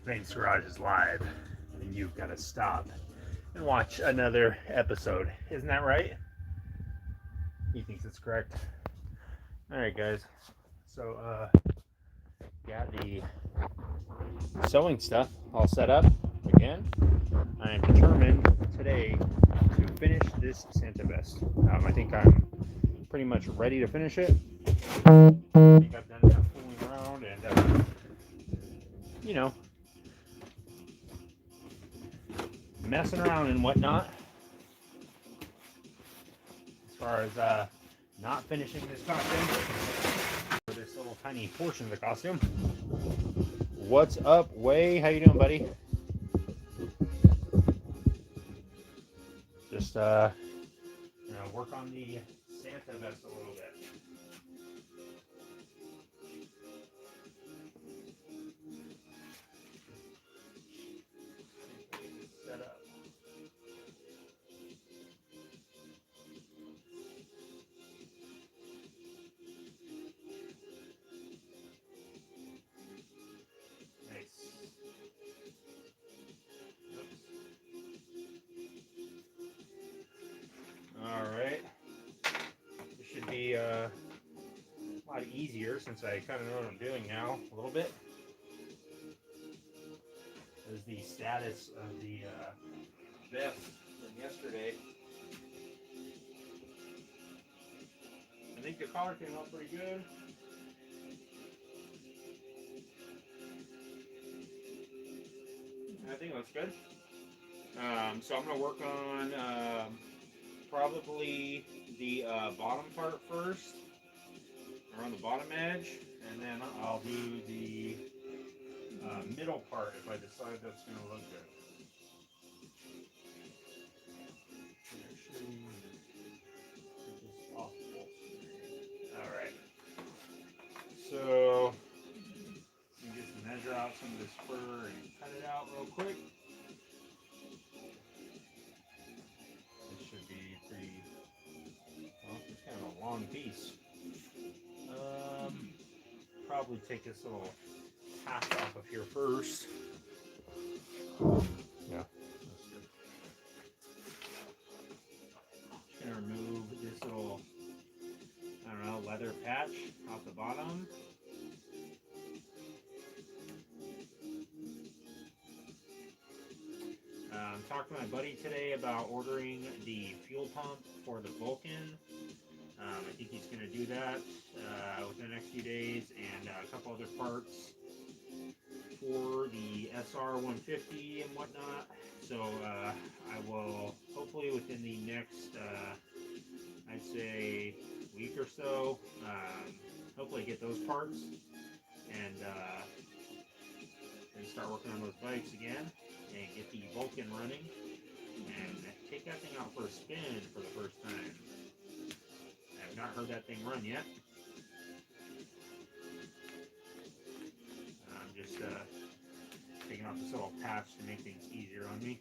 Fang's Garage is live, and you've got to stop and watch another episode. Isn't that right? He thinks it's correct. All right, guys. So, got the sewing stuff all set up again. I am determined today to finish this Santa vest. I think I'm pretty much ready to finish it. I think I've done enough fooling around and, you know, messing around and whatnot. As far as not finishing this costume, for this little tiny portion of the costume. What's up, Way? How you doing, buddy? Just work on the Santa vest a little bit. Set up. Nice. All right. This should be a lot easier since I kind of know what I'm doing now a little bit. This is the status of the vest from yesterday. I think the collar came out pretty good. I think it looks good. So I'm going to work on probably the bottom part first, around the bottom edge, and then I'll do the middle part if I decide that's going to look good. Alright. So, let me just measure out some of this fur and cut it out real quick. This should be pretty, well, it's kind of a long piece. Probably take this little half off of here first. Yeah, that's good. Just gonna remove this little, I don't know, leather patch off the bottom. Talked to my buddy today about ordering the fuel pump for the Vulcan. I think he's going to do that within the next few days, and a couple other parts for the SR150 and whatnot. So I will hopefully within the next, I'd say, week or so, hopefully get those parts and start working on those bikes again and get the Vulcan running and take that thing out for a spin for the first time. I have not heard that thing run yet. I'm just taking off this little patch to make things easier on me.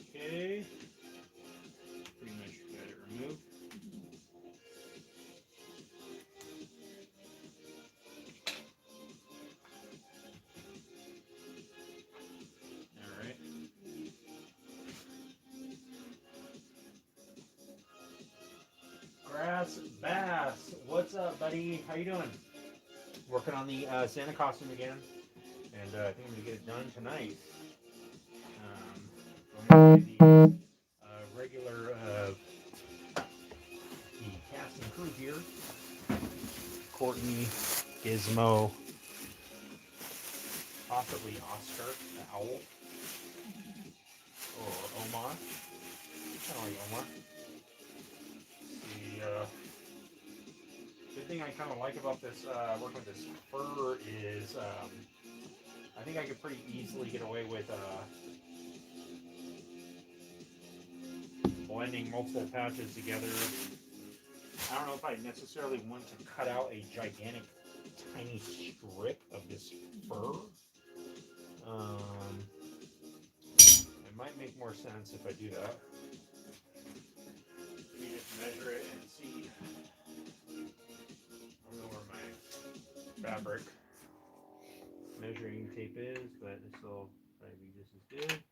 Okay. Pretty much got it removed. Alright. Grass Bass, what's up, buddy? How you doing? Working on the Santa costume again, and I think I'm gonna get it done tonight. Going to the regular the cast and crew here. Courtney, Gizmo, possibly Oscar, the owl, or Omar. Kind of like Omar. The good thing I kind of like about this working with this fur is I think I could pretty easily get away with blending multiple patches together. I don't know if I necessarily want to cut out a gigantic tiny strip of this fur. It might make more sense if I do that. Let me just measure it fabric measuring tape is, but this will probably be just as good.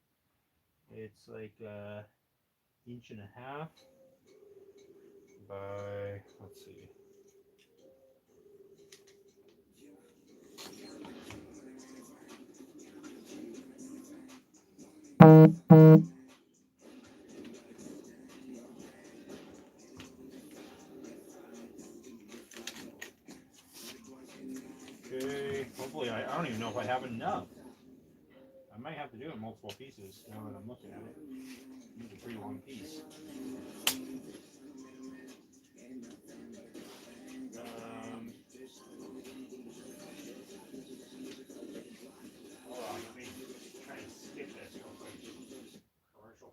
It's like an inch and a half by, let's see. Okay, hopefully I don't even know if I have enough. I might have to do it in multiple pieces now that I'm looking at it. It's a pretty long piece. Hold on, let me try and skip this real quick. Commercial.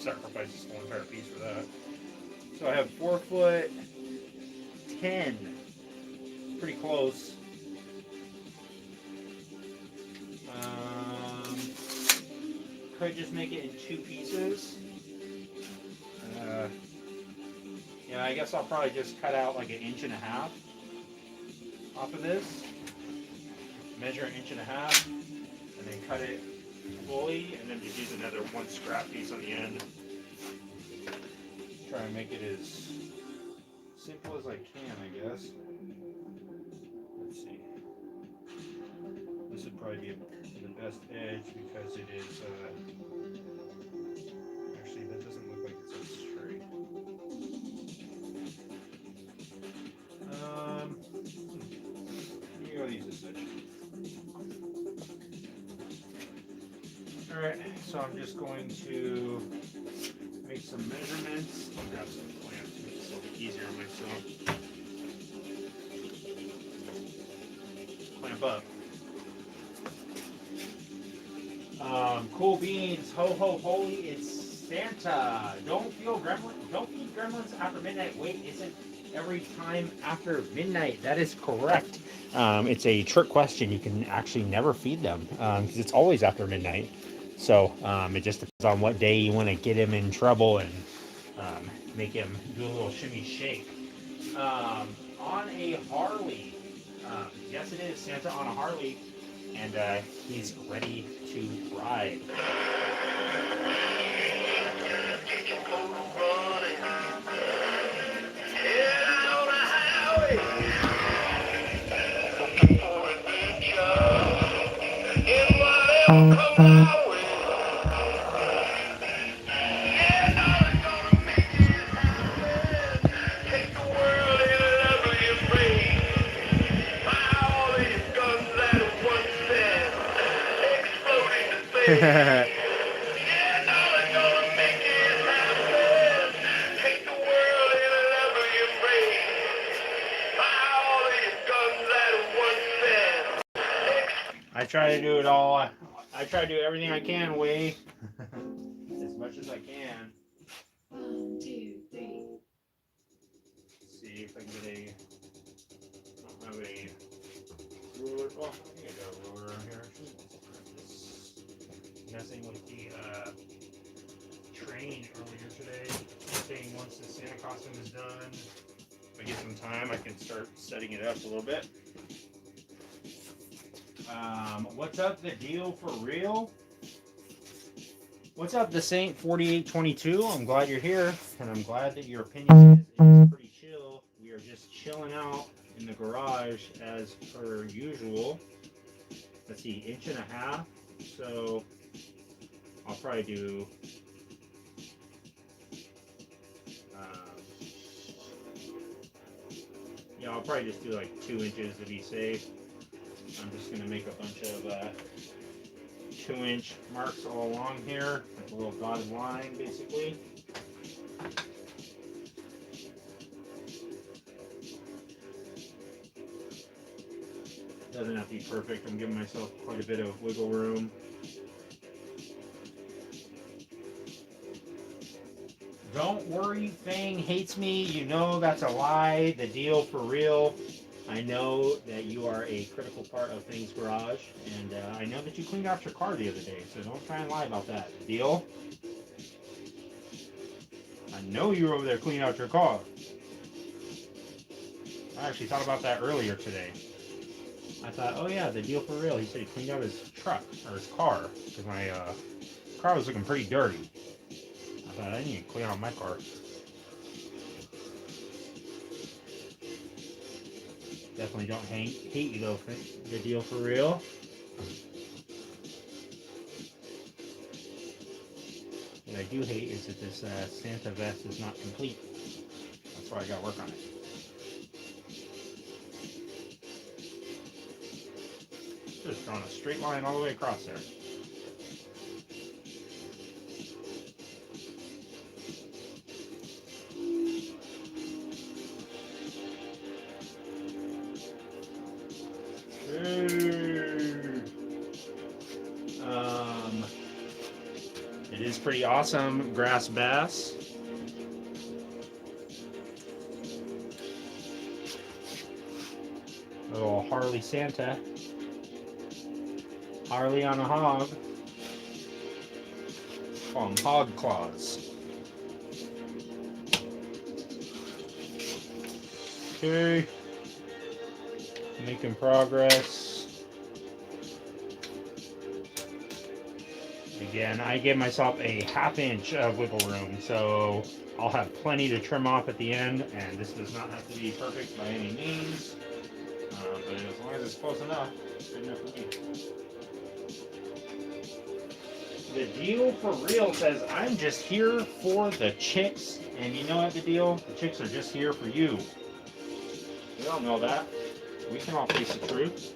Sacrifice this whole entire piece for that. So I have 4'10". Pretty close. Could just make it in 2 pieces. Yeah, I guess I'll probably just cut out like 1.5 inches off of this. Measure 1.5 inches, and then cut it fully, and then just use another 1 scrap piece on the end. Try and make it as simple as I can, I guess. Let's see. This would probably be the best edge because it is. Actually, that doesn't look like it's so straight. Maybe I'll use this edge. All right, so I'm just going to make some measurements. I'll grab some clamps to make this a little bit easier on myself. Clamp up. Cool beans, ho ho holy, it's Santa. Don't feed gremlins after midnight. Wait, isn't every time after midnight? That is correct. It's a trick question. You can actually never feed them because it's always after midnight. So it just depends on what day you want to get him in trouble and make him do a little shimmy shake. On a Harley. Yes, it is Santa on a Harley, and he's ready to ride. I try to do it all. I try to do everything I can, Way. As much as I can. 1, 2, 3. Let's see if I can get a. I don't have a ruler. Oh, I think I got a ruler on here. messing with the train earlier today. Saying once the Santa costume is done, if I get some time, I can start setting it up a little bit. What's up, the deal for real? What's up, the Saint 4822? I'm glad you're here, and I'm glad that your opinion is pretty chill. We are just chilling out in the garage as per usual. Let's see, 1.5 inches. So I'll probably do yeah, I'll probably just do like 2 inches to be safe. I'm just gonna make a bunch of 2-inch marks all along here, like a little dotted line basically. Doesn't have to be perfect. I'm giving myself quite a bit of wiggle room. Don't worry, Fang hates me. You know that's a lie. The deal for real. I know that you are a critical part of Fang's garage, and I know that you cleaned out your car the other day, so don't try and lie about that. Deal? I know you were over there cleaning out your car. I actually thought about that earlier today. I thought, oh yeah, the deal for real. He said he cleaned out his truck, or his car, because my car was looking pretty dirty. I thought, I need to clean out my car. Definitely don't hate you though, the deal for real. What I do hate is that this Santa vest is not complete. That's why I got to work on it. Just drawing a straight line all the way across there. It is pretty awesome, grass bass. A little Harley Santa. Harley on a hog. Call them hog claws. Okay. Making progress. Again, I gave myself a 1/2 inch of wiggle room, so I'll have plenty to trim off at the end, and this does not have to be perfect by any means, but as long as it's close enough, it's good enough for me. The deal for real says, I'm just here for the chicks, and you know what the deal? The chicks are just here for you. We all know that. We can all face the truth.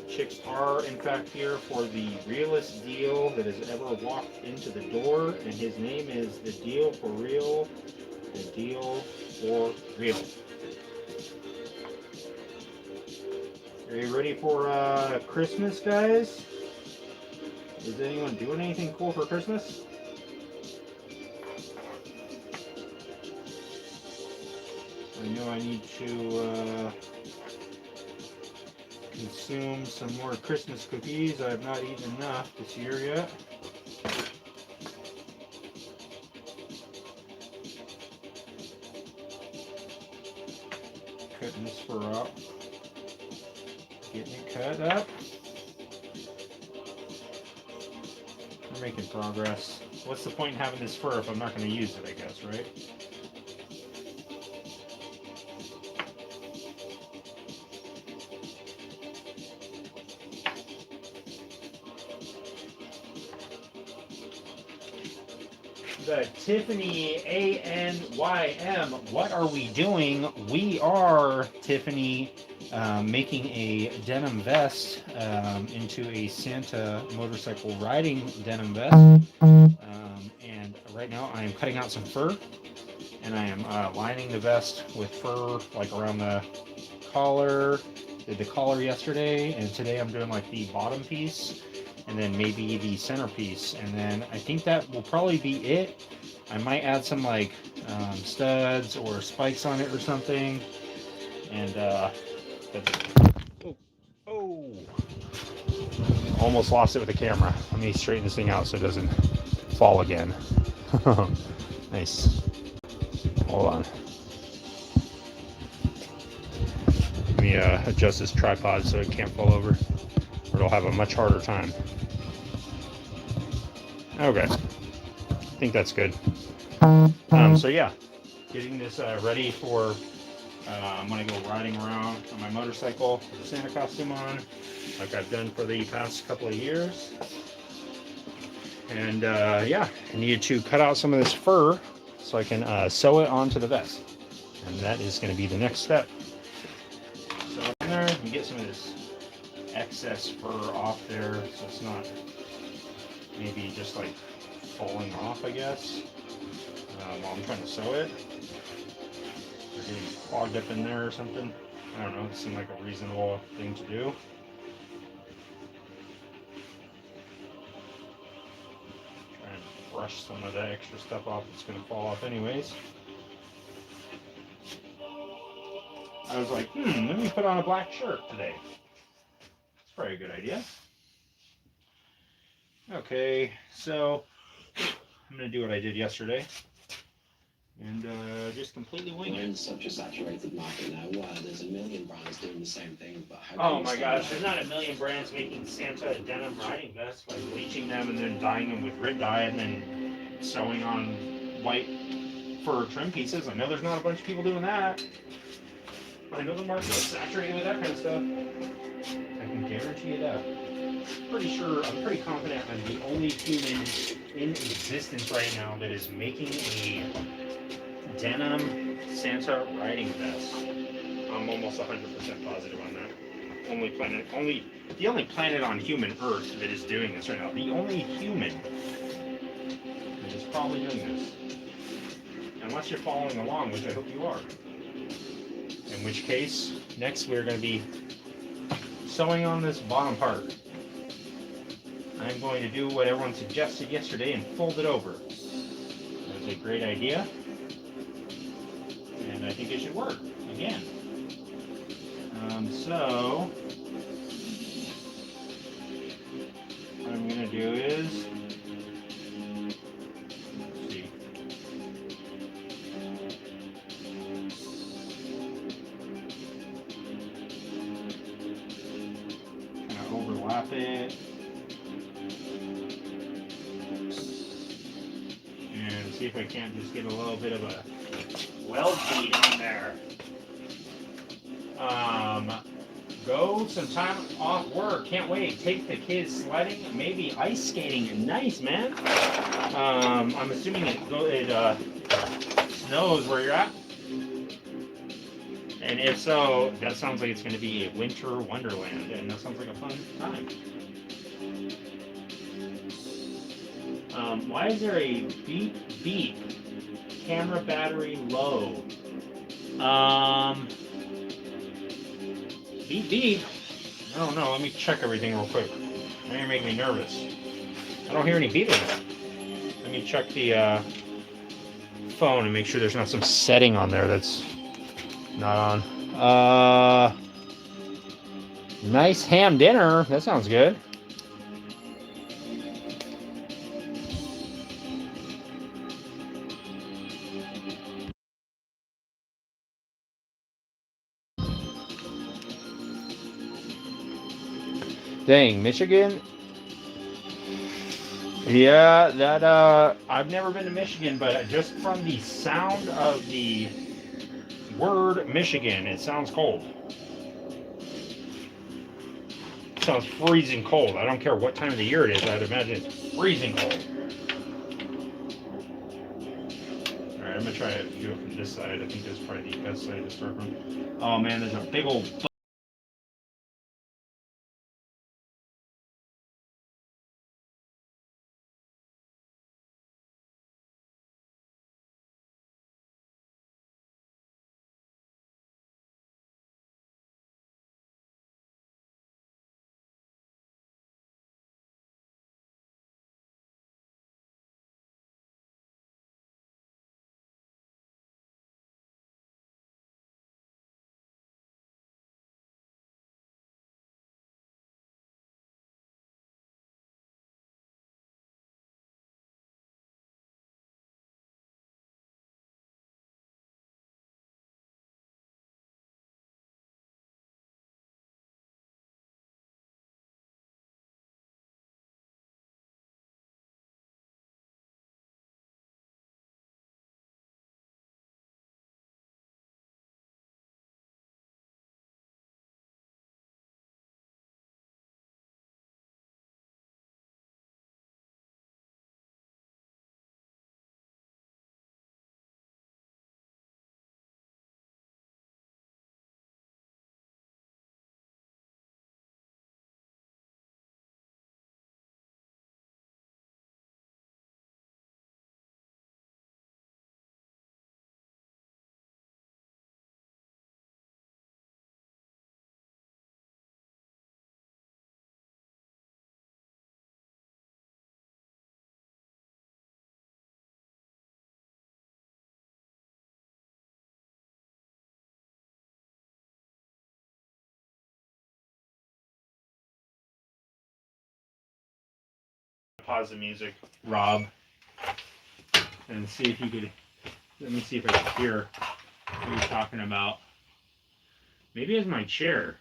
Chicks are, in fact, here for the realest deal that has ever walked into the door, and his name is the deal for real. The deal for real. Are you ready for Christmas, guys? Is anyone doing anything cool for Christmas? I know I need to consume some more Christmas cookies. I have not eaten enough this year yet. Cutting this fur up. Getting it cut up. We're making progress. What's the point in having this fur if I'm not going to use it, I guess, right? The Tiffany ANYM. What are we doing? We are, Tiffany, making a denim vest into a Santa motorcycle riding denim vest. And right now I am cutting out some fur, and I am lining the vest with fur like around the collar. Did the collar yesterday, and today I'm doing like the bottom piece, and then maybe the centerpiece, and then I think that will probably be it. I might add some like studs or spikes on it or something, and oh, Almost lost it with the camera. Let me straighten this thing out so it doesn't fall again. Nice. Hold on. Let me adjust this tripod so it can't fall over, or it'll have a much harder time. Okay. I think that's good. So yeah, getting this ready for I'm gonna go riding around on my motorcycle with a Santa costume on, like I've done for the past couple of years. And yeah, I needed to cut out some of this fur so I can sew it onto the vest, and that is going to be the next step. So in there, you get some of this excess fur off there, so it's not maybe just like falling off, I guess, while I'm trying to sew it. Or getting clogged up in there or something. I don't know, it seemed like a reasonable thing to do. Try and brush some of that extra stuff off that's going to fall off anyways. I was like, let me put on a black shirt today. That's probably a good idea. Okay, so I'm going to do what I did yesterday and just completely wing We're it. in such a saturated market now where there's a million brands doing the same thing, but how Oh can you my stand gosh, out? there's not a million brands making Santa denim riding vests by bleaching them and then dyeing them with red dye and then sewing on white fur trim pieces. I know there's not a bunch of people doing that. I know the market is saturated with that kind of stuff. I can guarantee you that. I'm pretty confident I'm the only human in existence right now that is making a denim Santa riding vest. I'm almost 100% positive on that. The only planet on human Earth that is doing this right now. The only human that is probably doing this. Unless you're following along, which I hope you are. In which case, next we're going to be sewing on this bottom part. I'm going to do what everyone suggested yesterday and fold it over. That was a great idea. And I think it should work, again. So, what I'm going to do is, let's see. Kind of overlap it. And see if I can't just get a little bit of a weld bead on there. Go some time off work. Can't wait. Take the kids sledding, maybe ice skating. Nice, man. I'm assuming it snows where you're at. And if so, that sounds like it's going to be a winter wonderland, and that sounds like a fun time. Why is there a beep beep? Camera battery low. Beep beep. I don't know. Let me check everything real quick. Now you're making me nervous. I don't hear any beeping. Let me check the phone and make sure there's not some setting on there that's not on. Nice ham dinner. That sounds good. Dang, Michigan. Yeah, that I've never been to Michigan, but just from the sound of the word Michigan, it sounds cold. It sounds freezing cold. I don't care what time of the year it is. I'd imagine it's freezing cold. All right, I'm gonna try to do it from this side. I think that's probably the best side to start from. Oh man, there's a big old pause the music, Rob, and see if you could. Let me see if I can hear what you're talking about. Maybe it's my chair.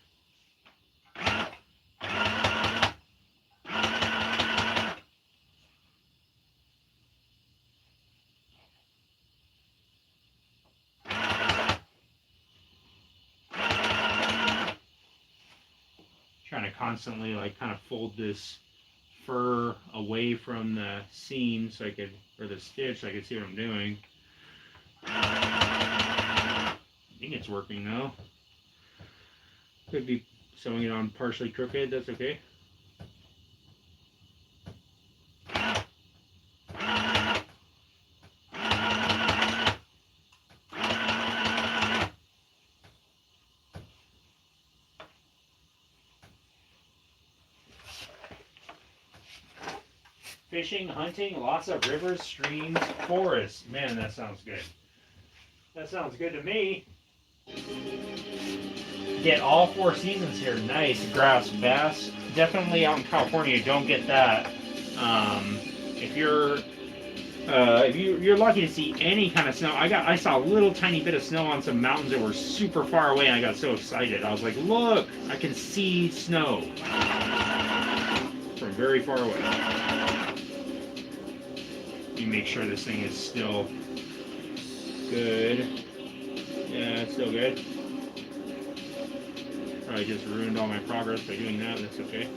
Trying to constantly like kind of fold this fur away from the seam so I could, or the stitch, so I could see what I'm doing. I think it's working though. Could be sewing it on partially crooked, that's okay. Fishing, hunting, lots of rivers, streams, forests. Man, that sounds good. That sounds good to me. Get all 4 seasons here. Nice. Grass, bass. Definitely out in California, you don't get that. If you're lucky to see any kind of snow. I saw a little tiny bit of snow on some mountains that were super far away, and I got so excited. I was like, look, I can see snow from very far away. You make sure this thing is still good. Yeah, it's still good. Probably just ruined all my progress by doing that. That's okay.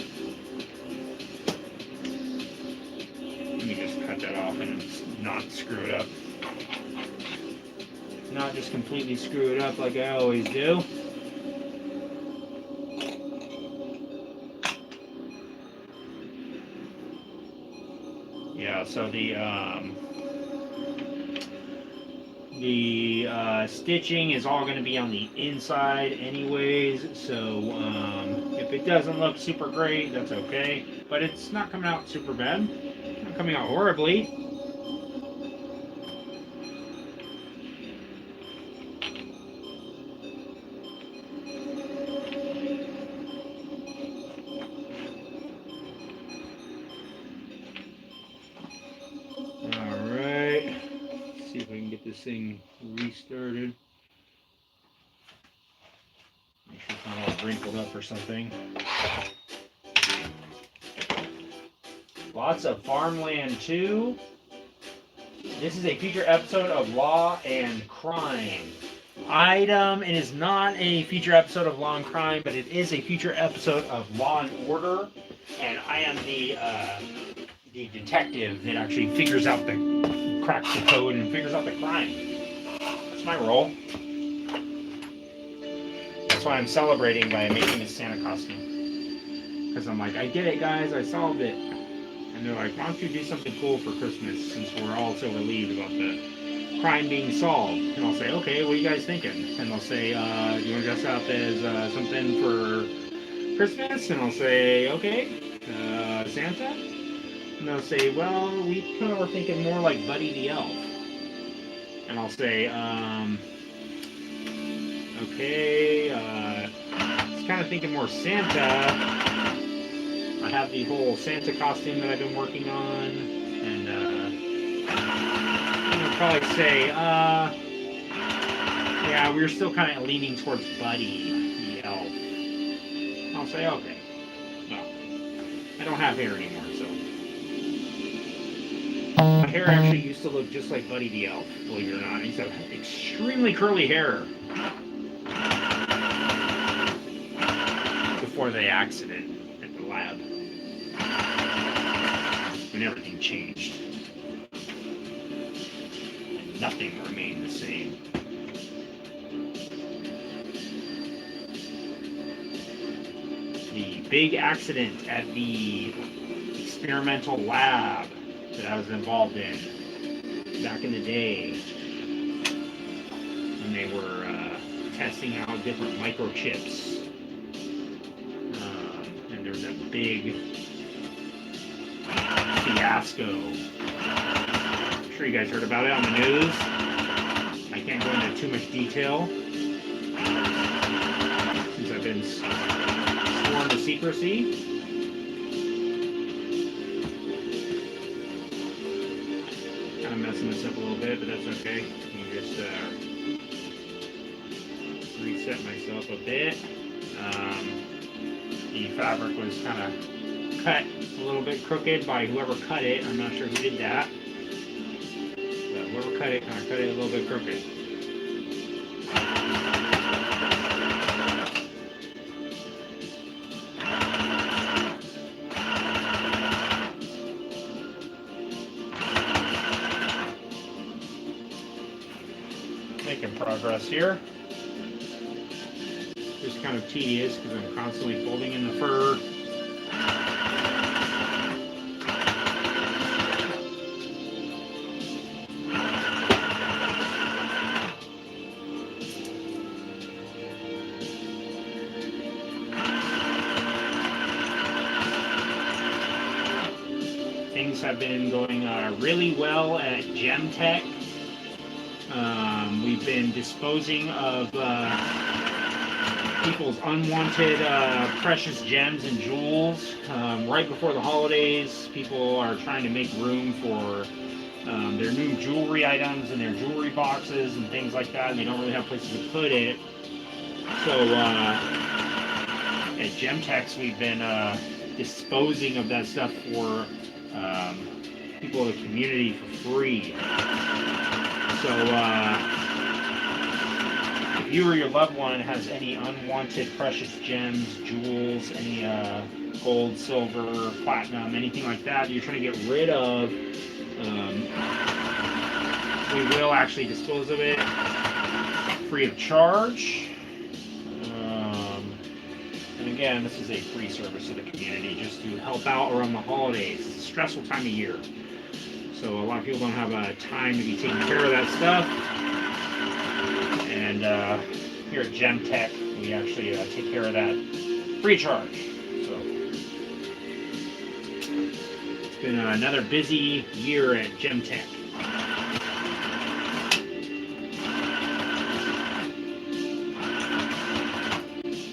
Let me just cut that off and not screw it up. Not just completely screw it up like I always do. Yeah, so the stitching is all going to be on the inside anyways, so if it doesn't look super great, that's okay. But it's not coming out super bad. Not coming out horribly. See if I can get this thing restarted. Make sure it's not all wrinkled up or something. Lots of farmland too. This is a future episode of Law and Crime. It is not a future episode of Law and Crime, but it is a future episode of Law and Order. And I am the detective that actually figures out cracks the code and figures out the crime. That's my role. That's why I'm celebrating by making this Santa costume. Because I'm like, I did it, guys. I solved it. And they're like, why don't you do something cool for Christmas since we're all so relieved about the crime being solved? And I'll say, okay, what are you guys thinking? And they'll say, do you want to dress up as something for Christmas? And I'll say, okay, Santa? And they'll say, well, we kind of were thinking more like Buddy the Elf. And I'll say, okay, I was kind of thinking more Santa. I have the whole Santa costume that I've been working on. And I'll probably say, yeah, we were still kind of leaning towards Buddy the Elf. I'll say, okay. Well, I don't have hair anymore, so. My hair actually used to look just like Buddy the Elf, believe it or not. He's got extremely curly hair before the accident at the lab. When everything changed. And nothing remained the same. The big accident at the experimental lab that I was involved in back in the day when they were testing out different microchips. And there was a big fiasco. I'm sure you guys heard about it on the news. I can't go into too much detail since I've been sworn to secrecy. messing this up a little bit, but that's okay. Let me just reset myself a bit. The fabric was kind of cut a little bit crooked by whoever cut it. I'm not sure who did that. But whoever cut it kind of cut it a little bit crooked. Making progress here. Just kind of tedious because I'm constantly folding in the fur. Things have been going really well at Gemtech. We've been disposing of people's unwanted precious gems and jewels. Right before the holidays, people are trying to make room for their new jewelry items and their jewelry boxes and things like that, and they don't really have places to put it. So at Gemtex, we've been disposing of that stuff for people of the community for free. So if you or your loved one has any unwanted precious gems, jewels, any gold, silver, platinum, anything like that you're trying to get rid of, we will actually dispose of it free of charge. And again, this is a free service to the community just to help out around the holidays. It's a stressful time of year. So a lot of people don't have time to be taking care of that stuff. And here at Gemtech, we actually take care of that free of charge. So it's been another busy year at Gemtech.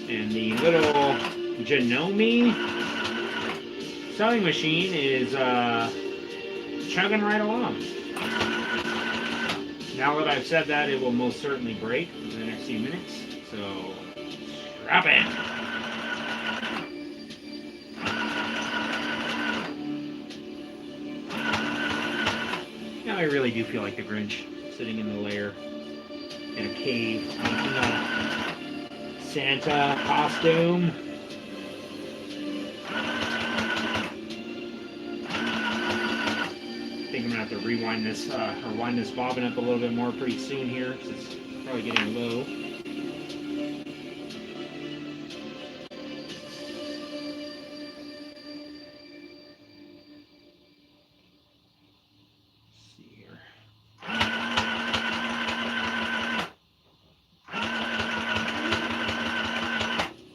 And the little Janome sewing machine is chugging right along. Now that I've said that, it will most certainly break in the next few minutes. So, strap in. Now I really do feel like the Grinch sitting in the lair in a cave making a Santa costume. I think I'm gonna have to rewind this or wind this bobbin up a little bit more pretty soon here, because it's probably getting low. Let's see here.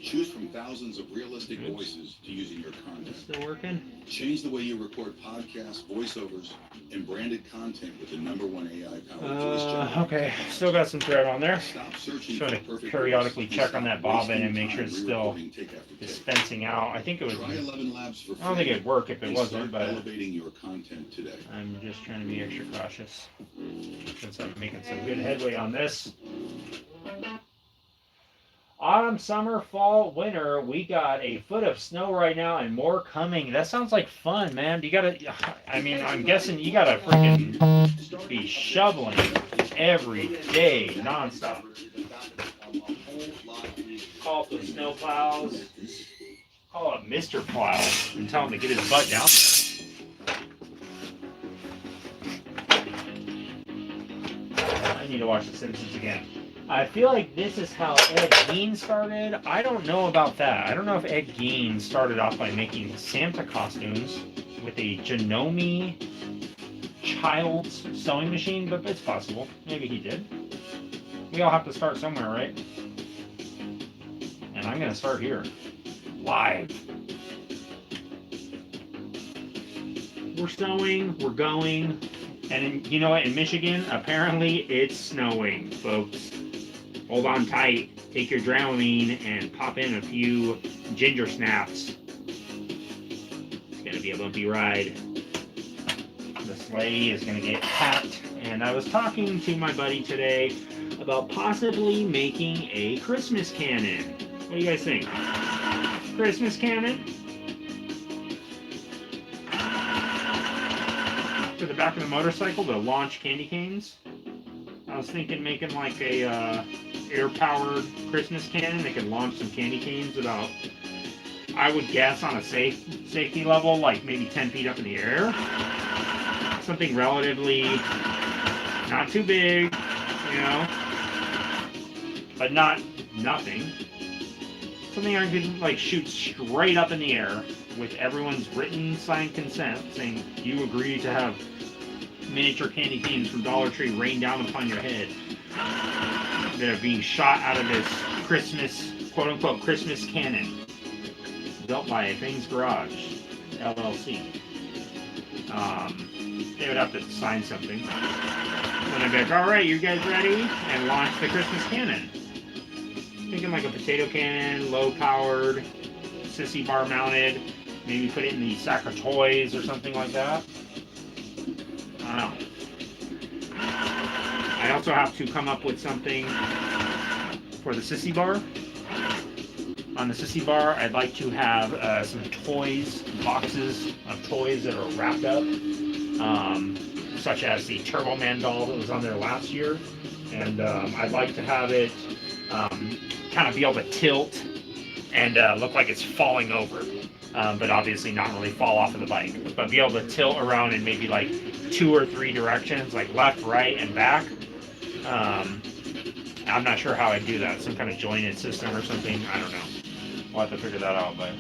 Choose from thousands of realistic voices to use in your content. Still working? Change the way you record podcasts, voiceovers, and branded content with the #1 AI-powered voice generator. Okay, still got some thread on there. Stop searching Trying for to perfect periodically voice check and on that stop bobbin wasting and make sure it's time still re-recording take after take. dispensing out. I think it was. Try 11 labs for free. I don't think it'd work if it and wasn't, start but elevating your content today. I'm just trying to be extra cautious since I'm making some good headway on this. Autumn, summer, fall, winter, we got a foot of snow right now and more coming. That sounds like fun, man. You gotta, I mean, I'm guessing you gotta freaking be shoveling every day, nonstop. Call up the snow plows. Call up Mr. Plow and tell him to get his butt down there. I need to watch The Simpsons again. I feel like this is how Ed Gein started. I don't know about that. I don't know if Ed Gein started off by making Santa costumes with a Janome child's sewing machine, but it's possible. Maybe he did. We all have to start somewhere, right? And I'm going to start here. Live. We're sewing, we're going, and you know what, in Michigan, apparently it's snowing, folks. Hold on tight, take your Dramamine, and pop in a few ginger snaps. It's gonna be a bumpy ride. The sleigh is going to get packed. And I was talking to my buddy today about possibly making a Christmas cannon. What do you guys think? Christmas cannon? For the back of the motorcycle to launch candy canes. I was thinking making like a air-powered Christmas cannon that could launch some candy canes about, I would guess, on a safety level, like maybe 10 feet up in the air. Something relatively not too big, you know, but not nothing. Something I could like shoot straight up in the air with everyone's written signed consent saying you agree to have miniature candy canes from Dollar Tree rain down upon your head that are being shot out of this Christmas, quote-unquote, Christmas cannon built by Fang's Garage, LLC. They would have to sign something. Then I'd be like, all right, you guys ready? And launch the Christmas cannon. Thinking like a potato cannon, low-powered, sissy bar mounted. Maybe put it in the sack of toys or something like that. I don't know. I also have to come up with something for the sissy bar. On the sissy bar, I'd like to have some toys, boxes of toys that are wrapped up, such as the Turbo Man doll that was on there last year. And I'd like to have it kind of be able to tilt and look like it's falling over. But obviously not really fall off of the bike. But be able to tilt around in maybe like 2 or 3 directions, like left, right, and back. I'm not sure how I'd do that. Some kind of jointed system or something. I don't know. We'll have to figure that out. But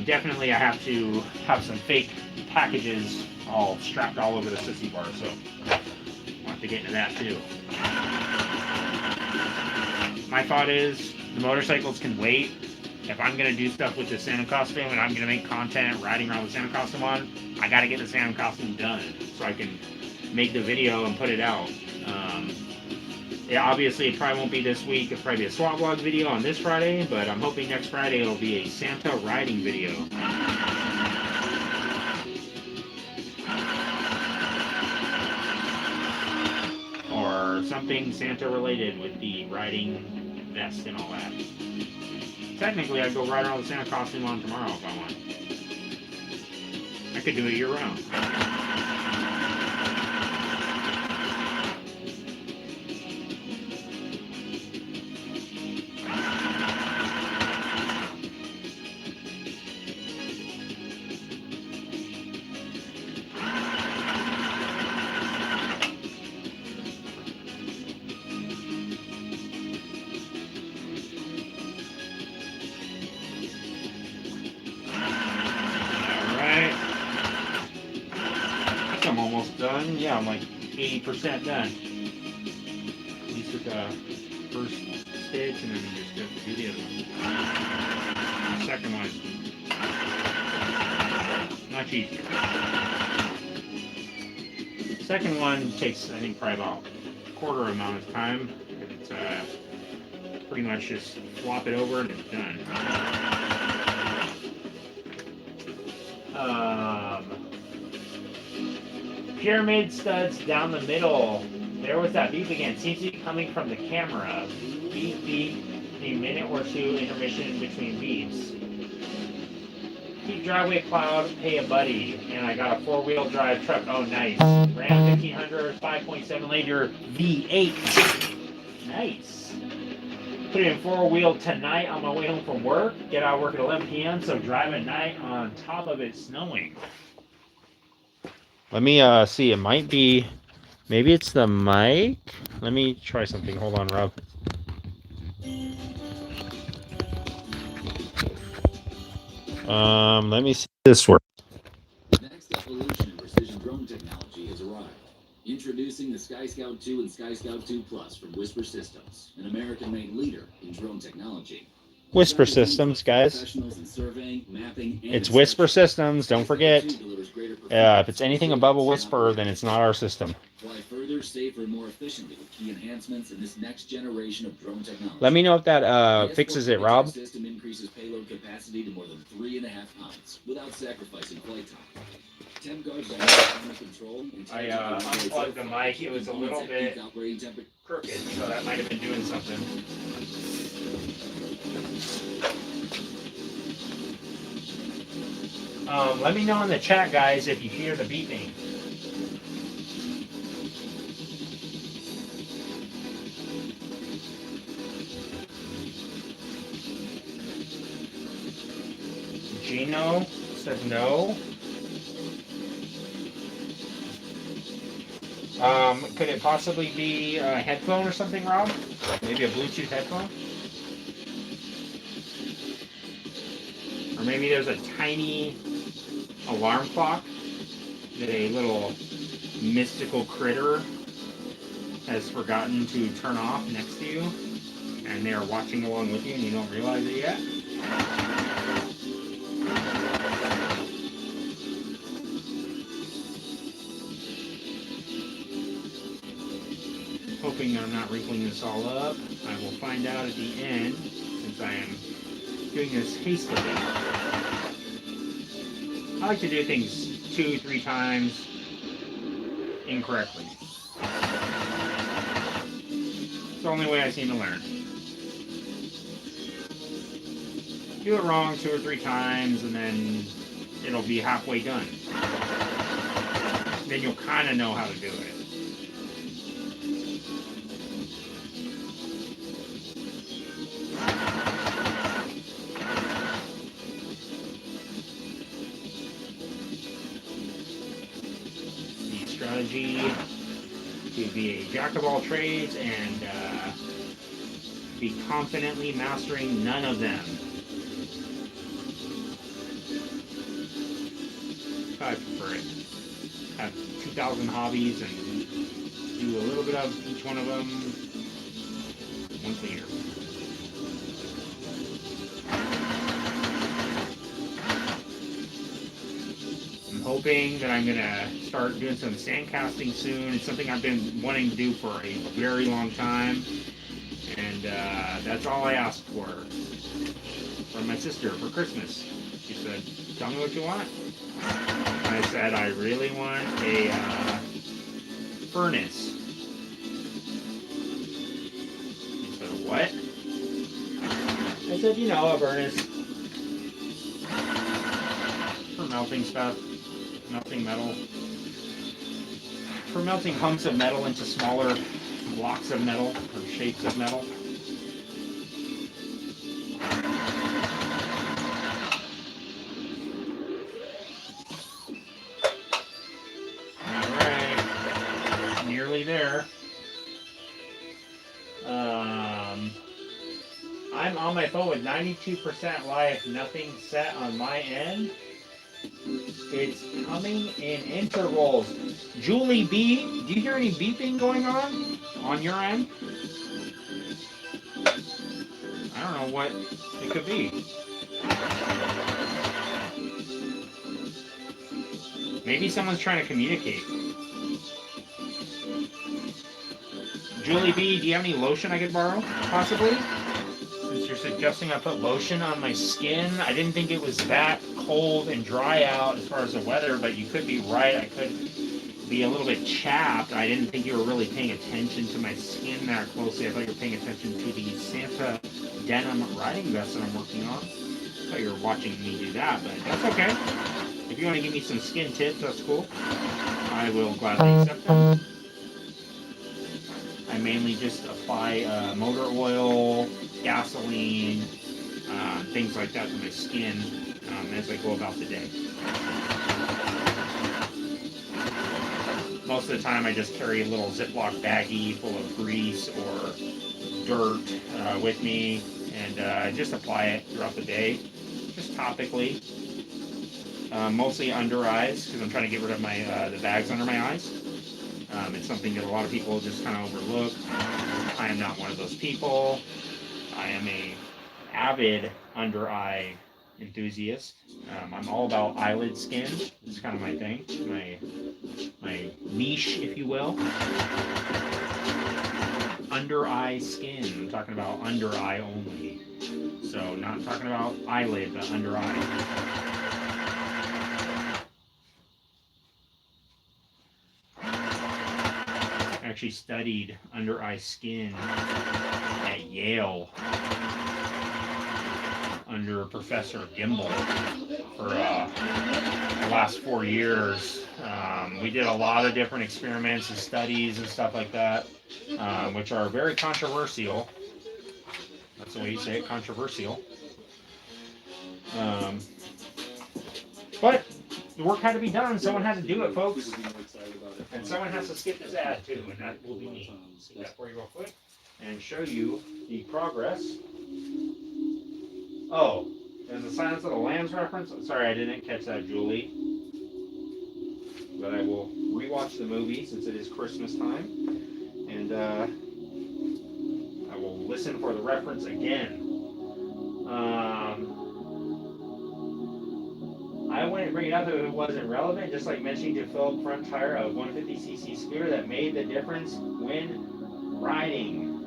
definitely I have to have some fake packages all strapped all over the sissy bar. So I'll have to get into that too. My thought is the motorcycles can wait. If I'm going to do stuff with the Santa costume and I'm going to make content riding around with Santa costume on, I got to get the Santa costume done so I can make the video and put it out. Yeah, obviously it probably won't be this week. It'll probably be a swap vlog video on this Friday, but I'm hoping next Friday it'll be a Santa riding video. Or something Santa related with the riding vest and all that. Technically, I'd go ride around with the Santa costume on tomorrow if I want. I could do it year round. I'm almost done. Yeah, I'm like 80% done. At least with the first stitch, and then you just have to do the other one. The second one is much easier. The second one takes, I think, probably about a quarter amount of time. It's pretty much just flop it over and it's done. Pyramid studs down the middle. There was that beep again. Seems to be coming from the camera. Beep, beep. A minute or 2 intermission between beeps. Keep driveway cloud, pay a buddy. And I got a 4-wheel drive truck. Oh, nice. Ram 1500, 5.7 liter V8. Nice. Put it in 4-wheel tonight on my way home from work. Get out of work at 11 p.m. So drive at night on top of it snowing. Let me see. It might be. Maybe it's the mic. Let me try something. Hold on, Rob. Let me see this work. Next evolution in precision drone technology has arrived. Introducing the Sky Scout 2 and Sky Scout 2 Plus from Whisper Systems, an American-made leader in drone technology. Whisper Systems, guys. It's Whisper Systems. Don't forget. If it's anything above a whisper, then it's not our system. Fly further further, safer, and more efficiently with key enhancements in this next generation of drone technology. Let me know if that The fixes S4 it, Rob. system increases payload capacity to more than 3.5 pounds without sacrificing flight time. 10 guards by camera control. I unplugged the mic. It was a little bit crooked, so that might have been doing something. Let me know in the chat, guys, if you hear the beeping. Gino said no. Could it possibly be a headphone or something, Rob? Maybe a Bluetooth headphone? Or maybe there's a tiny alarm clock that a little mystical critter has forgotten to turn off next to you, and they are watching along with you and you don't realize it yet. Hoping I'm not wrinkling this all up. I will find out at the end, since I am doing this hastily. I like to do things 2-3 times incorrectly. It's the only way I seem to learn. Do it wrong 2 or 3 times and then it'll be halfway done. Then you'll kind of know how to do it. To be a jack of all trades and be confidently mastering none of them. I prefer it. Have 2,000 hobbies and do a little bit of each one of them once a year. Hoping that I'm gonna start doing some sand casting soon. It's something I've been wanting to do for a very long time, and that's all I asked for from my sister for Christmas. She said, "Tell me what you want." I said, "I really want a furnace." She said, "What?" I said, "You know, a furnace for melting stuff." Melting metal. For melting hunks of metal into smaller blocks of metal or shapes of metal. Alright. Nearly there. I'm on my phone with 92% live, nothing set on my end. It's coming in intervals. Julie B, do you hear any beeping going on your end? I don't know what it could be. Maybe someone's trying to communicate. Julie B, do you have any lotion I could borrow, possibly? Since you're suggesting I put lotion on my skin, I didn't think it was that cold and dry out as far as the weather, but you could be right. I could be a little bit chapped. I didn't think you were really paying attention to my skin that closely. I thought you were paying attention to the Santa denim riding vest that I'm working on. I thought you were watching me do that, but that's okay. If you want to give me some skin tips, that's cool. I will gladly accept them. I mainly just apply motor oil, gasoline, things like that to my skin as I go about the day. Most of the time I just carry a little Ziploc baggie full of grease or dirt with me, and I just apply it throughout the day, just topically. Mostly under eyes, because I'm trying to get rid of my the bags under my eyes. It's something that a lot of people just kind of overlook. I am not one of those people. I am a avid under eye enthusiast. I'm all about eyelid skin. It's kind of my thing, my niche, if you will. Under eye skin. I'm talking about under eye only. So not talking about eyelid, but under eye. Actually studied under eye skin at Yale under Professor Gimbel for the last 4 years. We did a lot of different experiments and studies and stuff like that, which are very controversial. That's the way you say it, controversial. But the work had to be done. Someone had to do it, folks. And someone has to skip this ad too, and that will be me. See that for you real quick and show you the progress. Oh, there's a Silence of the Lambs reference. Sorry, I didn't catch that, Julie. But I will rewatch the movie since it is Christmas time, and I will listen for the reference again. I wouldn't bring it up if it wasn't relevant, just like mentioning to Philip front tire of 150cc scooter that made the difference when riding.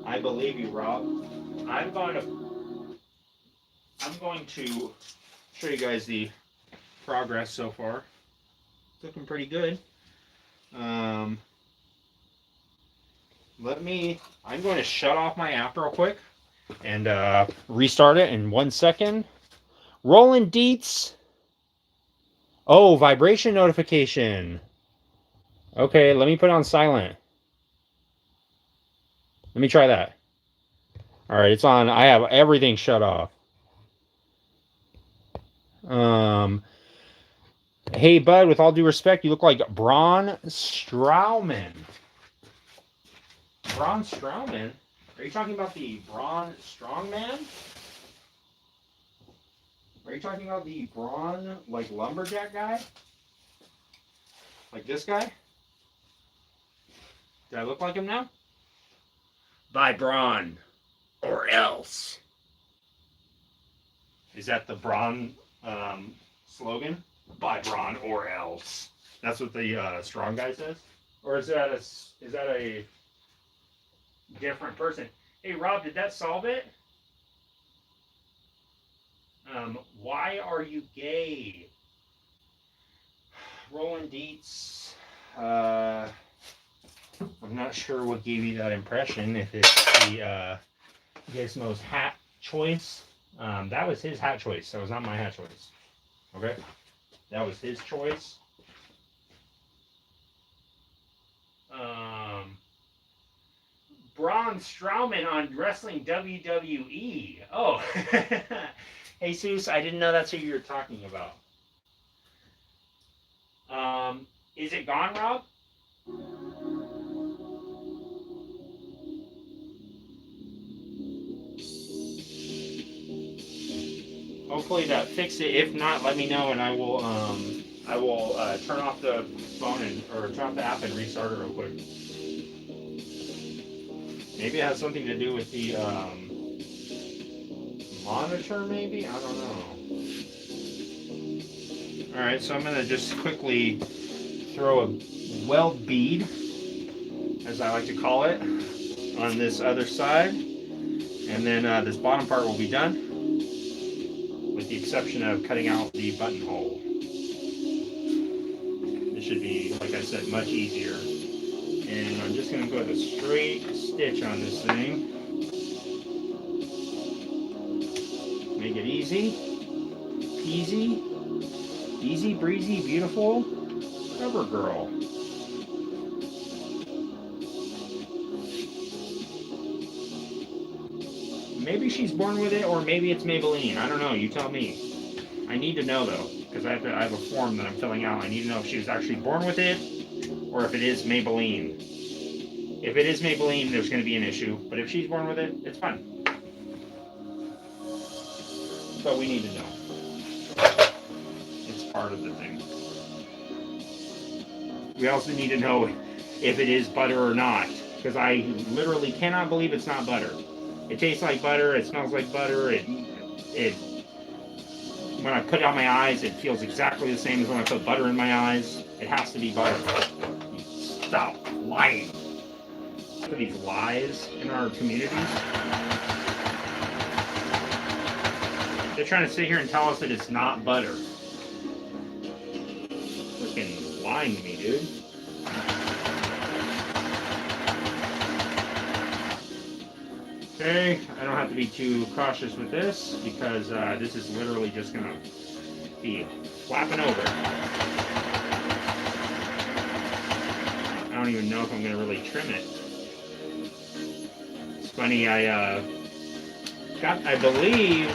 I believe you, Rob. I'm going to show you guys the progress so far. It's looking pretty good. I'm going to shut off my app real quick and restart it in 1 second. Rolling deets. Oh, vibration notification. Okay, let me put it on silent. Let me try that. All right, it's on. I have everything shut off. Hey, bud, with all due respect, you look like Braun Strowman. Braun Strowman? Are you talking about the Braun Strongman? Are you talking about the Braun, like, lumberjack guy? Like this guy? Do I look like him now? By Braun, or else. Is that the Braun slogan? By Braun, or else. That's what the strong guy says? Or is that a different person? Hey, Rob, did that solve it? Why are you gay? Roland Dietz. I'm not sure what gave you that impression. If it's the Gizmo's hat choice. That was his hat choice. That was not my hat choice. Okay? That was his choice. Braun Strowman on Wrestling WWE. Oh. Hey, Jesus, I didn't know that's who you were talking about. Is it gone, Rob? Hopefully that fixed it. If not, let me know, and I will turn off the phone or turn off the app and restart it real quick. Maybe it has something to do with the monitor, maybe? I don't know. Alright, so I'm going to just quickly throw a weld bead, as I like to call it, on this other side. And then this bottom part will be done, with the exception of cutting out the buttonhole. This should be, like I said, much easier. And I'm just going to put a straight stitch on this thing. Make it easy, peasy, easy breezy, beautiful, cover girl. Maybe she's born with it, or maybe it's Maybelline. I don't know. You tell me. I need to know though, because I have a form that I'm filling out. I need to know if she was actually born with it, or if it is Maybelline. If it is Maybelline, there's going to be an issue. But if she's born with it, it's fine. But we need to know. It's part of the thing. We also need to know if it is butter or not. Because I literally cannot believe it's not butter. It tastes like butter. It smells like butter. when I put it on my eyes, it feels exactly the same as when I put butter in my eyes. It has to be butter. Stop lying. For these lies in our communities. They're trying to sit here and tell us that it's not butter. Freaking lying to me, dude. Okay, I don't have to be too cautious with this because this is literally just gonna be flapping over. I don't even know if I'm gonna really trim it. It's funny, I believe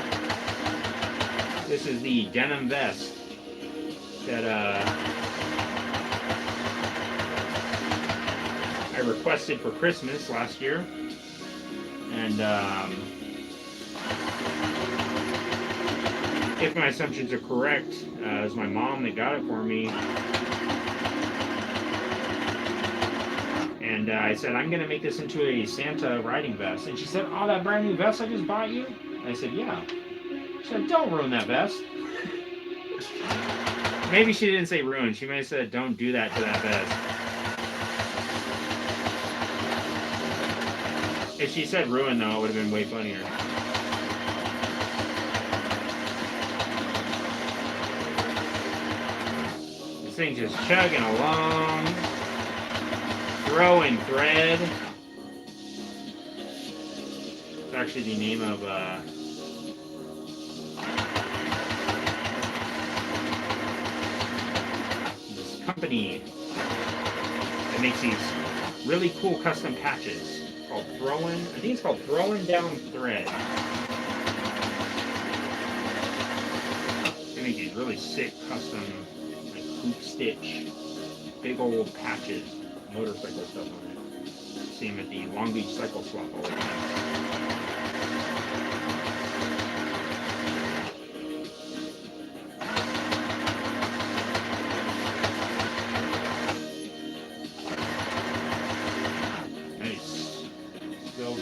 this is the denim vest that I requested for Christmas last year. And if my assumptions are correct, it was my mom that got it for me. And I said, I'm going to make this into a Santa riding vest. And she said, oh, that brand new vest I just bought you? And I said, yeah. She said, don't ruin that vest. Maybe she didn't say ruin. She may have said, don't do that to that vest. If she said ruin, though, it would have been way funnier. This thing's just chugging along. Throwing thread. It's actually the name of this company that makes these really cool custom patches. Called Throwing. I think it's called Throwing Down Thread. They make these really sick custom like hoop stitch, big old patches, motorcycle stuff on it. See them at the Long Beach Cycle Swap all the time.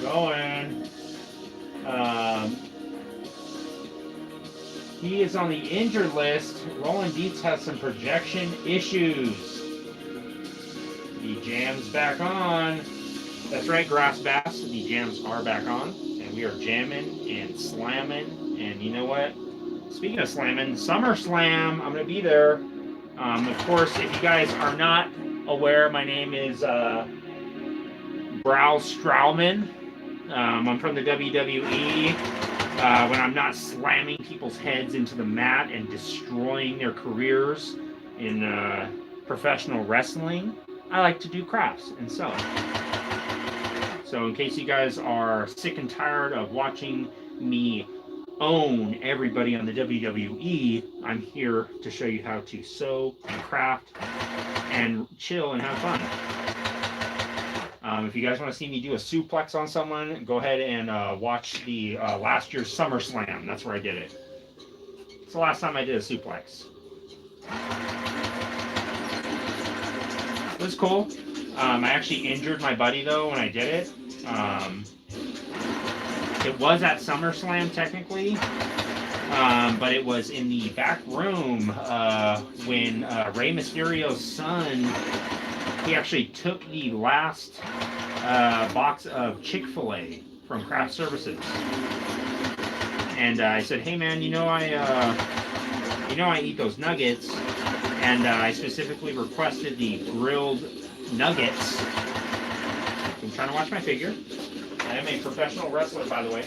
Going. He is on the injured list. Roland Dietz has some projection issues. The jam's back on. That's right, Grass Bass. The jams are back on. And we are jamming and slamming. And you know what? Speaking of slamming, SummerSlam. I'm going to be there. Of course, if you guys are not aware, my name is Brow Strowman. I'm from the WWE. When I'm not slamming people's heads into the mat and destroying their careers in professional wrestling, I like to do crafts and sew. So in case you guys are sick and tired of watching me own everybody on the WWE, I'm here to show you how to sew and craft and chill and have fun. If you guys want to see me do a suplex on someone, go ahead and watch the last year's SummerSlam. That's where I did it. It's the last time I did a suplex. It was cool. I actually injured my buddy, though, when I did it. It was at SummerSlam, technically. But it was in the back room when Rey Mysterio's son, he actually took the last box of Chick-fil-A from Craft Services. And I said, hey man, you know I eat those nuggets, and I specifically requested the grilled nuggets. I'm trying to watch my figure. I am a professional wrestler, by the way,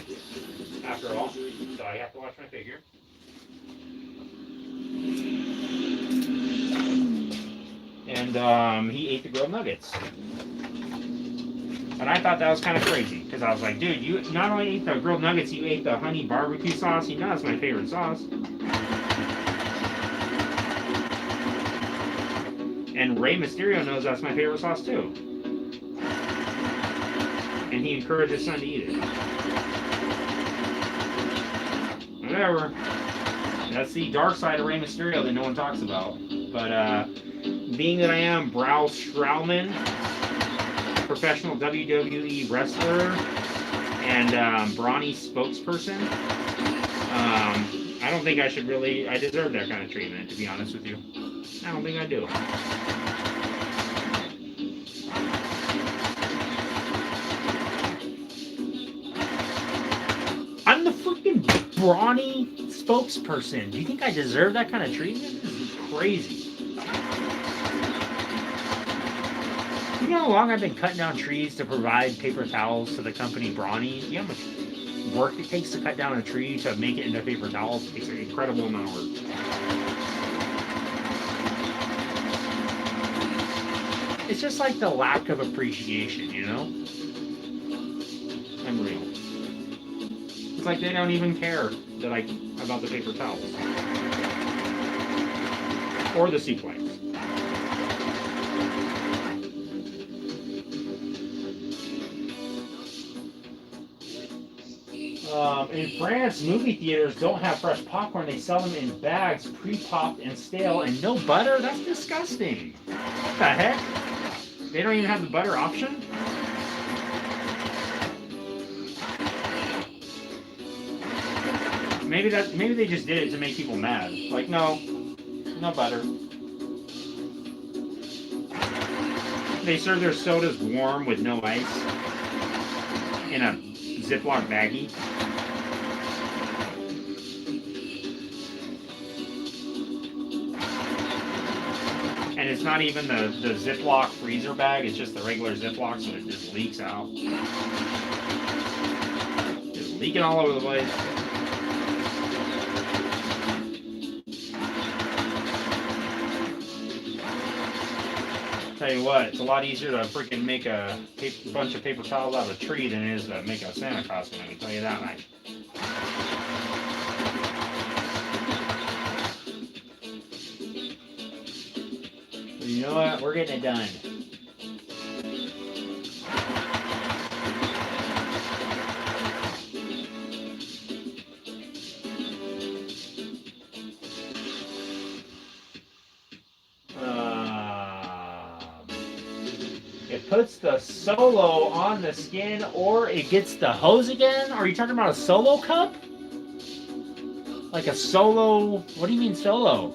after all, so I have to watch my figure. And he ate the grilled nuggets. And I thought that was kind of crazy, because I was like, dude, you not only ate the grilled nuggets, you ate the honey barbecue sauce. You know that's my favorite sauce. And Rey Mysterio knows that's my favorite sauce too. And he encouraged his son to eat it. Whatever. That's the dark side of Rey Mysterio that no one talks about. But being that I am Brow Strowman, professional WWE wrestler and brawny spokesperson, I I don't think I should really. I deserve that kind of treatment, to be honest with you. I don't think I do. I'm the freaking brawny spokesperson. Do you think I deserve that kind of treatment? This is crazy. You know how long I've been cutting down trees to provide paper towels to the company Brawny? You know how much work it takes to cut down a tree to make it into paper towels? It takes an incredible amount of work. It's just like the lack of appreciation, you know? I'm real. It's like they don't even care that about the paper towels. Or the seaplanes. In France, movie theaters don't have fresh popcorn. They sell them in bags, pre-popped and stale, and no butter? That's disgusting. What the heck? They don't even have the butter option? Maybe they just did it to make people mad. Like, no butter. They serve their sodas warm with no ice in a Ziploc baggie. And it's not even the Ziploc freezer bag, it's just the regular Ziploc, so it just leaks out. Just leaking all over the place. Tell you what, it's a lot easier to freaking make a bunch of paper towels out of a tree than it is to make a Santa costume, I can tell you that much. But you know what? We're getting it done. It puts the solo on the skin, or it gets the hose again? Are you talking about a solo cup? Like a solo... What do you mean solo?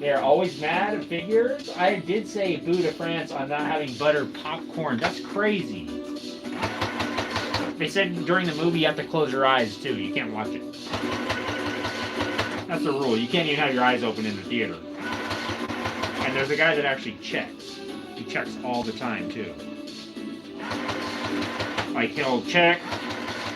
They're always mad at figures? I did say boo to France on not having buttered popcorn. That's crazy. They said during the movie you have to close your eyes too. You can't watch it. That's the rule. You can't even have your eyes open in the theater. And there's a guy that actually checks. He checks all the time too. Like he'll check,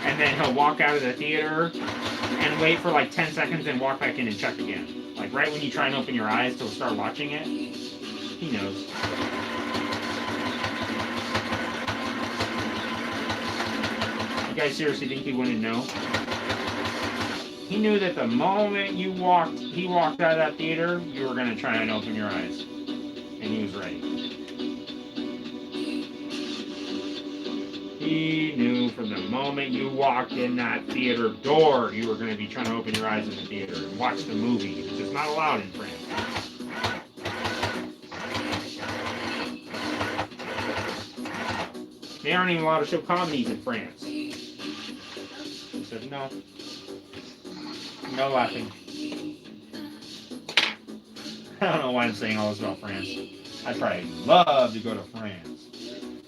and then he'll walk out of the theater and wait for like 10 seconds and walk back in and check again. Like right when you try and open your eyes to start watching it, he knows. You guys seriously think he wouldn't know? He knew that the moment he walked out of that theater, you were going to try and open your eyes. And he was ready. He knew from the moment you walked in that theater door, you were going to be trying to open your eyes in the theater and watch the movie. It's just not allowed in France. They aren't even allowed to show comedies in France. He said, no. No laughing. I don't know why I'm saying all this about France. I'd probably love to go to France.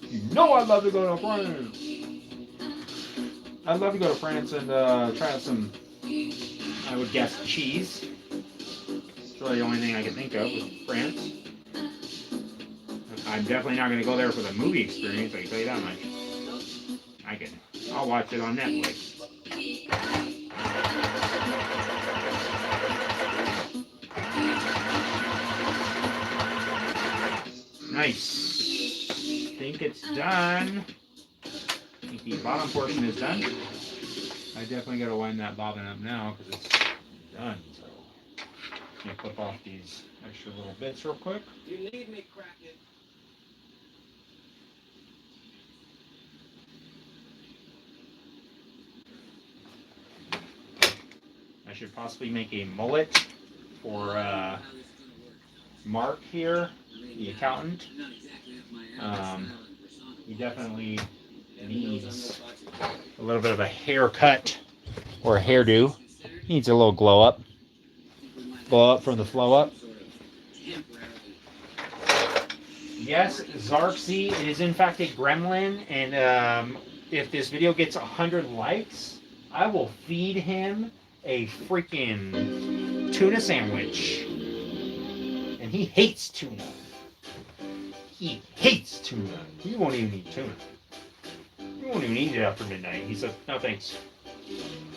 You know I'd love to go to France. I'd love to go to France and try out some, I would guess, cheese. It's really the only thing I can think of with France. I'm definitely not going to go there for the movie experience, I can tell you that much. I'll watch it on Netflix. Nice. I think it's done. I think the bottom portion is done. I definitely got to wind that bobbin up now because it's done. So I'm going to clip off these extra little bits real quick. You need me, crack it. I should possibly make a mullet for Mark here, the accountant. he definitely needs a little bit of a haircut or a hairdo. Needs a little glow up from the flow up. Yes, Zarxy is in fact a gremlin, and if this video gets 100 likes, I will feed him a freaking tuna sandwich. And he hates tuna. He hates tuna. He won't even eat tuna. He won't even eat it after midnight. He said, no thanks.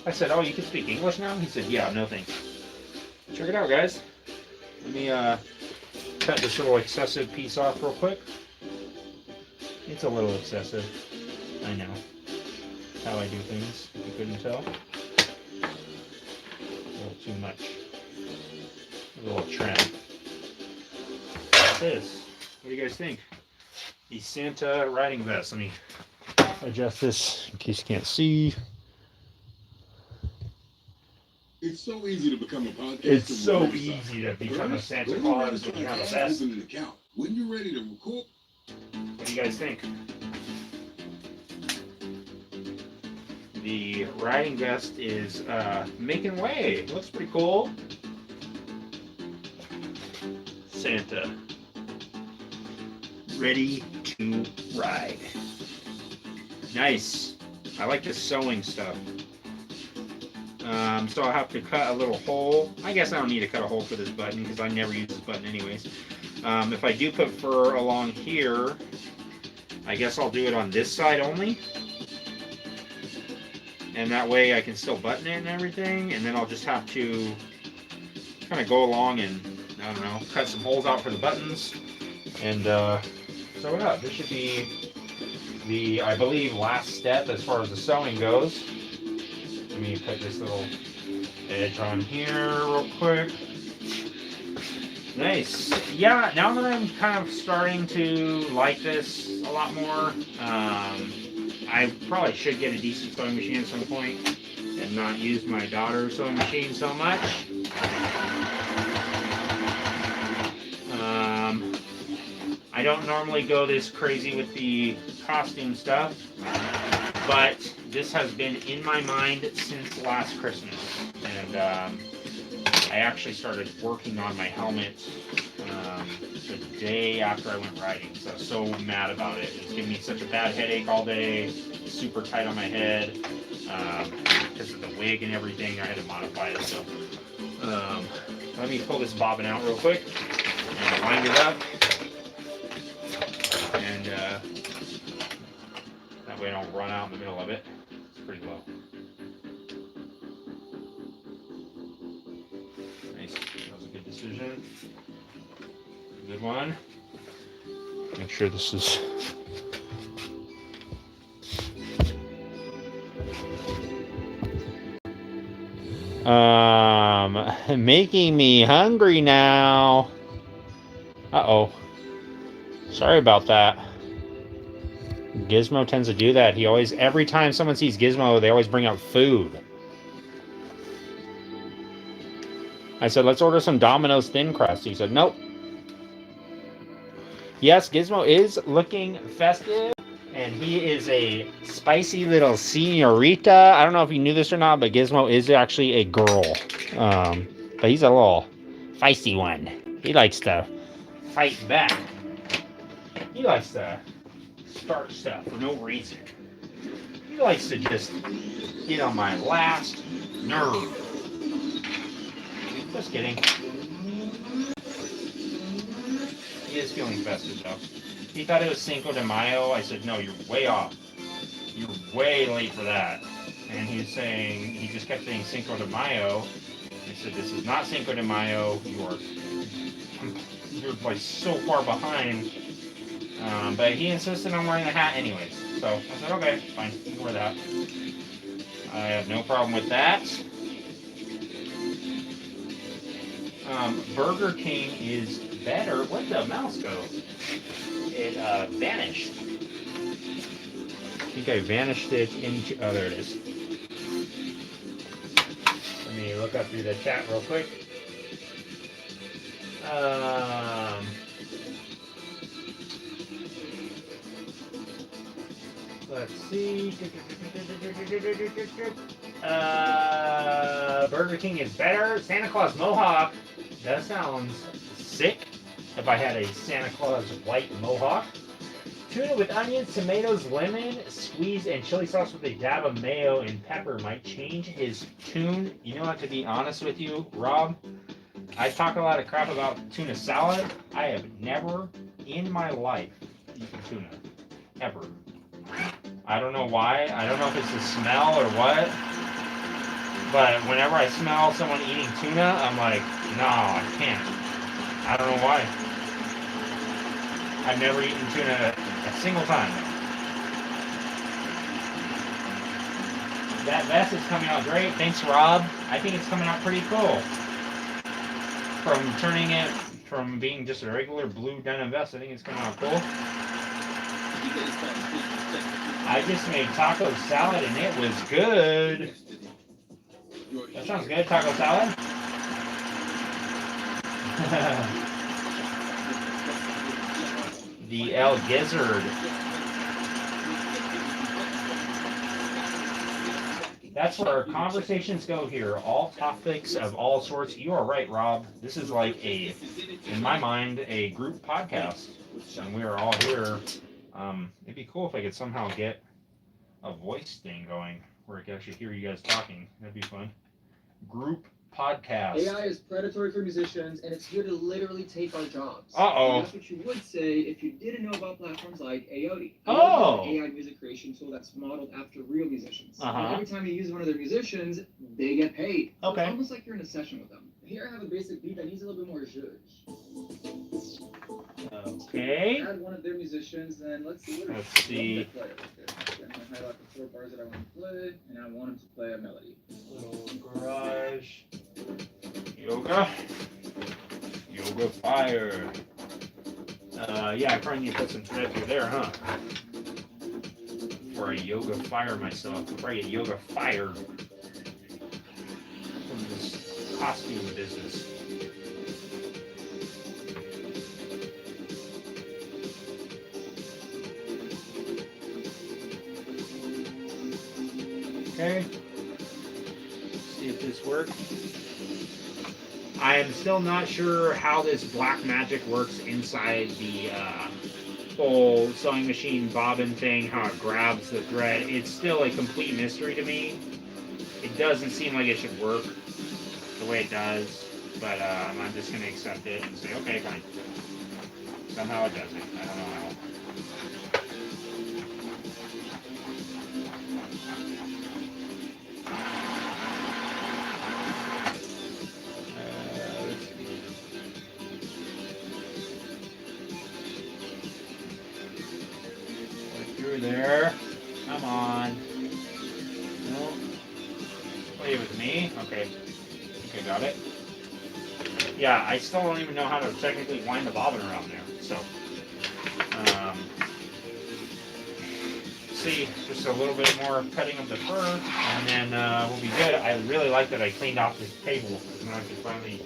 I said, oh, you can speak English now? He said, yeah, no thanks. Check it out, guys. Let me cut this little excessive piece off real quick. It's a little excessive. I know. How I do things, if you couldn't tell. A little too much. A little trim. What's this? What do you guys think? The Santa riding vest. Let me adjust this in case you can't see. It's so easy to become a podcaster. It's so easy to become a Santa When Claus you're when you have a ready to vest. open an account. When you're ready to record. What do you guys think? The riding vest is making way. Looks pretty cool. Santa. Ready to ride. Nice. I like the sewing stuff. So I'll have to cut a little hole. I guess I don't need to cut a hole for this button because I never use this button anyways. If I do put fur along here, I guess I'll do it on this side only. And that way I can still button it and everything. And then I'll just have to kind of go along and, I don't know, cut some holes out for the buttons. And sew it up. This should be the, I believe, last step as far as the sewing goes. Let me put this little edge on here real quick. Nice. Yeah, now that I'm kind of starting to like this a lot more, I probably should get a decent sewing machine at some point and not use my daughter's sewing machine so much. I don't normally go this crazy with the costume stuff, but this has been in my mind since last Christmas, and I actually started working on my helmet the day after I went riding, so I was so mad about it. It was giving me such a bad headache all day, super tight on my head, because of the wig and everything. I had to modify it, so let me pull this bobbin out real quick and wind it up, and that way I don't run out in the middle of it. It's pretty low. Nice. That was a good decision. Good one. Make sure this is... making me hungry now. Uh-oh. Sorry about that. Gizmo tends to do that. He always, every time someone sees Gizmo, they always bring out food. I said, let's order some Domino's thin crust. He said, nope. Yes, Gizmo is looking festive, and he is a spicy little señorita. I don't know if you knew this or not, but Gizmo is actually a girl. But he's a little feisty one. He likes to fight back. He likes to start stuff for no reason. He likes to just get on my last nerve. Just kidding. He is feeling festive though. He thought it was Cinco de Mayo. I said, no, you're way off. You're way late for that. And he was saying, he just kept saying Cinco de Mayo. I said, this is not Cinco de Mayo. You're like so far behind. But he insisted on wearing the hat anyways. So I said, okay, fine, you can wear that. I have no problem with that. Burger King is better. Where'd the mouse go? It vanished. I think I vanished it into... Oh, there it is. Let me look up through the chat real quick. Let's see. Burger King is better. Santa Claus Mohawk. That sounds sick. If I had a Santa Claus white mohawk. Tuna with onions, tomatoes, lemon, squeeze, and chili sauce with a dab of mayo and pepper might change his tune. You know what, to be honest with you, Rob, I talk a lot of crap about tuna salad. I have never in my life eaten tuna. Ever. I don't know why. I don't know if it's the smell or what. But whenever I smell someone eating tuna, I'm like, no, I can't. I don't know why. I've never eaten tuna a single time. That vest is coming out great. Thanks, Rob. I think it's coming out pretty cool. From turning it from being just a regular blue denim vest, I think it's coming out cool. I just made taco salad and it was good. That sounds good, taco salad. The El Gizzard. That's where our conversations go here. All topics of all sorts. You are right, Rob. This is like a, in my mind, a group podcast. And we are all here. It'd be cool if I could somehow get a voice thing going where I could actually hear you guys talking. That'd be fun. Group podcast. AI is predatory for musicians, and it's here to literally take our jobs. Uh-oh. And that's what you would say if you didn't know about platforms like Aote. Oh. Aote is an AI music creation tool that's modeled after real musicians. Uh-huh. And every time you use one of their musicians, they get paid. So Okay. It's almost like you're in a session with them. Here I have a basic beat that needs a little bit more zhuzh. Okay. Add one of their musicians, then let's see what Let's see. Play right there. Then I highlight the 4 bars that I want to play, and I want them to play a melody. Little garage. Yoga. Yoga fire. Yeah, I probably need to put some thread through there, huh? Before I yoga fire myself. Before I get yoga fired from this costume business. Okay. See if this works. I am still not sure how this black magic works inside the whole sewing machine bobbin thing, how it grabs the thread. It's still a complete mystery to me. It doesn't seem like it should work the way it does, but I'm just going to accept it and say, okay, fine. Somehow it doesn't. I don't know how. There. Come on. No. Play with me. Okay. Okay, got it. Yeah, I still don't even know how to technically wind the bobbin around there. So, see, just a little bit more cutting of the fur, and then we'll be good. I really like that I cleaned off this table because now I can finally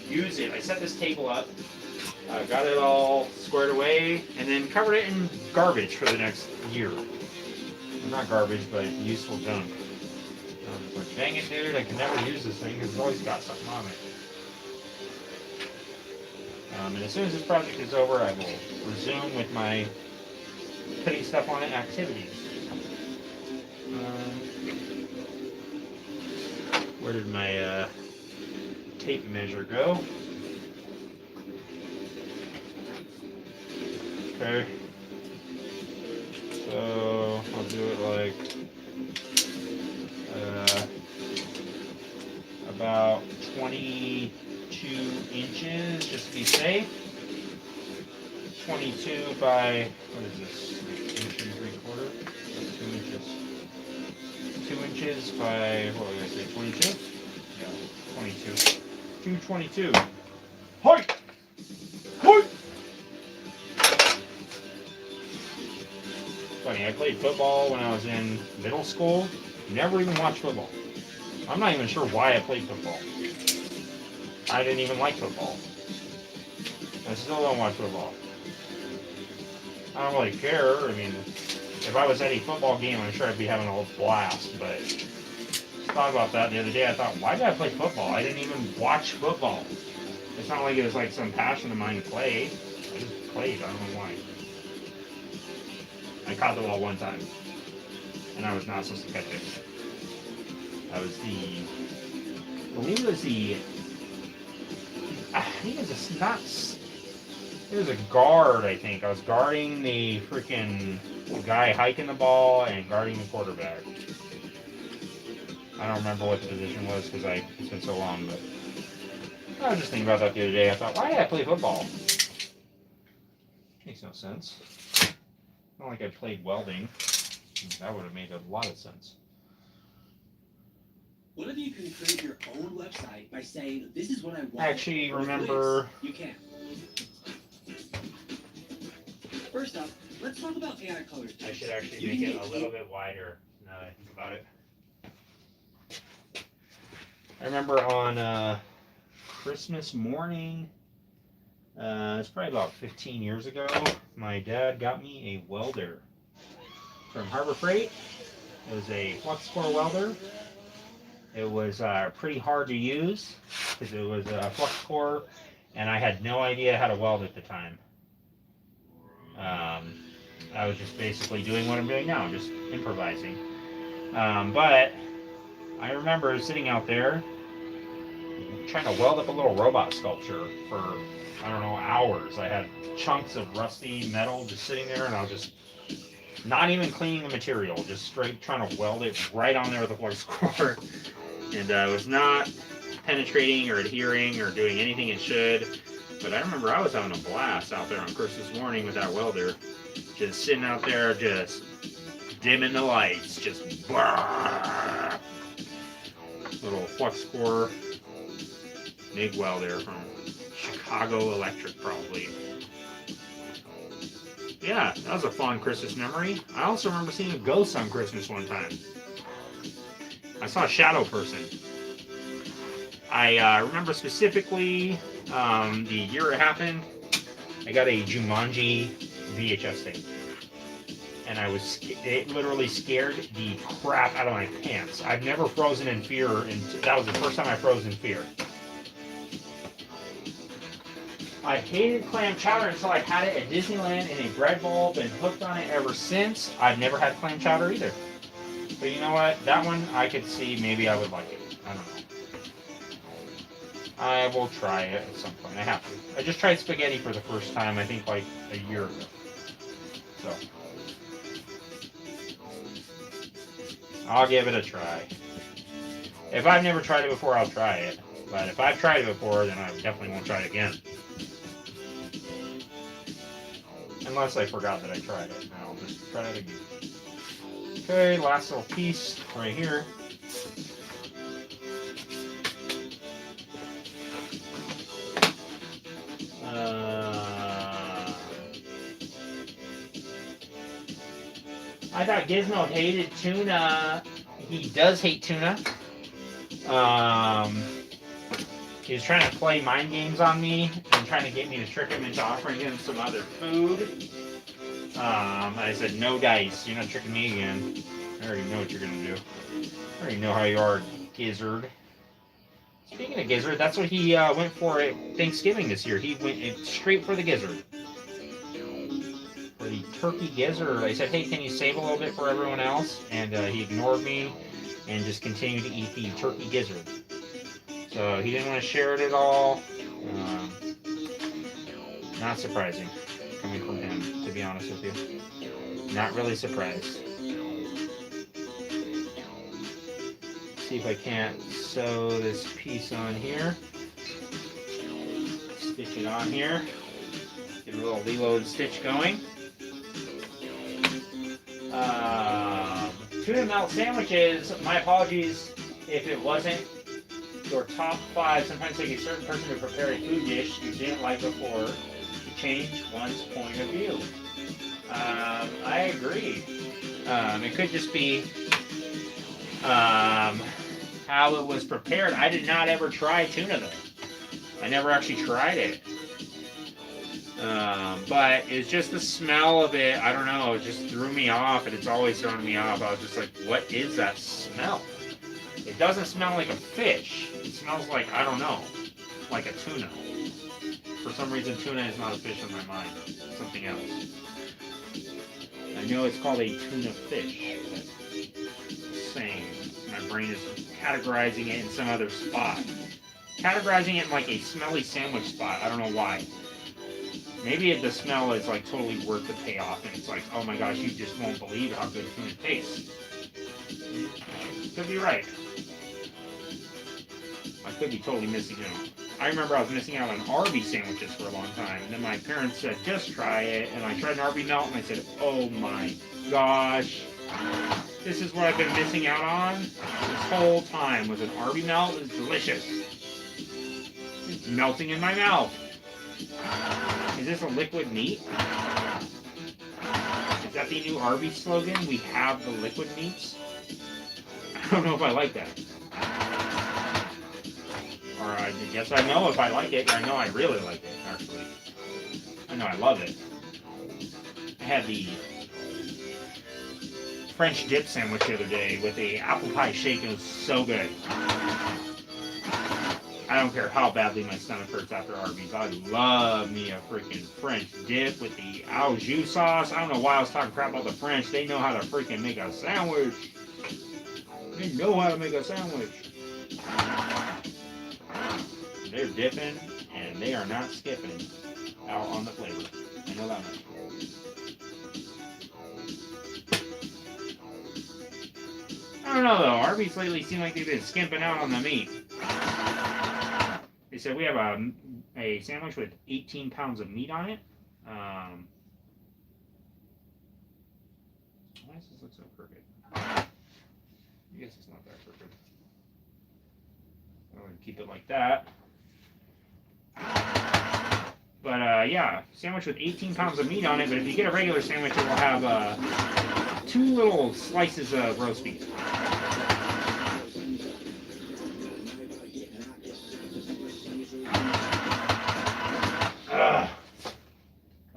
use it. I set this table up. Got it all squared away, and then covered it in garbage for the next year. Well, not garbage, but useful junk. Like, dang it, dude, I can never use this thing because it's always got something on it. And as soon as this project is over, I will resume with my putting stuff on it activities. Where did my tape measure go? Okay, so I'll do it like about 22 inches, just to be safe. 22 by, what is this, 1 3/4? 2 inches. 2 inches by, what was I say, 22? Yeah, 22. 222. Hoi! Hoi! Funny, I played football when I was in middle school. Never even watched football. I'm not even sure why I played football. I didn't even like football. I still don't watch football. I don't really care. I mean, If I was at a football game, I'm sure I'd be having a blast. But thought about that the other day. I thought, why did I play football? I didn't even watch football. It's not like it was like some passion of mine to play. I just played. I don't know why. I caught the ball one time, and I was not supposed to catch it. I believe it was the. I think it was not. It was a guard. I think I was guarding the freaking guy hiking the ball and guarding the quarterback. I don't remember what the position was because it's been so long, but I was just thinking about that the other day. I thought, why did I play football? Makes no sense. Not like I played welding. That would have made a lot of sense. What if you can create your own website by saying, this is what I want? I actually remember. You can. First up, let's talk about AI colors. I should actually make it a little bit wider now that I think about it. I remember on Christmas morning, it's probably about 15 years ago, my dad got me a welder from Harbor Freight. It was a flux core welder. It was pretty hard to use because it was a flux core, and I had no idea how to weld at the time. I was just basically doing what I'm doing now, just improvising. But I remember sitting out there trying to weld up a little robot sculpture for, I don't know, hours. I had chunks of rusty metal just sitting there, and I was just not even cleaning the material, just straight trying to weld it right on there with a flux core. And I was not penetrating or adhering or doing anything it should. But I remember I was having a blast out there on Christmas morning with that welder. Just sitting out there, just dimming the lights, just brrr. Little flux core MIG welder from Chicago Electric, probably. Yeah, that was a fun Christmas memory. I also remember seeing a ghost on Christmas one time. I saw a shadow person. I remember specifically the year it happened. I got a Jumanji VHS tape, and it literally scared the crap out of my pants. I've never frozen in fear, and that was the first time I froze in fear. I hated clam chowder until I had it at Disneyland in a bread bowl, been hooked on it ever since. I've never had clam chowder either. But you know what? That one I could see maybe I would like it. I don't know. I will try it at some point. I have to. I just tried spaghetti for the first time, I think like a year ago. So I'll give it a try. If I've never tried it before, I'll try it. But if I've tried it before, then I definitely won't try it again. Unless I forgot that I tried it. Now I'll just try it again. Okay, last little piece right here. I thought Gizmo hated tuna. He does hate tuna. He was trying to play mind games on me and trying to get me to trick him into offering him some other food. I said, no dice. You're not tricking me again. I already know what you're going to do. I already know how you are, Gizzard. Speaking of Gizzard, that's what he went for at Thanksgiving this year. He went straight for the Gizzard. For the turkey Gizzard. I said, hey, can you save a little bit for everyone else? And he ignored me and just continued to eat the turkey Gizzard. So he didn't want to share it at all. Not surprising coming from him, to be honest with you. Not really surprised. See if I can't sew this piece on here. Stitch it on here. Get a little reload stitch going. Tuna melt sandwiches, my apologies if it wasn't your top 5. Sometimes take a certain person to prepare a food dish you didn't like before to change one's point of view. I agree. It could just be how it was prepared. I did not ever try tuna though. I never actually tried it. But it's just the smell of it. I don't know. It just threw me off, and it's always thrown me off. I was just like, what is that smell? It doesn't smell like a fish. It smells like, I don't know, like a tuna. For some reason, tuna is not a fish in my mind. It's something else. I know it's called a tuna fish. But same. My brain is categorizing it in some other spot. Categorizing it in like a smelly sandwich spot. I don't know why. Maybe the smell is like totally worth the payoff, and it's like, oh my gosh, you just won't believe how good tuna tastes. Could be right. I could be totally missing out. I remember I was missing out on Arby's sandwiches for a long time, and then my parents said, just try it, and I tried an Arby's melt, and I said, oh my gosh, this is what I've been missing out on this whole time, was an Arby's melt. It's delicious. It's melting in my mouth. Is this a liquid meat? Is that the new Arby's slogan? We have the liquid meats? I don't know if I like that. Or I guess I know if I like it. I know I really like it, actually. I know I love it. I had the French dip sandwich the other day with a apple pie shake. It was so good. I don't care how badly my stomach hurts after Arby's. I love me a freaking French dip with the au jus sauce. I don't know why I was talking crap about the French. They know how to freaking make a sandwich. They know how to make a sandwich. They're dipping, and they are not skipping out on the flavor. I know that much. I don't know, though. Arby's lately seem like they've been skimping out on the meat. They said we have a sandwich with 18 pounds of meat on it. Why does this look so crooked? I guess it's not that crooked. I'm going to keep it like that. But yeah, sandwich with 18 pounds of meat on it. But if you get a regular sandwich, it will have 2 little slices of roast beef.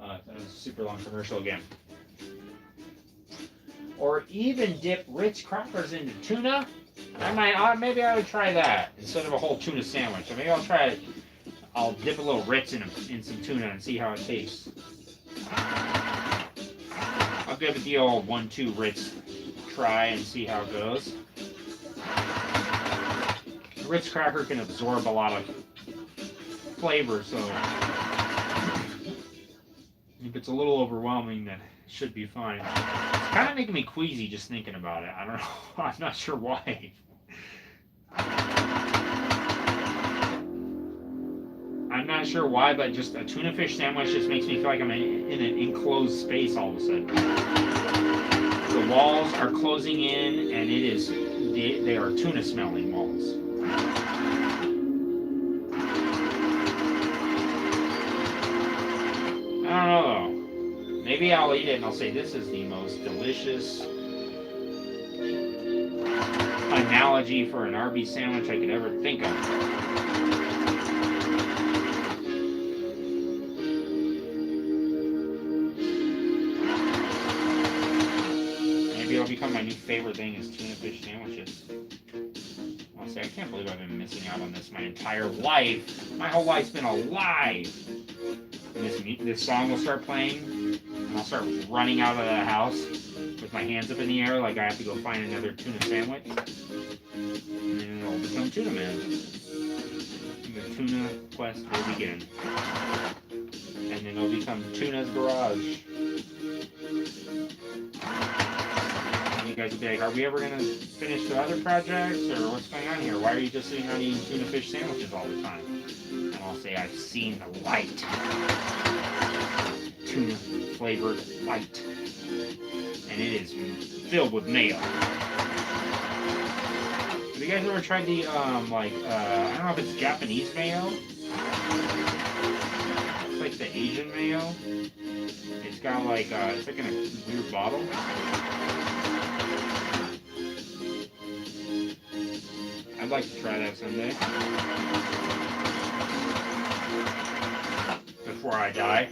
That was a super long commercial again. Or even dip Ritz crackers into tuna. Maybe I would try that instead of a whole tuna sandwich. Or maybe I'll try it. I'll dip a little Ritz in some tuna and see how it tastes. I'll give it the old 1-2 Ritz try and see how it goes. The Ritz cracker can absorb a lot of flavor, so if it's a little overwhelming, then it should be fine. It's kind of making me queasy just thinking about it. I don't know. I'm not sure why. I'm not sure why, but just a tuna fish sandwich just makes me feel like I'm in an enclosed space all of a sudden. The walls are closing in, and they are tuna smelling walls. I don't know. Maybe I'll eat it and I'll say this is the most delicious analogy for an Arby's sandwich I could ever think of. Maybe it'll become my new favorite thing is tuna fish sandwiches. Honestly, I can't believe I've been missing out on this my entire life. My whole life's been a lie. And this song will start playing, and I'll start running out of the house with my hands up in the air like I have to go find another tuna sandwich. And then it'll become Tuna Man. The tuna quest will begin. And then it'll become Tuna's Garage. And you guys will be like, are we ever going to finish the other projects, or what's going on here? Why are you just sitting around eating tuna fish sandwiches all the time? And I'll say, I've seen the light. Tuna flavored light. And it is filled with mayo. Have you guys ever tried the, I don't know if it's Japanese mayo? It's like the Asian mayo. It's got like, it's like in a weird bottle. I'd like to try that someday. before I die.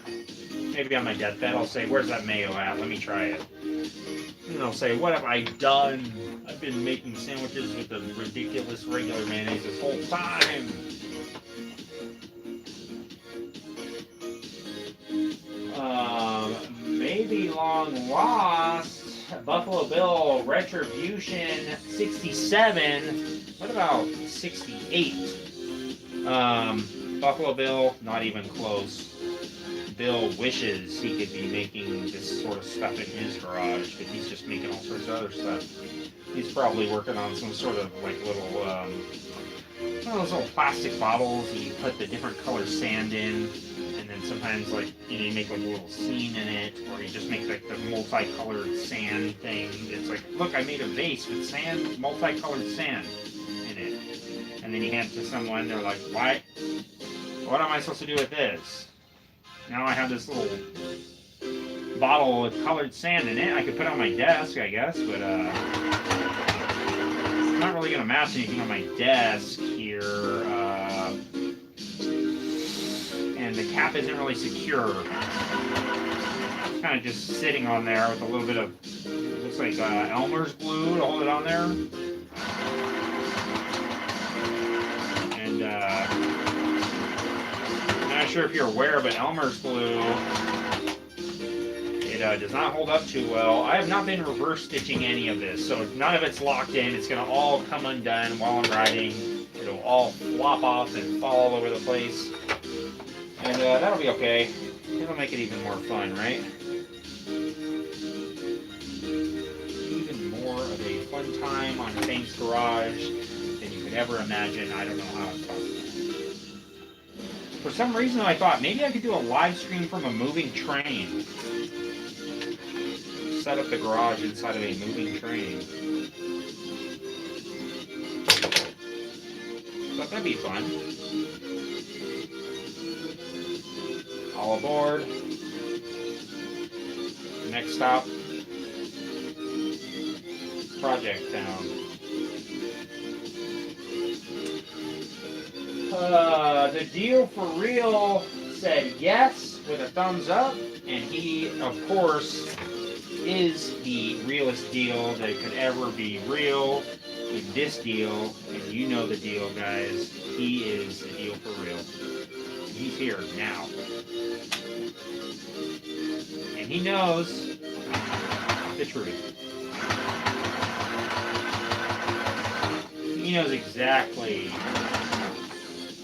Maybe on my deathbed I'll say, where's that mayo at? Let me try it. And I'll say, what have I done? I've been making sandwiches with the ridiculous regular mayonnaise this whole time. Maybe long lost. Buffalo Bill Retribution 67. What about 68? Buffalo Bill, not even close. Bill wishes he could be making this sort of stuff in his garage, but he's just making all sorts of other stuff. He's probably working on some sort of like little, one of those little plastic bottles you put the different color sand in, and then sometimes like you make like a little scene in it, or you just make like the multicolored sand thing. It's like, look, I made a vase with sand, multicolored sand in it, and then you hand it to someone. They're like, what am I supposed to do with this? Now I have this little bottle with colored sand in it. I could put it on my desk, I guess, but it's not really going to match anything on my desk here. And the cap isn't really secure. It's kind of just sitting on there with a little bit of, looks like Elmer's glue to hold it on there. And I'm not sure if you're aware, but Elmer's glue, it does not hold up too well. I have not been reverse stitching any of this, so none of it's locked in. It's going to all come undone while I'm riding. It'll all flop off and fall all over the place. And that'll be okay. It'll make it even more fun, right? Even more of a fun time on Fang's Garage than you could ever imagine. I don't know how it's possible. For some reason, I thought maybe I could do a live stream from a moving train. Set up the garage inside of a moving train. But that'd be fun. All aboard. Next stop, Project Town. The deal for real said yes with a thumbs up, and he, of course, is the realest deal that could ever be real in this deal, and you know the deal, guys. He is the deal for real. He's here now. And he knows the truth. He knows exactly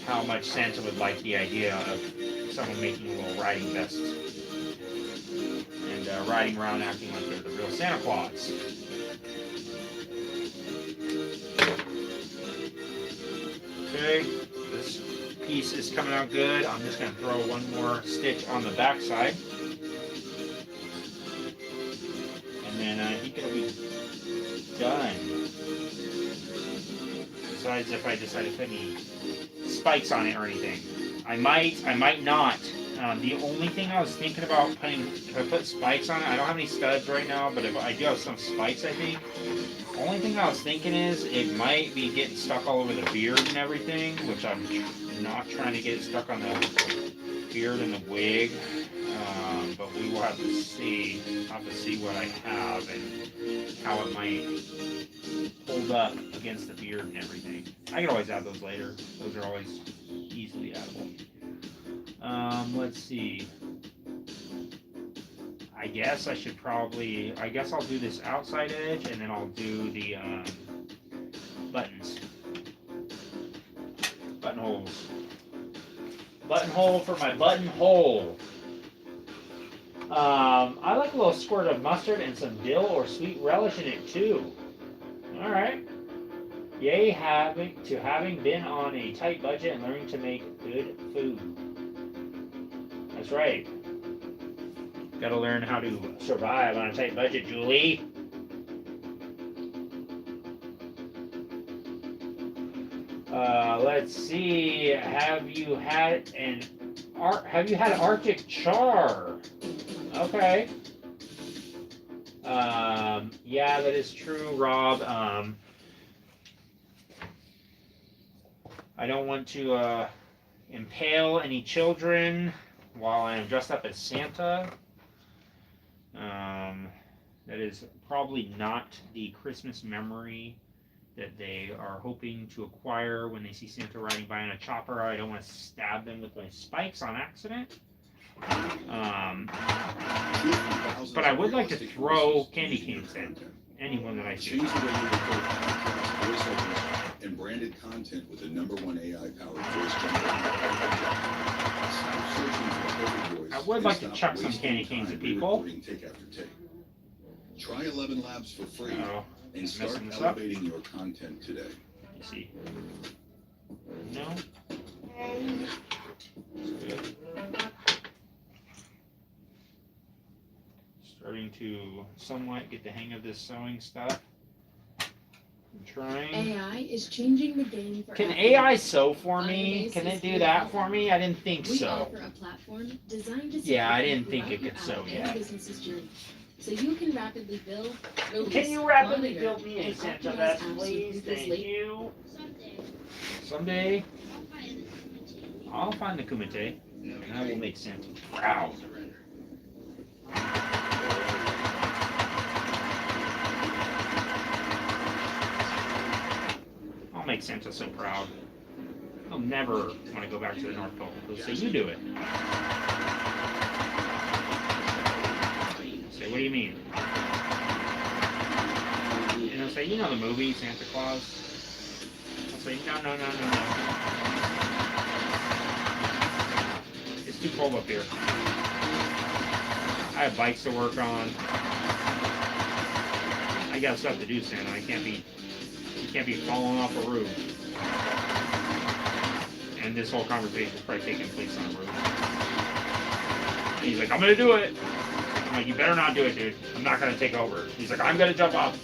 how much Santa would like the idea of someone making a little riding vest and riding around acting like they're the real Santa Claus. Okay, this piece is coming out good. I'm just going to throw one more stitch on the back side. And then I think it'll be done. Besides if I decide to put any spikes on it or anything. I might not. The only thing I was thinking about putting, if I put spikes on it, I don't have any studs right now, but if I do have some spikes, I think. Only thing I was thinking is it might be getting stuck all over the beard and everything, which I'm not trying to get it stuck on the beard and the wig. But we will have to see. I'll have to see what I have and how it might hold up against the beard and everything. I can always add those later. Those are always easily addable. Let's see. I guess I'll do this outside edge, and then I'll do the buttons. Buttonholes. Buttonhole for my buttonhole. I like a little squirt of mustard and some dill or sweet relish in it too. Alright. Yay, having been on a tight budget and learning to make good food. That's right. Gotta learn how to survive on a tight budget, Julie. Let's see. Have you had Arctic char? Okay. Yeah, that is true, Rob. I don't want to impale any children while I am dressed up as Santa. That is probably not the Christmas memory that they are hoping to acquire when they see Santa riding by on a chopper. I don't want to stab them with my spikes on accident. But I would like to throw candy canes at anyone that I see. Change the way you record podcast voiceovers and branded content with the #1 AI-powered voice generator. Stop searching for the perfect voice. I would and like to stop chuck some wasting candy canes time at people. re-recording take after take. Try 11 Labs for free Oh, and start messing this up. elevating your content today. you see. No. Good. Starting to somewhat get the hang of this sewing stuff. I'm trying. AI is changing the game for Can athletes. AI sew for On me? the Can basis it do we that offer- for me? I didn't think We so. offer a platform designed to Yeah, I support didn't you think it throughout could your sew app yet. and business's journey, so you can rapidly build, release, Can you rapidly monitor, build me a and Santa optimize vest, apps please? with Thank Ruthless you. Someday, Someday, I'll find the Kumite. I'll find the Kumite, and I will make Santa proud. I'll make Santa so proud. He'll never want to go back to the North Pole. He'll say, "You do it." Say, "What do you mean?" And he'll say, "You know the movie, Santa Claus." I'll say, "No, no, no, no, no. It's too cold up here. I have bikes to work on. I got stuff to do, Santa. You can't be falling off a roof." And this whole conversation is probably taking place on a roof. And he's like, "I'm gonna do it." I'm like, "You better not do it, dude. I'm not gonna take over." He's like, "I'm gonna jump up.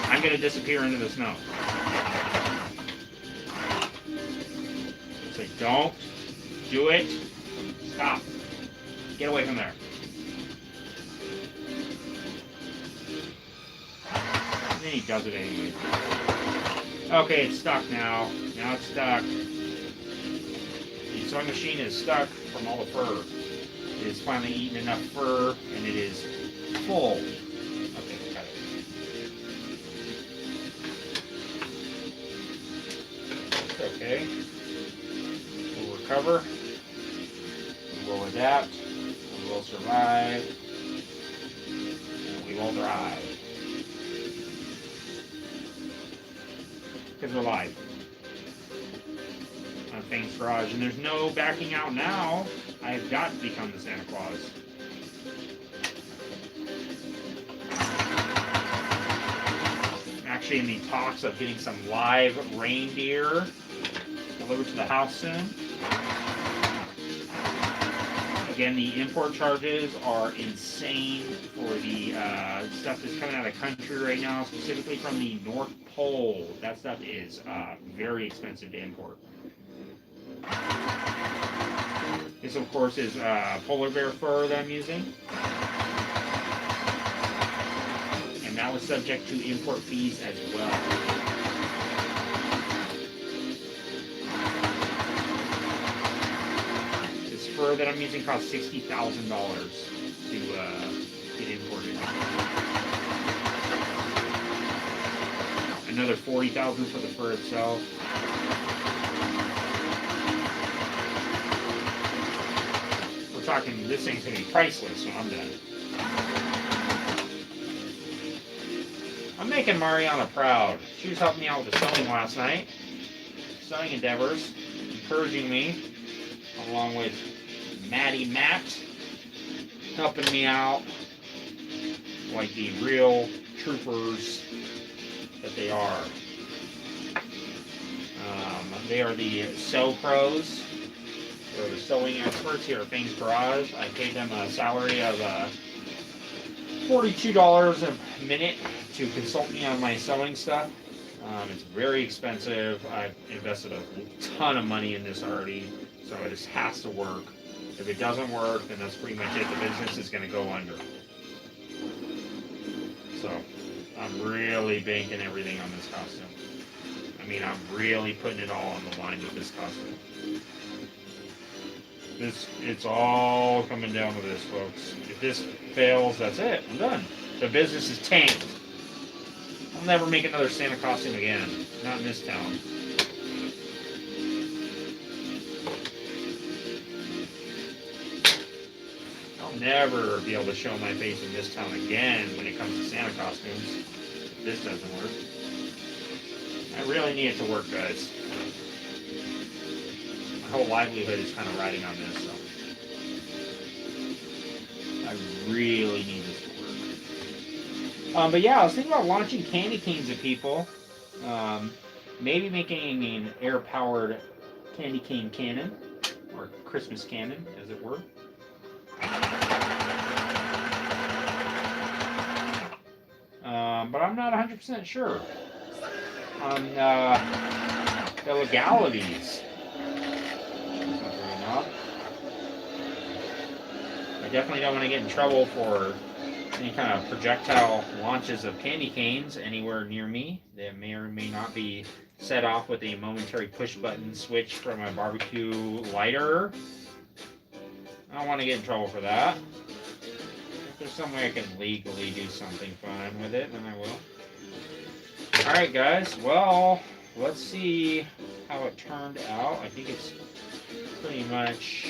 I'm gonna disappear into the snow." It's like, "Don't do it. Stop. Get away from there." And then he does it anyway. Okay, it's stuck now. Now it's stuck. The sewing machine is stuck from all the fur. It has finally eaten enough fur, and it is full. Okay, cut it. It's okay. We'll recover. We will adapt. We will survive. And we will thrive. Because we're live on Fang's Garage, and there's no backing out now. I have got to become the Santa Claus. I'm actually in the talks of getting some live reindeer delivered to the house soon. Again, the import charges are insane for the stuff that's coming out of the country right now, specifically from the North Pole. That stuff is very expensive to import. This, of course, is polar bear fur that I'm using. And that was subject to import fees as well. This fur that I'm using costs $60,000 to get imported. Another $40,000 for the fur itself. We're talking, this thing's gonna be priceless when I'm done. I'm making Mariana proud. She was helping me out with the sewing last night. Sewing endeavors, encouraging me, along with Maddie Matt, helping me out like the real troopers that they are. They are the sew pros. They're the sewing experts here at Fang's Garage. I paid them a salary of $42 a minute to consult me on my sewing stuff. It's very expensive. I've invested a ton of money in this already, so it just has to work. If it doesn't work, then that's pretty much it. The business is going to go under. So I'm really banking everything on this costume. I mean, I'm really putting it all on the line with this costume. It's all coming down to this, folks. If this fails, that's it. I'm done. The business is tanked. I'll never make another Santa costume again. Not in this town. I'll never be able to show my face in this town again when it comes to Santa costumes. If this doesn't work. I really need it to work, guys. My whole livelihood is kind of riding on this, so I really need this to work. But yeah, I was thinking about launching candy canes at people. Maybe making an air-powered candy cane cannon, or Christmas cannon, as it were. But I'm not 100% sure on the legalities. I definitely don't want to get in trouble for any kind of projectile launches of candy canes anywhere near me that may or may not be set off with a momentary push button switch from a barbecue lighter. I don't want to get in trouble for that. If there's some way I can legally do something fun with it, then I will. Alright guys, well, let's see how it turned out. I think it's pretty much...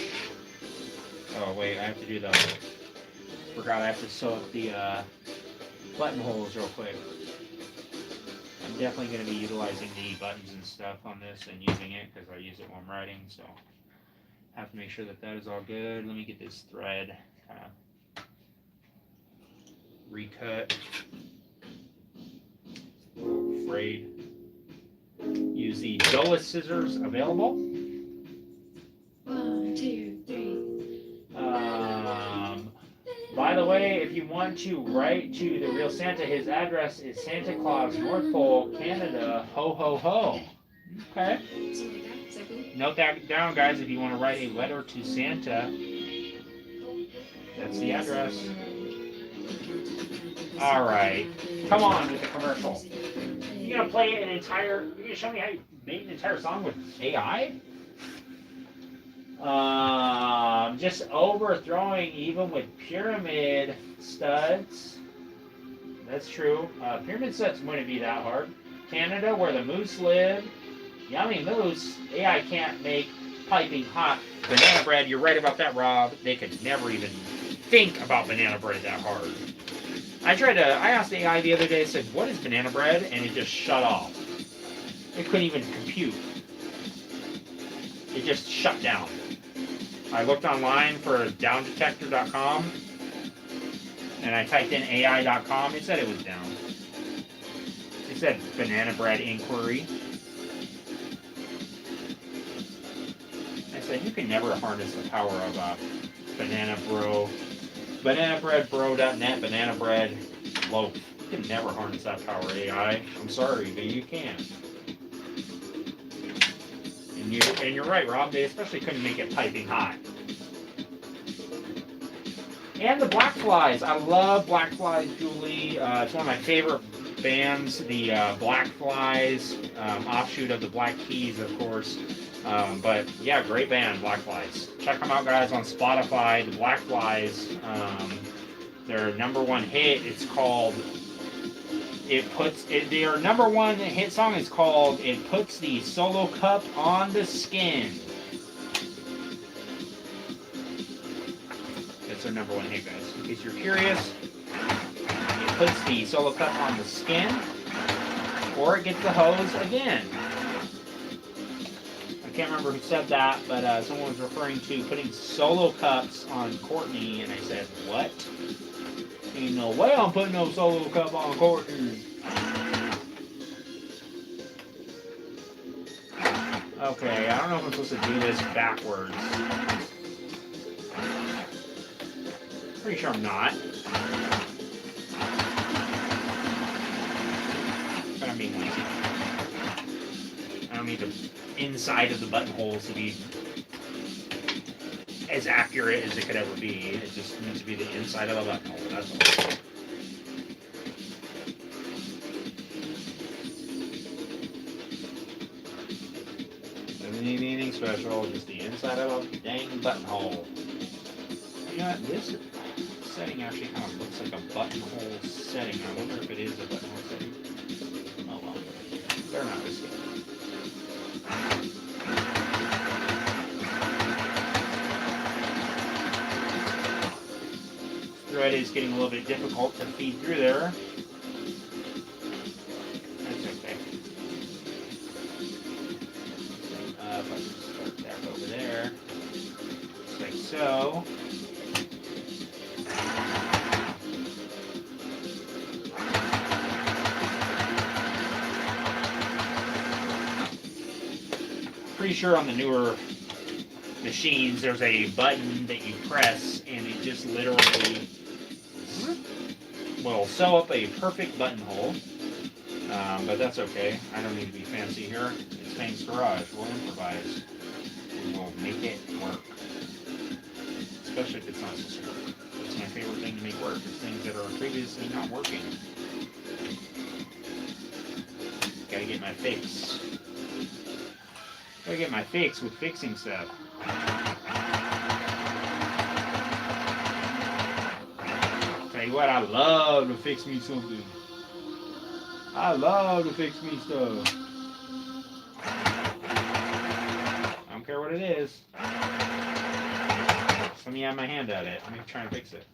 Oh wait, I have to do the... Forgot I have to sew up the buttonholes real quick. I'm definitely going to be utilizing the buttons and stuff on this and using it because I use it while I'm writing, so I have to make sure that that is all good. Let me get this thread kind of recut. A little frayed. Use the dullest scissors available. 1, 2, 3. By the way, if you want to write to the real Santa, his address is Santa Claus, North Pole, Canada, ho ho ho. Okay. Something like that. Is that cool? Note that down, guys, if you want to write a letter to Santa. That's the address. Alright. Come on with the commercial. You're going to play an entire... You're going to show me how you made an entire song with AI? Just overthrowing even with pyramid studs. That's true. Pyramid studs wouldn't be that hard. Canada, where the moose live. Yummy moose. AI can't make piping hot banana bread. You're right about that, Rob. They could never even think about banana bread that hard. I asked AI the other day, I said, what is banana bread? And it just shut off. It couldn't even compute. It just shut down. I looked online for downdetector.com and I typed in AI.com. It said it was down. It said banana bread inquiry. I said, you can never harness the power of Banana Bro. BananaBreadBro.net, Banana Bread Loaf. You can never harness that power, AI. I'm sorry, but you can't. And you're right, Rob. They especially couldn't make it piping hot. And the Black Flies. I love Black Flies, Julie. It's one of my favorite bands. The Black Flies, offshoot of the Black Keys, of course. But yeah, great band, Black Flies. Check them out, guys, on Spotify. The Black Flies, their #1 hit. It's called. Their #1 hit song is called "It Puts the Solo Cup on the Skin." That's their #1 hit, guys. In case you're curious, it puts the solo cup on the skin, or it gets the hose again. I can't remember who said that, but someone was referring to putting solo cups on Courtney, and I said, what? Ain't no way I'm putting no solo cup on Courtney. Okay, I don't know if I'm supposed to do this backwards. Pretty sure I'm not. But I mean, like, I don't need the inside of the buttonholes to be as accurate as it could ever be. It just needs to be the inside of the buttonhole. That's all. Doesn't need anything nothing special, just the inside of a dang buttonhole. You know what? This setting actually kind of looks like a buttonhole setting. I wonder if it is a buttonhole setting. Oh well. Better not risk it. Thread is getting a little bit difficult to feed through there. That's okay. If I can start that over there, just like so. Pretty sure on the newer machines there's a button that you press and it just literally will sew up a perfect buttonhole. But that's okay. I don't need to be fancy here. It's Fang's Garage. We'll improvise. And we'll make it work. Especially if it's not supposed to work. It's my favorite thing to make work. It's things that are previously not working. Gotta get my fix. Gotta get my fix with fixing stuff. Tell you what, I love to fix me something. I love to fix me stuff. I don't care what it is. Just let me have my hand at it. Let me try and fix it.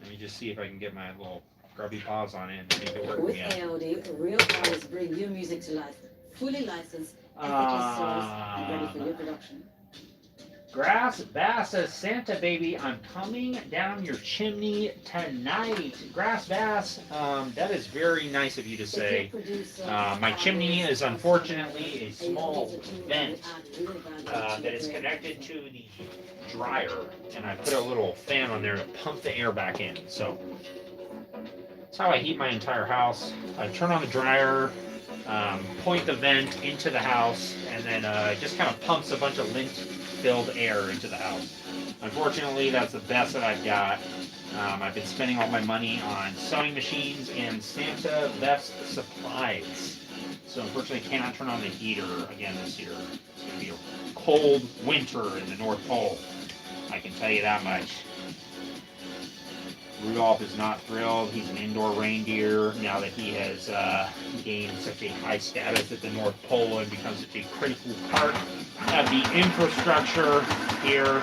Let me just see if I can get my little grubby paws on it and make it work With again. AOD, real artists bring your music to life. Fully licensed, ethically sourced, and ready for your production. Grass Bass says, Santa baby, I'm coming down your chimney tonight. Grass Bass, that is very nice of you to say. My chimney is unfortunately a small vent that is connected to the dryer, and I put a little fan on there to pump the air back in. So that's how I heat my entire house. I turn on the dryer, point the vent into the house, and then it just kind of pumps a bunch of lint-filled air into the house. Unfortunately, that's the best that I've got. I've been spending all my money on sewing machines and Santa vest supplies. So unfortunately, I cannot turn on the heater again this year. It's going to be a cold winter in the North Pole. I can tell you that much. Rudolph is not thrilled. He's an indoor reindeer now that he has gained such a high status at the North Pole and becomes such a critical part of the infrastructure here.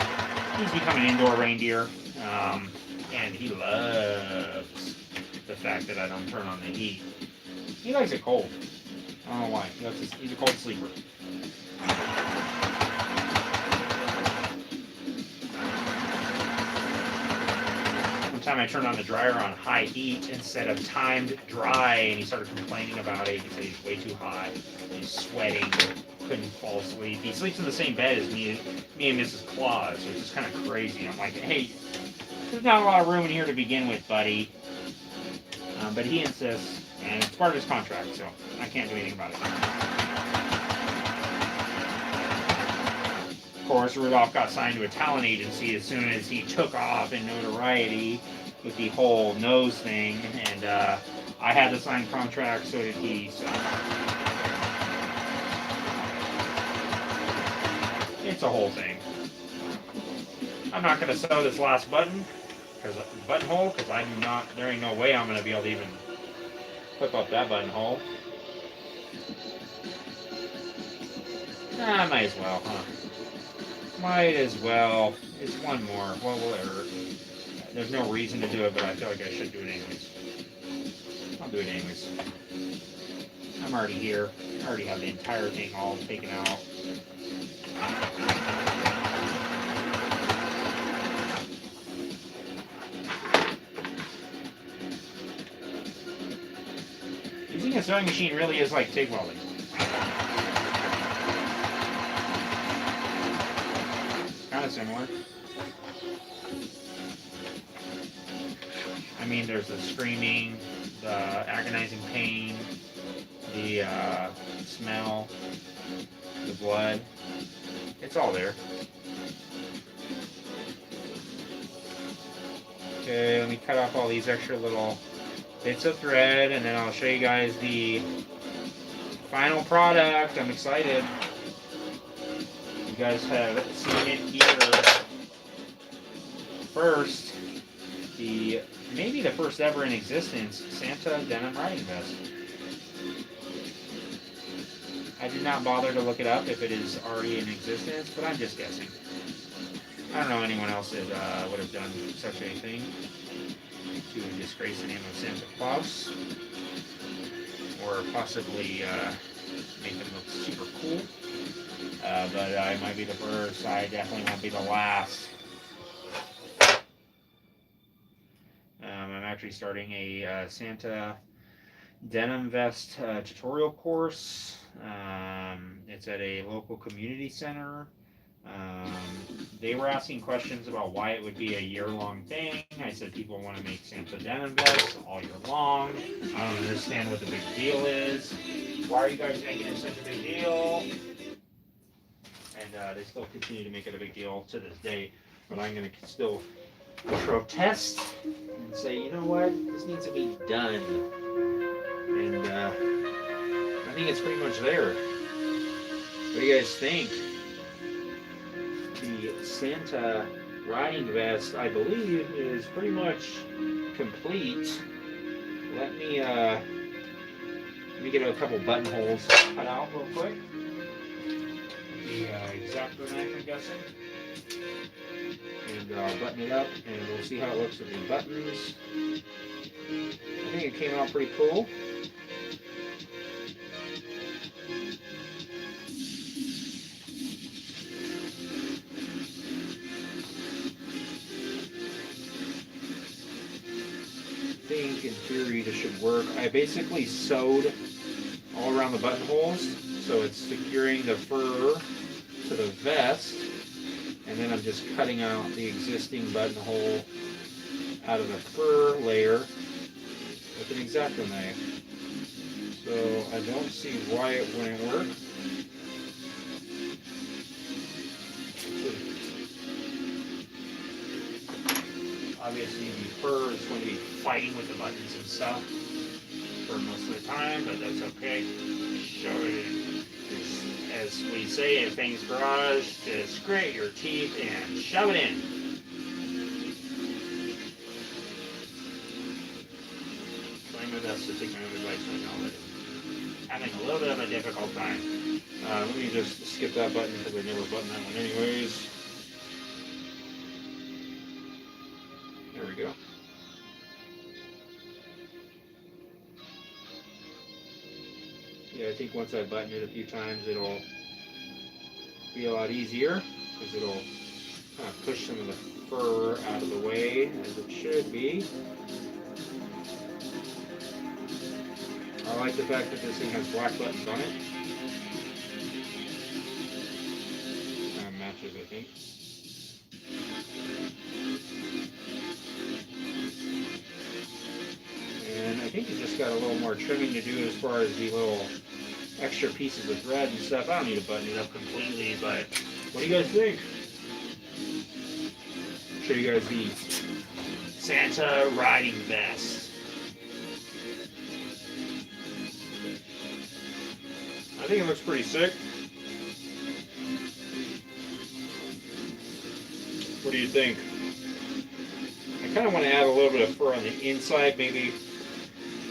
He's become an indoor reindeer, and he loves the fact that I don't turn on the heat. He likes it cold. I don't know why. He's a cold sleeper. Time I turned on the dryer on high heat instead of timed dry, and he started complaining about it. He said he's way too hot. He's sweating, couldn't fall asleep. He sleeps in the same bed as me and Mrs. Claus, which is kind of crazy. I'm like, hey, there's not a lot of room in here to begin with, buddy. But he insists, and it's part of his contract, so I can't do anything about it. Of course, Rudolph got signed to a talent agency as soon as he took off in notoriety with the whole nose thing, and I had to sign contract, so did he. So it's a whole thing. I'm not going to sew this last buttonhole, because I do not. There ain't no way I'm going to be able to even clip up that buttonhole. I might as well, huh? Might as well. It's one more. What will it hurt? There's no reason to do it, but I feel like I should do it anyways. I'll do it anyways. I'm already here. I already have the entire thing all taken out. Using a sewing machine really is like TIG welding. Kind of similar. I mean, there's the screaming, the agonizing pain, the smell, the blood. It's all there. Okay, let me cut off all these extra little bits of thread, and then I'll show you guys the final product. I'm excited. You guys have seen it here first. Maybe the first ever in existence Santa denim riding vest. I did not bother to look it up if it is already in existence, but I'm just guessing. I don't know anyone else that would have done such a thing to disgrace the name of Santa Claus, or possibly make him look super cool. But I might be the first. I definitely won't be the last. I'm actually starting a Santa denim vest tutorial course. It's at a local community center. They were asking questions about why it would be a year-long thing. I said people want to make Santa denim vests all year long. I don't understand what the big deal is. Why are you guys making it such a big deal? And they still continue to make it a big deal to this day. But I'm going to still protest and say, you know what, this needs to be done. And I think it's pretty much there. What do you guys think? The Santa riding vest, I believe, is pretty much complete. Let me get a couple buttonholes cut out real quick. The X-Acto knife, I'm guessing. And I'll button it up, and we'll see how it looks with the buttons. I think it came out pretty cool. I think in theory this should work. I basically sewed all around the buttonholes, so it's securing the fur to the vest, and then I'm just cutting out the existing buttonhole out of the fur layer with an X-Acto knife. So I don't see why it wouldn't work. Obviously the fur is going to be fighting with the buttons and stuff for most of the time, but that's okay. Shove it, as we say at Fang's Garage, just grit your teeth and shove it in. Trying my best to take my own advice right now, but having a little bit of a difficult time. Let me just skip that button because I never button that one anyways. There we go. Yeah, I think once I button it a few times, it'll be a lot easier because it'll kind of push some of the fur out of the way as it should be. I like the fact that this thing has black buttons on it. Kind of matches, I think. And I think you just got a little more trimming to do as far as the little extra pieces of thread and stuff. I don't need to button it up completely, but what do you guys think? I'll show you guys the Santa riding vest. I think it looks pretty sick. What do you think? I kind of want to add a little bit of fur on the inside, maybe.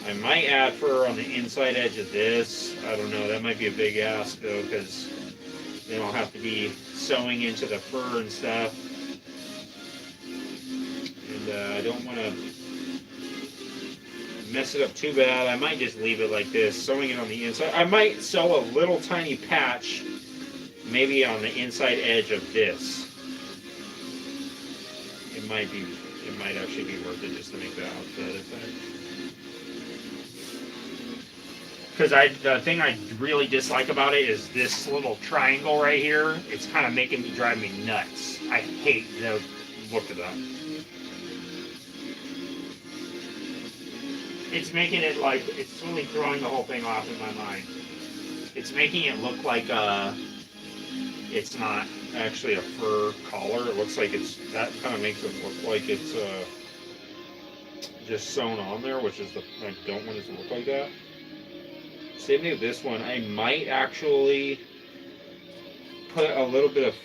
I might add fur on the inside edge of this. I don't know, that might be a big ask though, because then I'll have to be sewing into the fur and stuff. And I don't want to mess it up too bad. I might just leave it like this, sewing it on the inside. I might sew a little tiny patch, maybe on the inside edge of this. It might actually be worth it just to make the outfit, I think. Because the thing I really dislike about it is this little triangle right here. It's kind of driving me nuts. I hate the look of that. It's making it like, it's really throwing the whole thing off in my mind. It's making it look like it's not actually a fur collar. It looks like that kind of makes it look like it's just sewn on there, which is I don't want it to look like that. Same thing with this one. I might actually put a little bit of.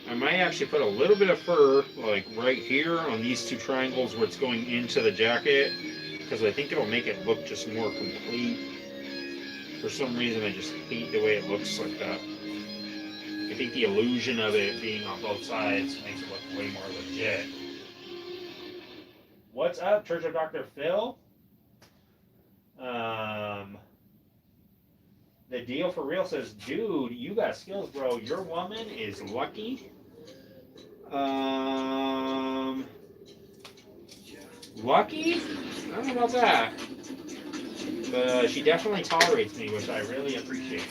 I might actually put a little bit of fur, like right here on these two triangles where it's going into the jacket, because I think it'll make it look just more complete. For some reason, I just hate the way it looks like that. I think the illusion of it being on both sides makes it look way more legit. What's up, Church of Dr. Phil? The deal for real says, dude, you got skills, bro. Your woman is lucky. Lucky? I don't know about that. But she definitely tolerates me, which I really appreciate.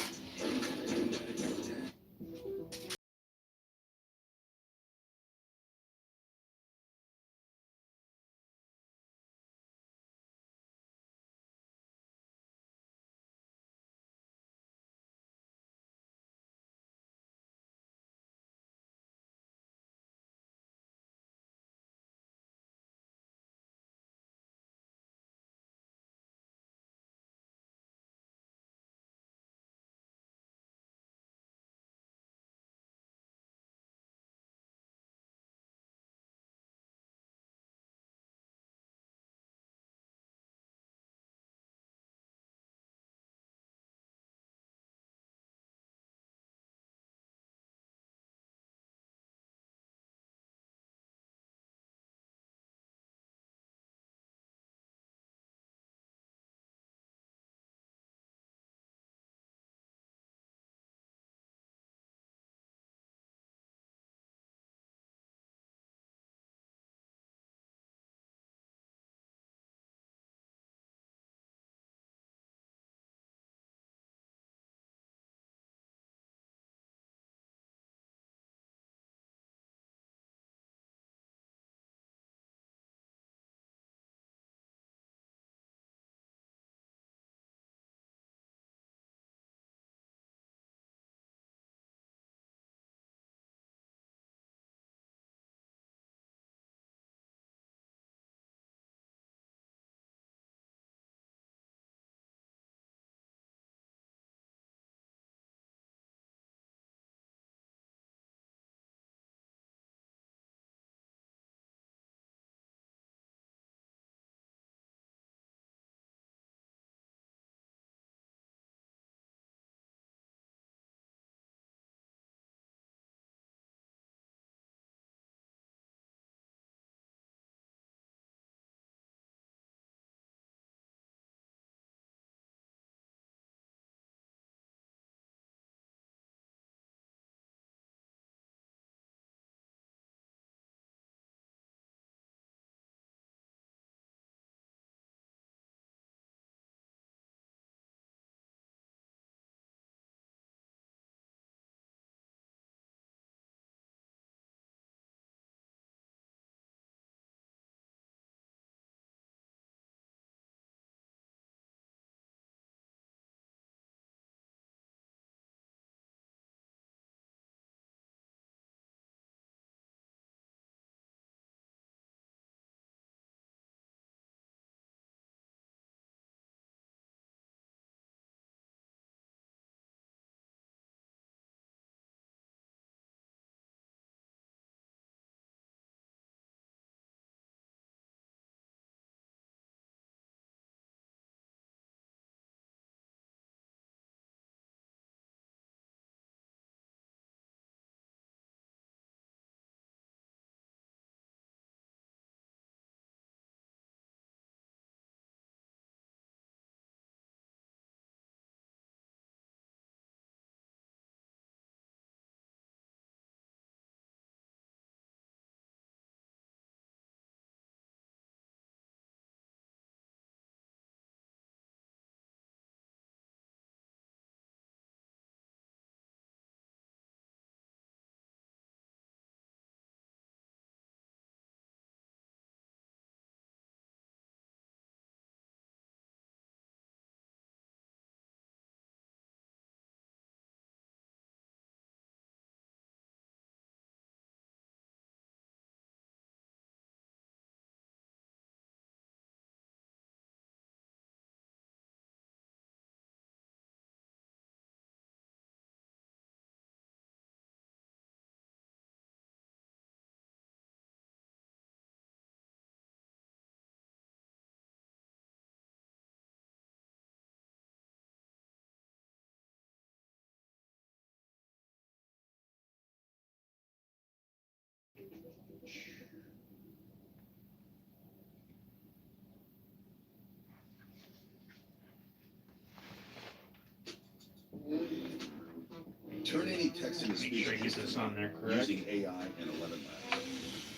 works on there, correct? using AI and 11 Labs.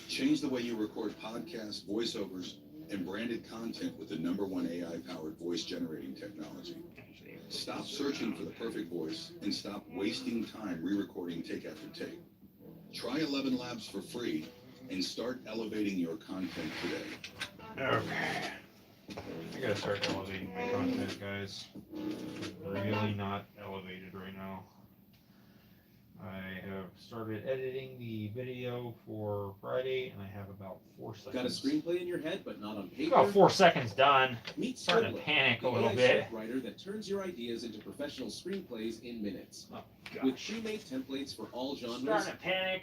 Change the way you record podcasts, voiceovers, and branded content with the #1 AI-powered voice generating technology. Stop searching for the perfect voice and stop wasting time re-recording take after take. Try 11 Labs for free and start elevating your content today. Okay. I gotta start elevating my content, guys. Really not elevated right now. I have started editing the video for Friday, and I have about 4 seconds. Got a screenplay in your head, but not on paper? About 4 seconds done. Meet Starting to Scribbler, panic a the little AI bit. scriptwriter that turns your ideas into professional screenplays in minutes. Oh, With gosh. pre-made templates for all genres. Starting to panic.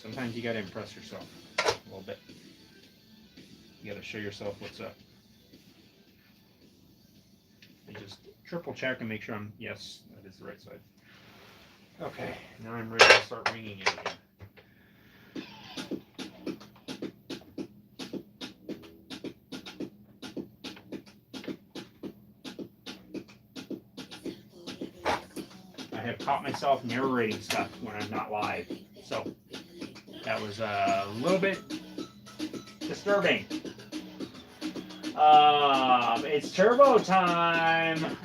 Sometimes you gotta impress yourself a little bit. You gotta show yourself what's up. I just triple check and make sure yes, that is the right side. Okay, now I'm ready to start ringing it again. I have caught myself narrating stuff when I'm not live. So that was a little bit disturbing. It's turbo time.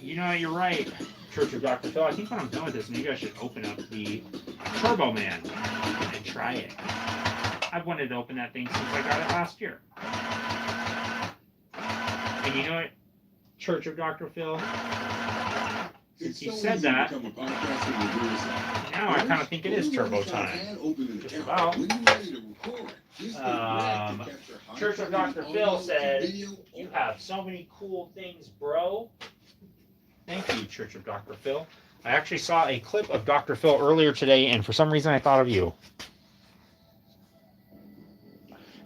You know, you're right, Church of Dr. Phil. I think when I'm done with this, maybe I should open up the Turbo Man and try it. I've wanted to open that thing since I got it last year. And you know what, Church of Dr. Phil? Since you said that, now I kind of think it is turbo time. Just about. Church of Dr. Phil said, "You have so many cool things, bro." Thank you, Church of Dr. Phil. I actually saw a clip of Dr. Phil earlier today, and for some reason I thought of you.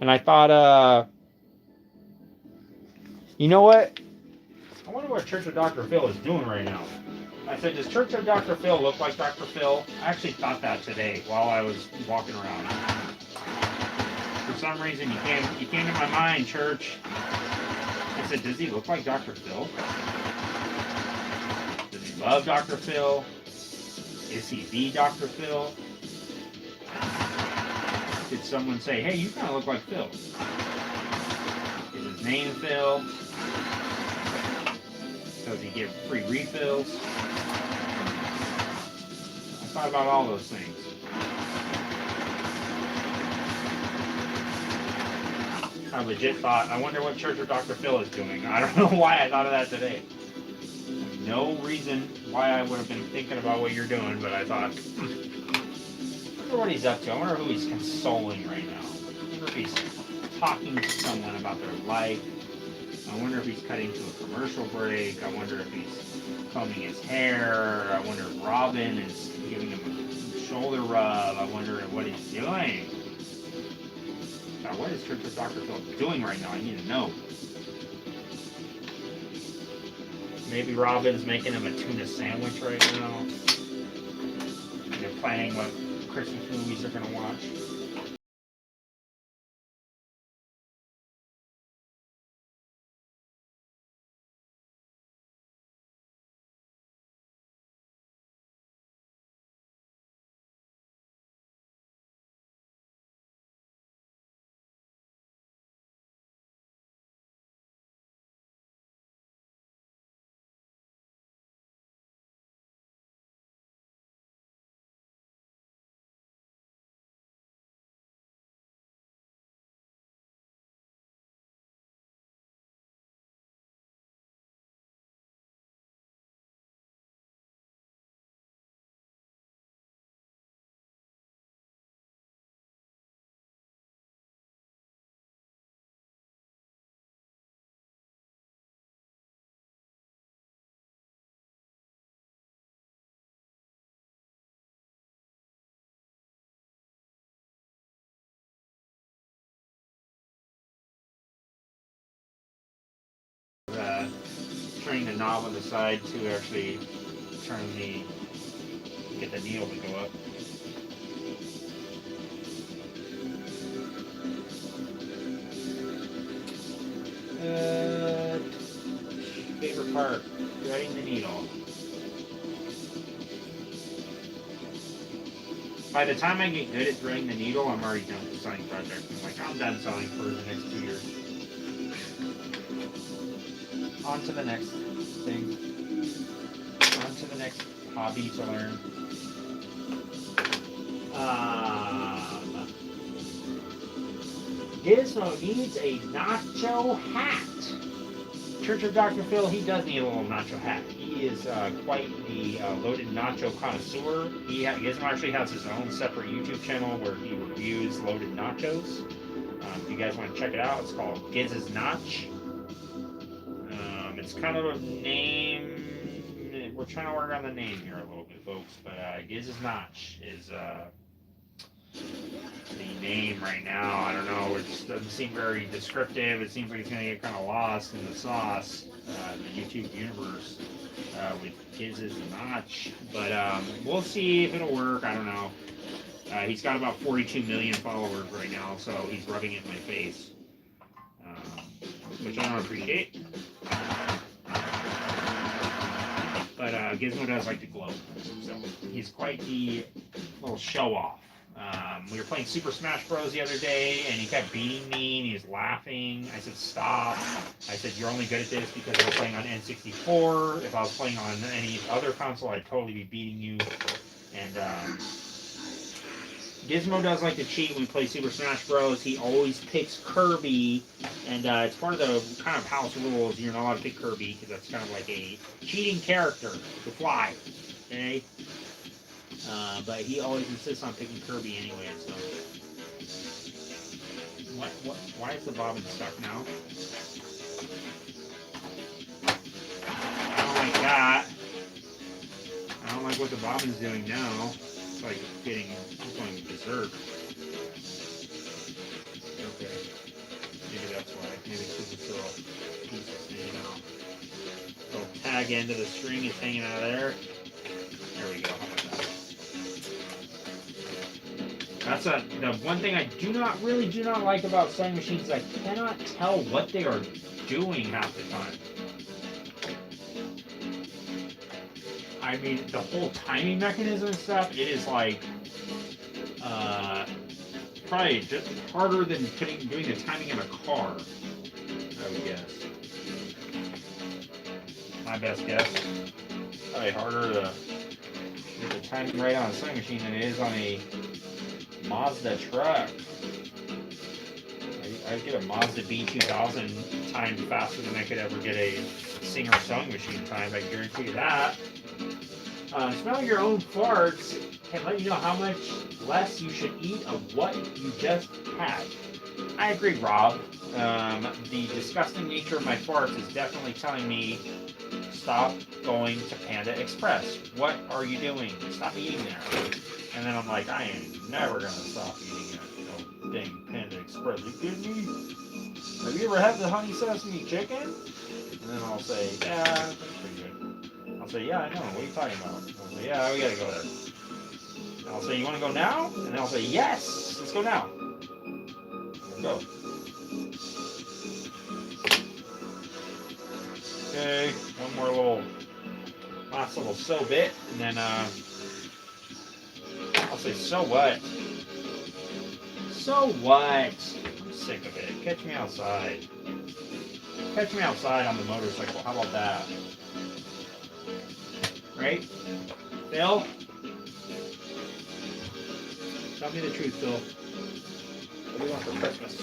And I thought, you know what? I wonder what Church of Dr. Phil is doing right now. I said, does Church of Dr. Phil look like Dr. Phil? I actually thought that today while I was walking around. For some reason, you came to my mind, Church. I said, does he look like Dr. Phil? Does he love Dr. Phil? Is he the Dr. Phil? Did someone say, hey, you kind of look like Phil? Is his name Phil? Does he get free refills? I thought about all those things. I legit thought, I wonder what Church of Dr. Phil is doing. I don't know why I thought of that today. No reason why I would have been thinking about what you're doing, but I thought, I wonder what he's up to. I wonder who he's consoling right now. I wonder if he's talking to someone about their life. I wonder if he's cutting to a commercial break. I wonder if he's combing his hair. I wonder if Robin is giving him a shoulder rub. I wonder what he's doing. God, what is Church of Dr. Phil doing right now? I need to know. Maybe Robin's making him a tuna sandwich right now. And they're planning what Christmas movies they're going to watch. Turning the knob on the side to actually get the needle to go up. Favorite part, threading the needle. By the time I get good at threading the needle, I'm already done with the sewing project. I'm done sewing for the next 2 years. On to the next thing. On to the next hobby to learn. Gizmo needs a nacho hat. Church of Dr. Phil, he does need a little nacho hat. He is quite the loaded nacho connoisseur. Gizmo actually has his own separate YouTube channel where he reviews loaded nachos. If you guys want to check it out, it's called Giz's Notch. It's kind of a name. We're trying to work on the name here a little bit, folks. But Giz's Notch is the name right now. I don't know. It just doesn't seem very descriptive. It seems like it's going to get kind of lost in the sauce, the YouTube universe with Giz's Notch. But we'll see if it'll work. I don't know. He's got about 42 million followers right now, so he's rubbing it in my face, which I don't appreciate. But Gizmo does like to gloat. So he's quite the little show-off. We were playing Super Smash Bros. The other day, and he kept beating me, and he was laughing. I said, stop. I said, you're only good at this because we're playing on N64. If I was playing on any other console, I'd totally be beating you. And Gizmo does like to cheat when we play Super Smash Bros. He always picks Kirby, and it's part of the kind of house rules. You're not allowed to pick Kirby, because that's kind of like a cheating character to fly. Okay? But he always insists on picking Kirby anyway, so. Why is the bobbin stuck now? I don't like that. I don't like what the bobbin's doing now. It's like it's going berserk. Okay. Maybe that's why. Maybe because it's little pieces hanging out. Little tag end of the string is hanging out of there. There we go. How about that? That's the one thing I do not like about sewing machines is I cannot tell what they are doing half the time. I mean, the whole timing mechanism and stuff, it is like, probably just harder than doing the timing in a car, I would guess. My best guess. Probably harder to get the timing right on a sewing machine than it is on a Mazda truck. I'd get a Mazda B2000 timed faster than I could ever get a Singer sewing machine timed. I guarantee you that. Smell your own farts can let you know how much less you should eat of what you just had. I agree, Rob. The disgusting nature of my farts is definitely telling me stop going to Panda Express. What are you doing? Stop eating there. And then I'm like, I am never gonna stop eating at no dang Panda Express. Are you kidding me? Have you ever had the honey sesame chicken? And then I'll say, yeah, that's pretty good. I'll say, yeah, I know. What are you talking about? I'll say, yeah, we gotta go there. And I'll say, you wanna go now? And then I'll say, yes, let's go now. Let's go. Okay, one more last little sew bit, and then I'll say, so what? So what? I'm sick of it. Catch me outside. Catch me outside on the motorcycle. How about that? Right? Phil? Tell me the truth, Phil. What do you want for Christmas?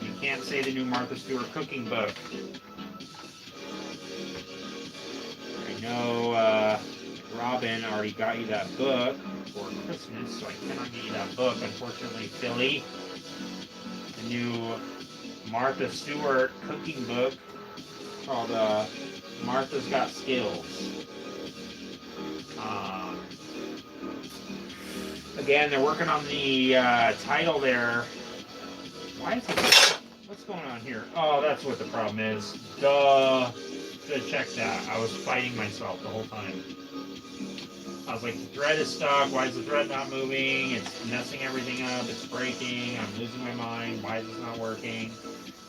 You can't say the new Martha Stewart cooking book. I know Robin already got you that book for Christmas, so I cannot get you that book, unfortunately, Philly. The new Martha Stewart cooking book called Martha's Got Skills. Again, they're working on the title there. Why is it? What's going on here? Oh, that's what the problem is. Duh. Should have checked that. I was fighting myself the whole time. I was like, the thread is stuck. Why is the thread not moving? It's messing everything up. It's breaking. I'm losing my mind. Why is this not working?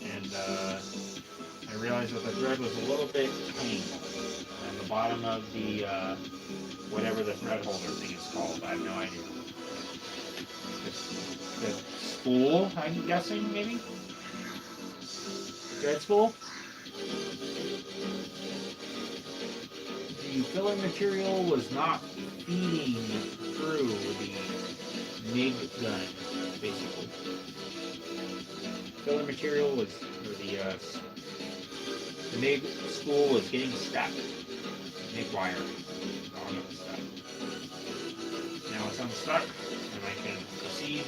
And I realized that the thread was a little bit tangled on the bottom of the whatever the thread holder thing is called. I have no idea. The spool, I'm guessing, maybe? Thread spool? The filler material was not feeding through the MIG gun, basically. Filler material was, or the MIG spool was getting stuck. MIG wire. Now it's unstuck, and I can proceed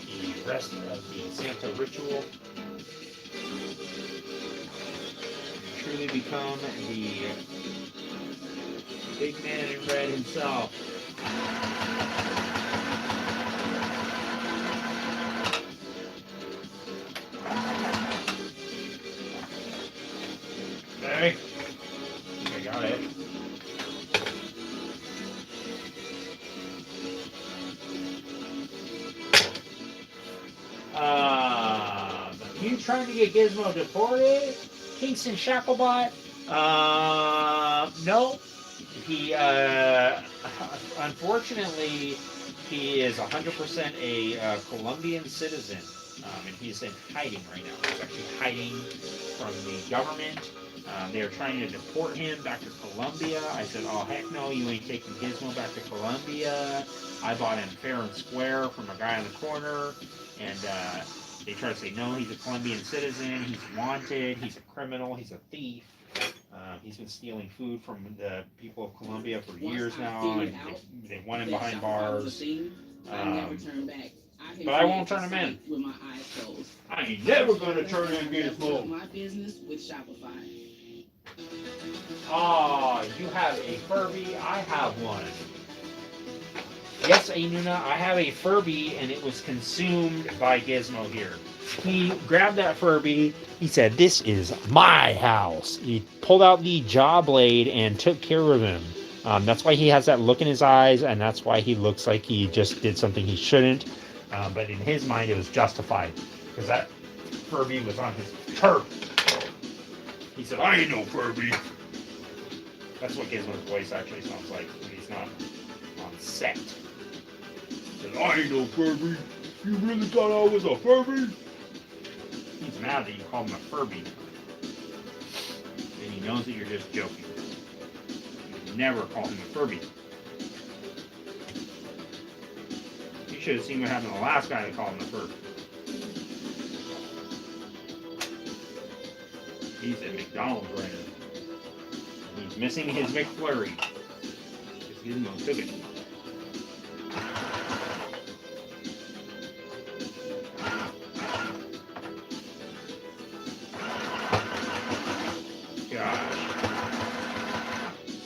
with the rest of the Santa ritual. Truly become the big man in red himself. Okay. I got it. trying to get Gizmo deported? Kingston Shacklebot? No. He, unfortunately, he is 100% a Colombian citizen. And he's in hiding right now. He's actually hiding from the government. They are trying to deport him back to Colombia. I said, oh, heck no, you ain't taking Gizmo back to Colombia. I bought him fair and square from a guy in the corner. And they try to say, no, he's a Colombian citizen. He's wanted. He's a criminal. He's a thief. He's been stealing food from the people of Colombia for years now. And they want him behind bars. But I won't turn him in. With my eyes closed. I ain't never gonna turn in Gizmo. My business with Shopify. Ah, you have a Furby. I have one. Yes, Ainuna, I have a Furby, and it was consumed by Gizmo here. He grabbed that Furby. He said, "This is my house." He pulled out the jaw blade and took care of him. That's why he has that look in his eyes, and that's why he looks like he just did something he shouldn't. But in his mind, it was justified because that Furby was on his turf. He said, "I ain't no Furby." That's what Gizmo's voice actually sounds like when he's not on set. He said, "I ain't no Furby. You really thought I was a Furby?" He's mad that you call him a Furby. And he knows that you're just joking. You never call him a Furby. You should have seen what happened to the last guy that called him a Furby. He's at McDonald's right now. He's missing his McFlurry. Because Gizmo took it. Gosh.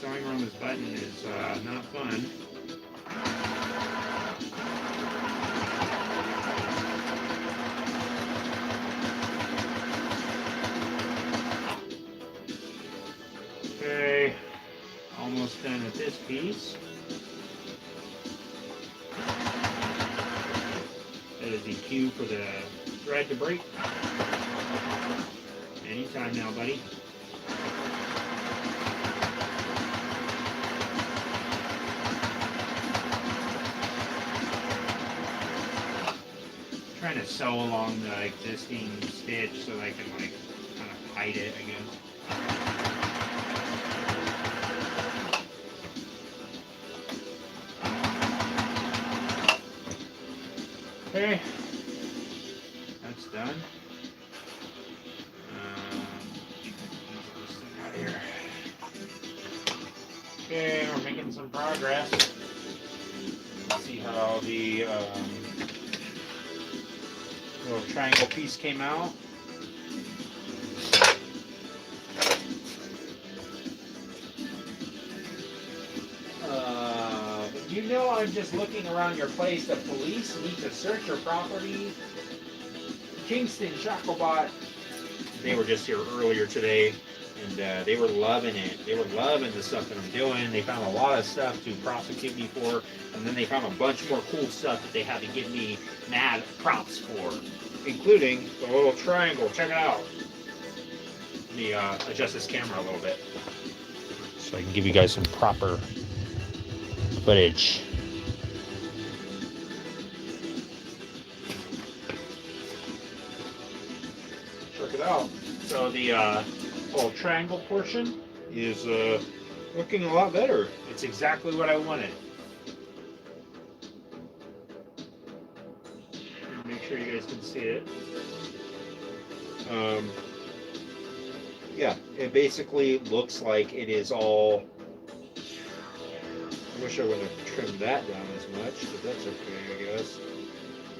Sewing around this button is not fun. Okay, almost done with this piece. That is the cue for the thread to break. Anytime now, buddy. Trying to sew along the existing stitch so I can like kind of hide it, I guess. Okay, that's done. Get this thing out of here. Okay, we're making some progress. Let's see how the little triangle piece came out. You know I'm just looking around your place. The police need to search your property. Kingston Shacklebot. They were just here earlier today, and they were loving it. They were loving the stuff that I'm doing. They found a lot of stuff to prosecute me for, and then they found a bunch more cool stuff that they had to give me mad props for, including the little triangle. Check it out. Let me adjust this camera a little bit so I can give you guys some proper footage. Check it out. So the little triangle portion is looking a lot better. It's exactly what I wanted. Make sure you guys can see it. Yeah, it basically looks like it is all. I wish I wouldn't have trimmed that down as much, but that's okay, I guess.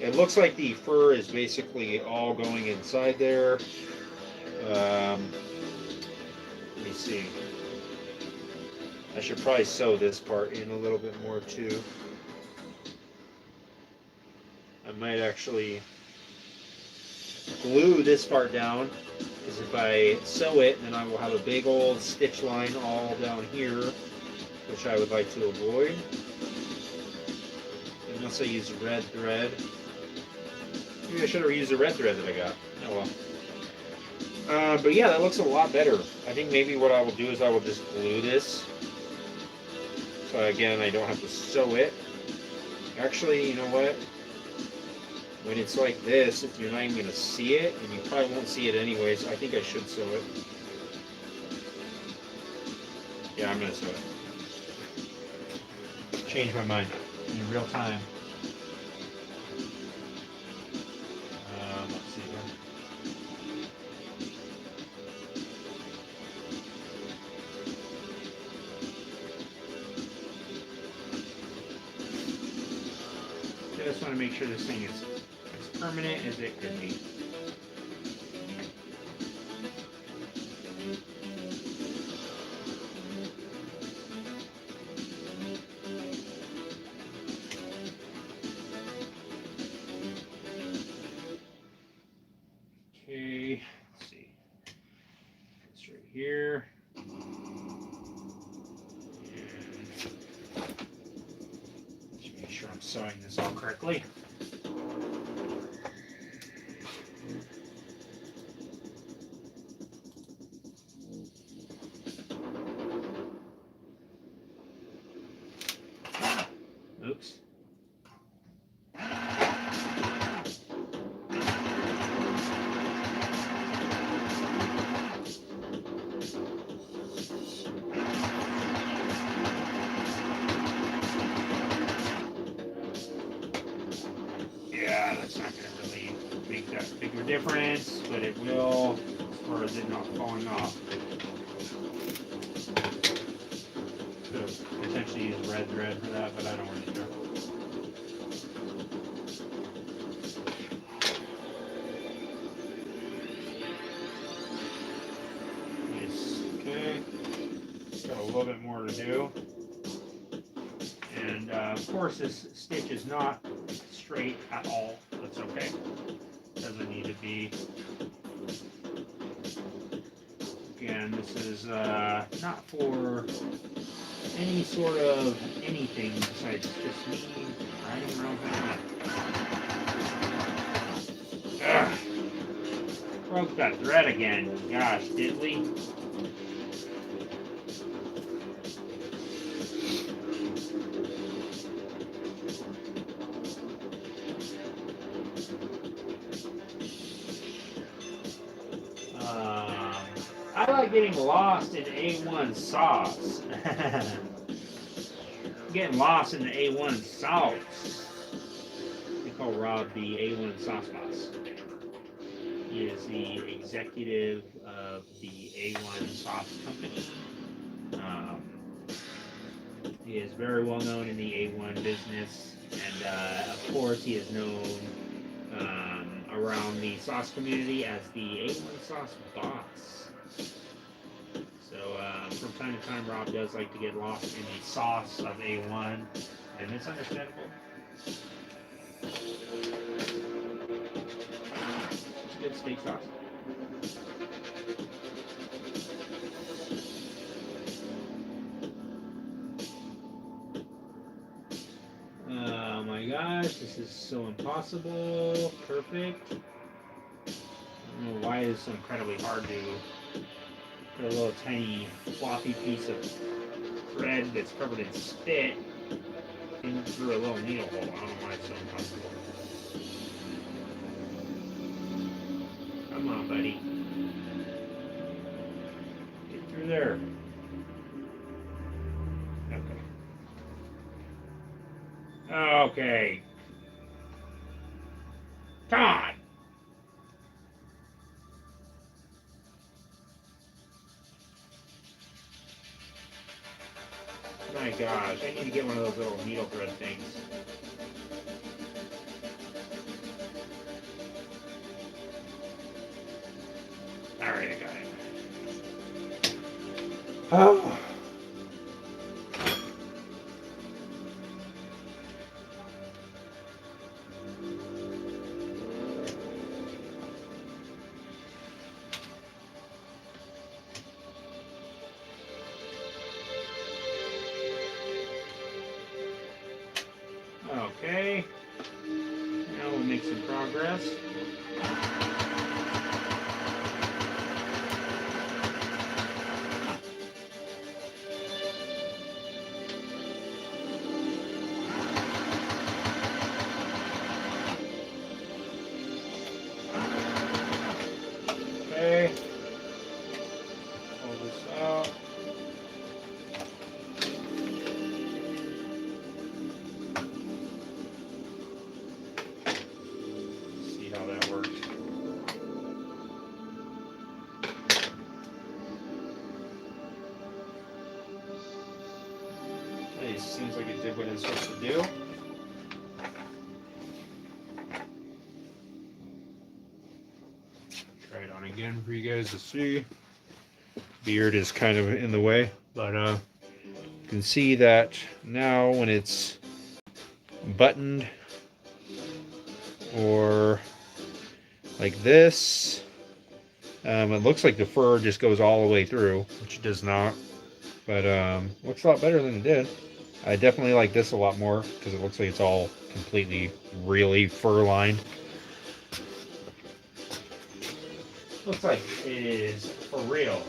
It looks like the fur is basically all going inside there. Let me see. I should probably sew this part in a little bit more too. I might actually glue this part down, because if I sew it, then I will have a big old stitch line all down here, which I would like to avoid. Unless I use red thread. Maybe I should have used the red thread that I got. Oh well. But yeah, that looks a lot better. I think maybe what I will do is I will just glue this. So again, I don't have to sew it. Actually, you know what? When it's like this, if you're not even going to see it, and you probably won't see it anyways, I think I should sew it. Yeah, I'm going to sew it. Change my mind in real time. Let's see here. I just want to make sure this thing is as permanent as it could be. Okay, let's see. It's right here. Just make sure I'm sewing this all correctly. Oops. Yeah, that's not going to really make that big of a difference, but it will as far as it not falling off. Could have potentially used red thread for that, but I don't really care. Nice. Okay. Got a little bit more to do. And of course, this stitch is not straight at all. That's okay. Doesn't need to be. Again, this is not for any sort of anything besides just me riding around with it. Ugh. Broke that thread again. Gosh, did we? I like getting lost in A1 sauce. Getting lost in the A1 sauce. We call Rob the A1 sauce boss. He is the executive of the A1 sauce company. He is very well known in the A1 business, and of course he is known around the sauce community as the A1 sauce boss. So from time to time, Rob does like to get lost in the sauce of A1, and it's understandable. It's a good steak sauce. Oh my gosh, this is so impossible. Perfect. I don't know why it's so incredibly hard to put a little tiny floppy piece of thread that's covered in spit in through a little needle hole. I don't know why it's so impossible. Come on, buddy. Get through there. Okay. Okay. Come on. My gosh, I need to get one of those little needle thread things. Alright, I got it. Oh. Okay, now we'll make some progress. seems like it did what it's supposed to do. Try it on again for you guys to see. Beard is kind of in the way, but you can see that now when it's buttoned or like this, it looks like the fur just goes all the way through, which it does not, but looks a lot better than it did. I definitely like this a lot more because it looks like it's all completely really fur lined. Looks like it is for real.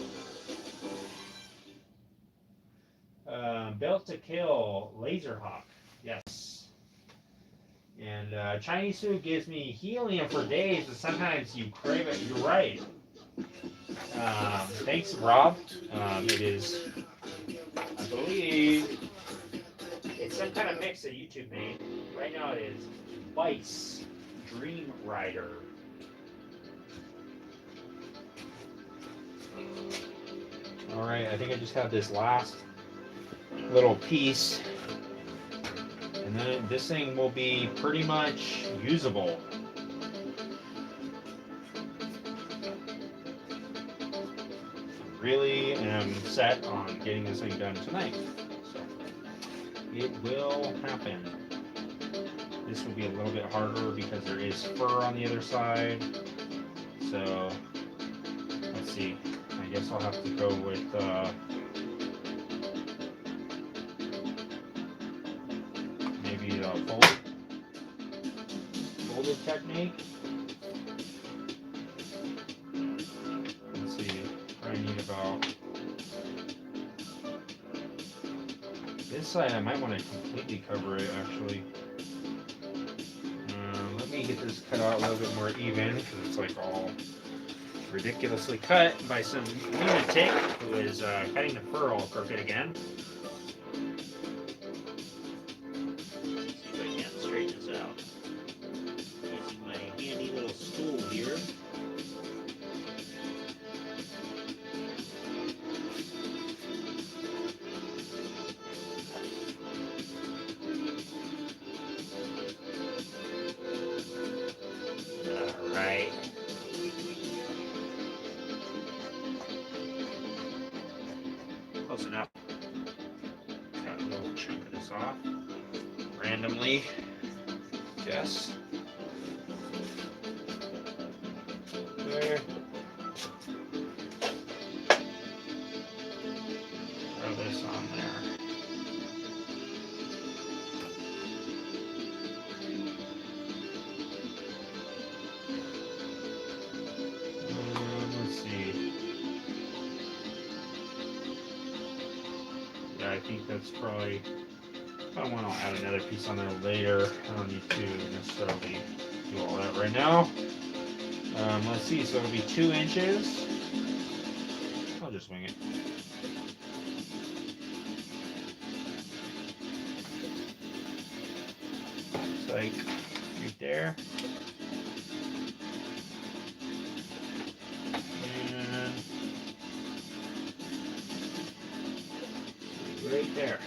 Built to kill, laser hawk. Yes. And Chinese food gives me helium for days, but sometimes you crave it. You're right. Thanks, Rob. It is, I believe, it's some kind of mix that YouTube made. Right now it is Vice Dream Rider. All right, I think I just have this last little piece, and then this thing will be pretty much usable. Really am set on getting this thing done tonight. So it will happen. This will be a little bit harder because there is fur on the other side. So let's see. I guess I'll have to go with maybe the folded technique. Let's see. I need about this side. I might want to completely cover it actually. Let me get this cut out a little bit more even because it's like all ridiculously cut by some lunatic who is cutting the fur all crooked again. Let's see if I can straighten this out using my handy little stool here. Alright. Close enough. Got a little chunk of this off. Randomly. Yes. There. Throw this on there. Let's see. Yeah, I think that's probably. If I want, I'll add another piece on there later. I don't need to necessarily do all that right now. Let's see. So it'll be 2 inches. I'll just wing it. It's like right there. And right there.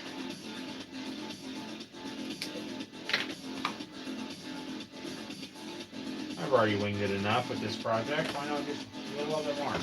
I've already winged it enough with this project. Why not just do a little bit more?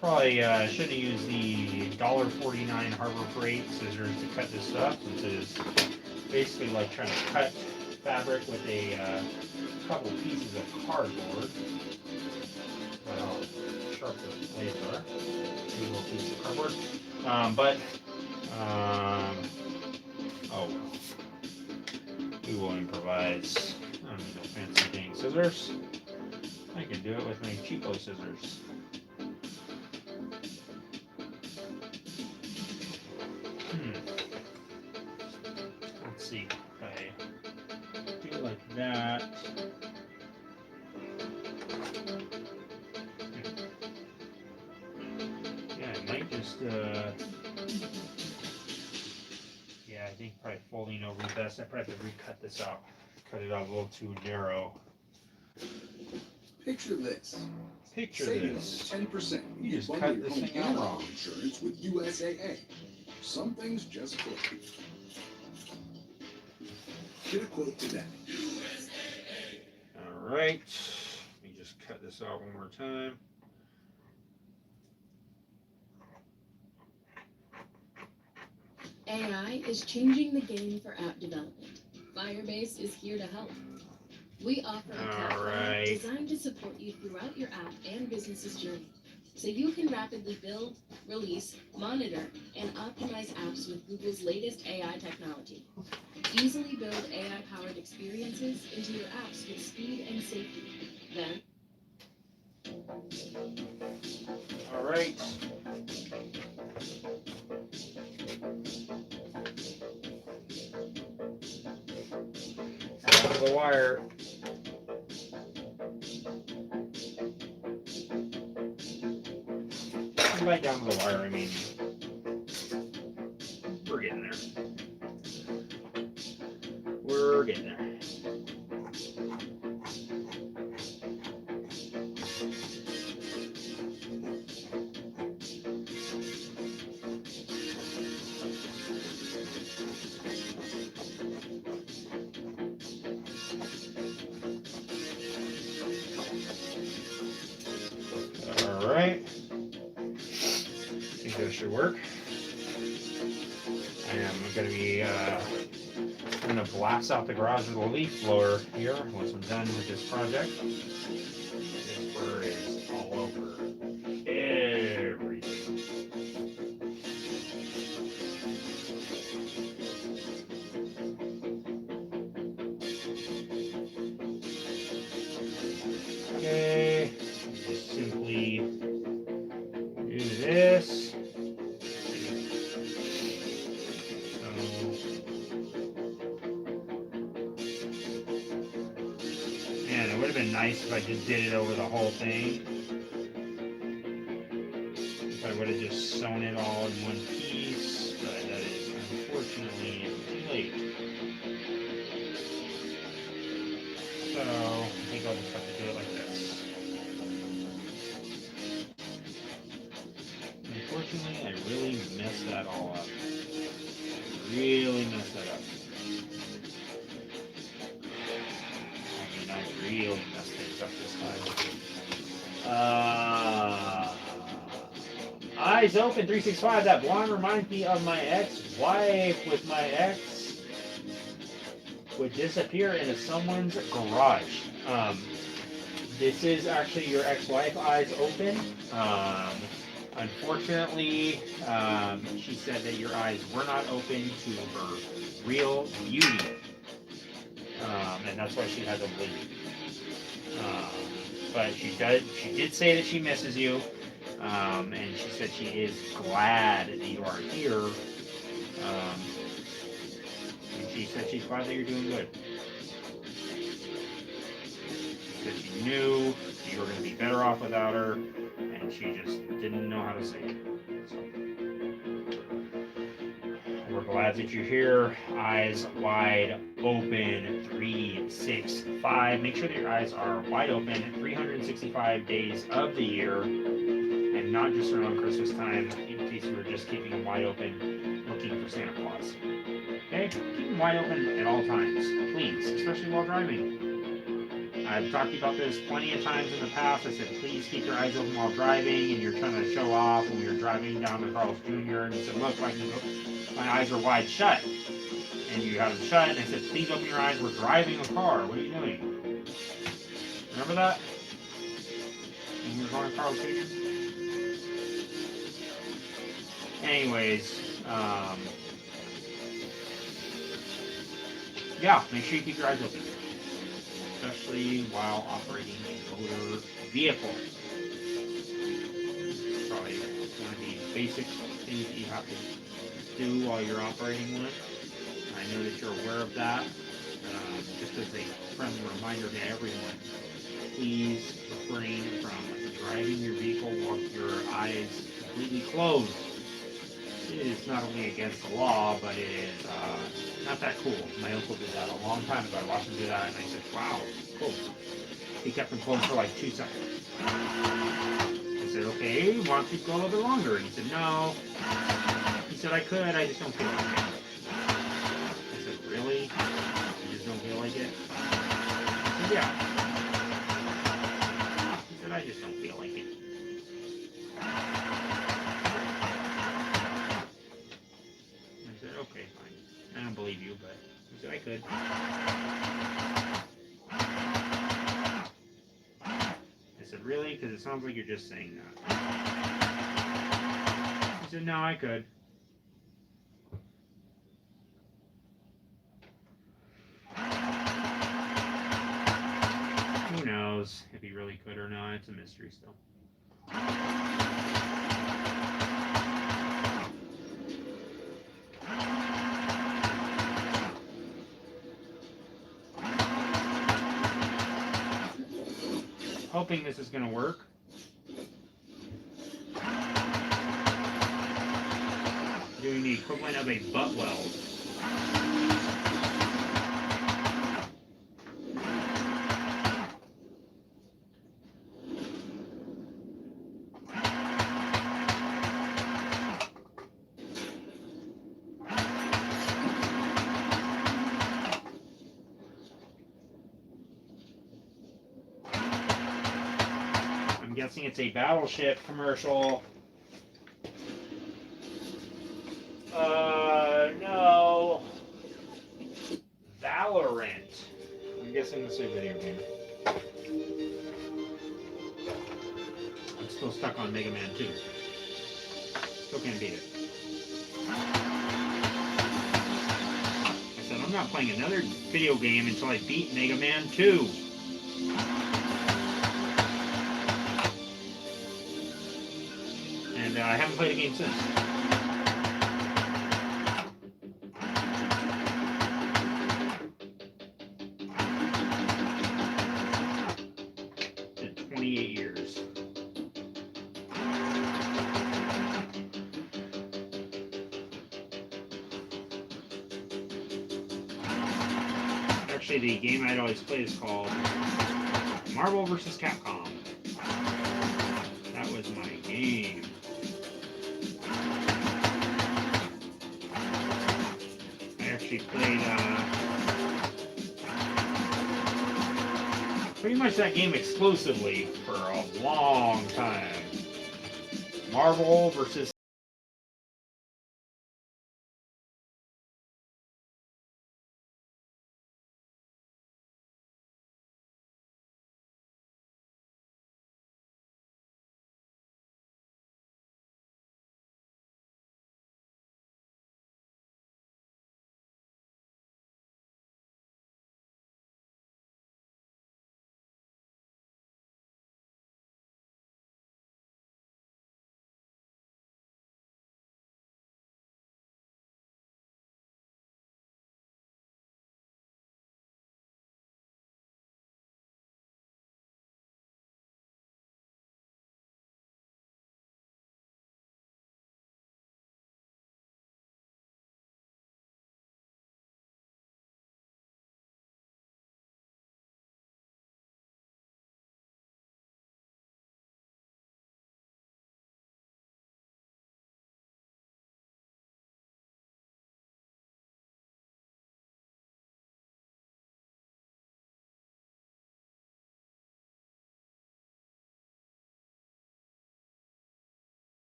Probably should have used the $1.49 Harbor Freight scissors to cut this stuff, since it is basically like trying to cut fabric with a couple pieces of cardboard. But I'll sharpen it later. A little piece of cardboard. Oh, we will improvise. I don't need no fancy dang scissors. I can do it with my cheapo scissors. Let's see if I do like that. Yeah, it might just, yeah, I think probably folding over the best. I probably have to recut this out. Cut it out a little too narrow. Picture this. Picture Saving this. 10%. You just bundle cut your this home thing out and wrong. auto insurance with USAA. Some things just click. Get a quote today. All right. Let me just cut this out one more time. AI is changing the game for app development. Firebase is here to help. We offer a platform Alright. designed to support you throughout your app and business's journey, so you can rapidly build, release, monitor, and optimize apps with Google's latest AI technology. Easily build AI-powered experiences into your apps with speed and safety. Then, All right. Down to the wire. And by down to the wire, I mean we're getting there. We're getting there. All right. I think that should work. I am going to be I'm going to blast out the garage with a leaf blower here once I'm done with this project. This burr is all over everything. Okay, just simply do this. Man, it would have been nice if I just did it over the whole thing. If I would have just sewn it all in one piece, but that is unfortunately too late. So I think I'll just have to do it like this. Unfortunately, I really messed that all up. Really messed that up. I really messed things up this time. Eyes open 365. That blonde reminds me of my ex-wife. With my ex would disappear into someone's garage. This is actually your ex-wife. Eyes open. Unfortunately, she said that your eyes were not open to her real beauty. And that's why she had to leave. But she did say that she misses you, and she said she is glad that you are here. And she said she's glad that you're doing good. She said she knew you were going to be better off without her, and she just didn't know how to say it. So. We're glad that you're here. Eyes wide open. 3, 6, 5. Make sure that your eyes are wide open 365 days of the year, and not just around Christmas time, in case you were just keeping them wide open looking for Santa Claus. Okay? Keep them wide open at all times, please, especially while driving. I've talked about this plenty of times in the past. I said, please keep your eyes open while driving, and you're trying to show off when we were driving down to Carl's Jr. and you said, look, my eyes are wide shut. And you have them shut, and I said, please open your eyes. We're driving a car. What are you doing? Remember that? When we were going to Carl's Jr.? Anyways, yeah, make sure you keep your eyes open, especially while operating a motor vehicle. Probably one of the basic things that you have to do while you're operating one. I know that you're aware of that. Just as a friendly reminder to everyone, please refrain from driving your vehicle while your eyes completely closed. it's not only against the law, but it is not that cool. My uncle did that a long time ago. I watched him do that, and I said, wow, cool. He kept him closed for like 2 seconds. I said, okay, why don't you go a little bit longer? And he said, no. He said, I could, I just don't feel like it. I said, really? You just don't feel like it? He said, yeah. He said, I just don't feel like it. I said, okay, fine. I don't believe you, but he said I could. I said, really? Because it sounds like you're just saying that. He said, no, I could. Who knows if he really could or not? It's a mystery still. Hoping this is going to work. Doing the equivalent of a butt weld. I'm guessing it's a battleship commercial. No. Valorant. I'm guessing this is a video game. I'm still stuck on Mega Man 2. Still can't beat it. I said, I'm not playing another video game until I beat Mega Man 2. And I haven't played a game since. Been 28 years. Actually, the game I'd always play is called Marvel vs. Capcom. That was my game. I actually played pretty much that game exclusively for a long time. Marvel vs.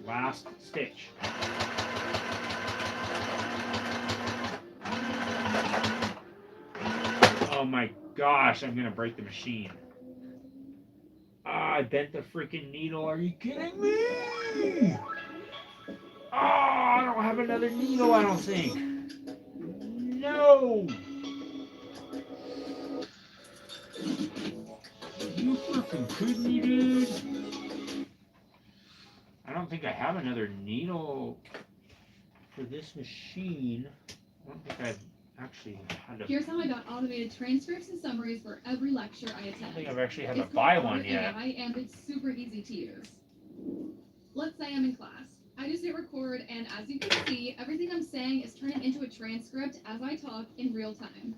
last stitch. Oh my gosh, I'm gonna break the machine. Ah, I bent the freaking needle. Are you kidding me? Oh, I don't have another needle, I don't think. No! You freaking kidding me, dude? I don't think I have another needle for this machine. I don't think I've actually had to. Here's how I got automated transcripts and summaries for every lecture I I don't attend. think I've actually had It's to buy called one Otter yet. AI, and it's super easy to use. Let's say I'm in class. I just hit record, and as you can see, everything I'm saying is turning into a transcript as I talk in real time.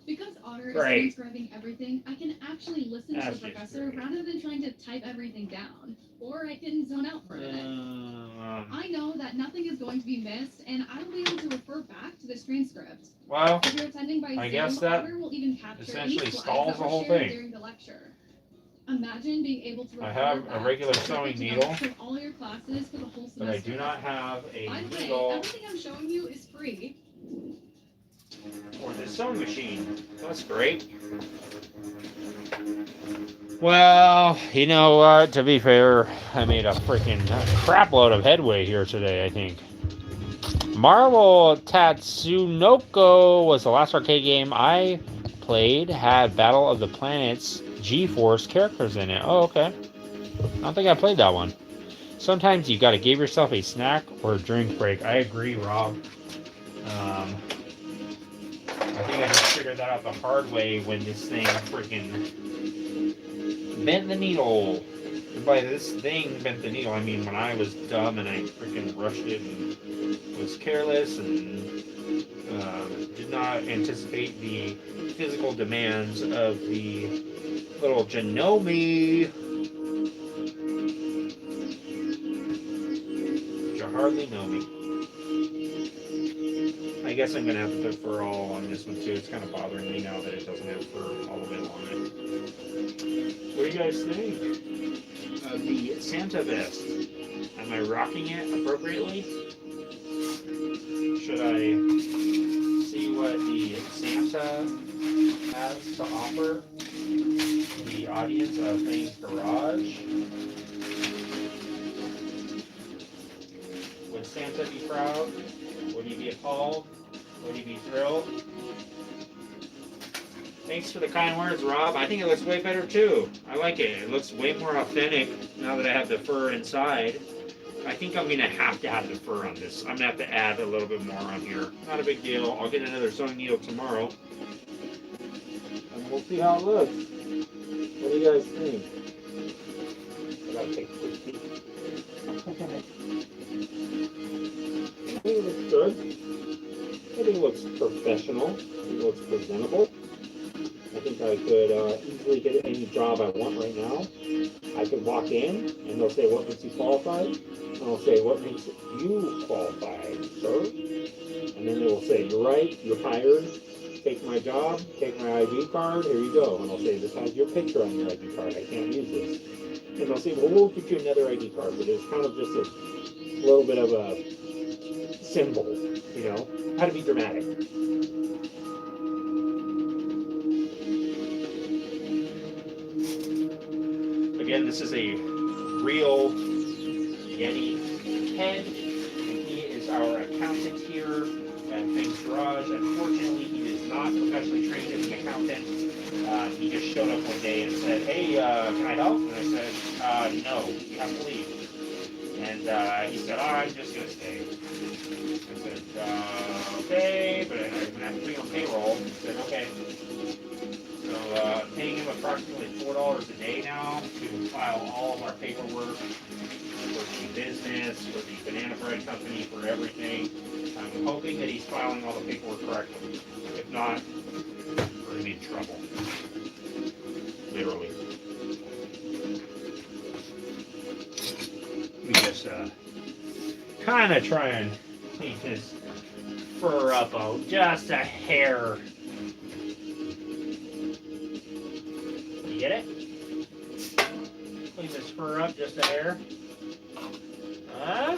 Because Otter is transcribing everything, I can actually listen to the professor rather than trying to type everything down. Or I can zone out for a minute. I know that nothing is going to be missed, and I will be able to refer back to this transcript. Well, If you're attending by I Zoom, guess that Otter will even capture essentially any slides stalls that the were whole shared thing. during the lecture. Imagine being able to I refer have a back regular to sewing perfect needle, notes from all your classes for the whole semester. but I do not have a By the way, needle everything I'm showing you is free. for this sewing machine. That's great. Well, you know what? To be fair, I made a freaking crap load of headway here today, I think. Marvel Tatsunoko was the last arcade game I played. Had Battle of the Planets G-Force characters in it. Oh, okay. I don't think I played that one. Sometimes you gotta give yourself a snack or a drink break. I agree, Rob. I think I just figured that out the hard way when this thing freaking bent the needle. And by this thing bent the needle, I mean when I was dumb and I freaking rushed it and was careless and did not anticipate the physical demands of the little Janome. You hardly know me. I guess I'm gonna have to put fur all on this one too. It's kind of bothering me now that it doesn't have fur all the way along it. What do you guys think of the Santa vest? Am I rocking it appropriately? Should I see what the Santa has to offer the audience of Fang's Garage? Would Santa be proud? Would he be appalled? Would he be thrilled? Thanks for the kind words, Rob. I think it looks way better too. I like it. It looks way more authentic now that I have the fur inside. I think I'm going to have the fur on this. I'm going to have to add a little bit more on here. Not a big deal. I'll get another sewing needle tomorrow. And we'll see how it looks. What do you guys think? I got to take a quick peek. I think it looks good. I think it looks professional. I think it looks presentable. I think I could easily get any job I want right now. I could walk in and they'll say, what makes you qualified? And I'll say, what makes you qualified, sir? And then they will say, you're right, you're hired. Take my job, take my ID card, here you go. And I'll say, this has your picture on your ID card, I can't use this. And they'll say, well, we'll get you another ID card, but it's kind of just a little bit of a symbol, you know, how to be dramatic. Again, this is a real Yeti head, and he is our accountant here at Fang's Garage. Unfortunately, he is not professionally trained as an accountant. He just showed up one day and said, hey, can I help? And I said, no, you have to leave. And he said, I'm just going to stay. I said, okay, but I'm going to have to put you on payroll. He said, okay. So I'm paying him approximately $4 a day now to file all of our paperwork for the business, for the banana bread company, for everything. I'm hoping that he's filing all the paperwork correctly. If not, we're going to be in trouble. Literally. We just kind of try and clean his fur up just a hair. You get it? Clean this fur up just a hair. Huh?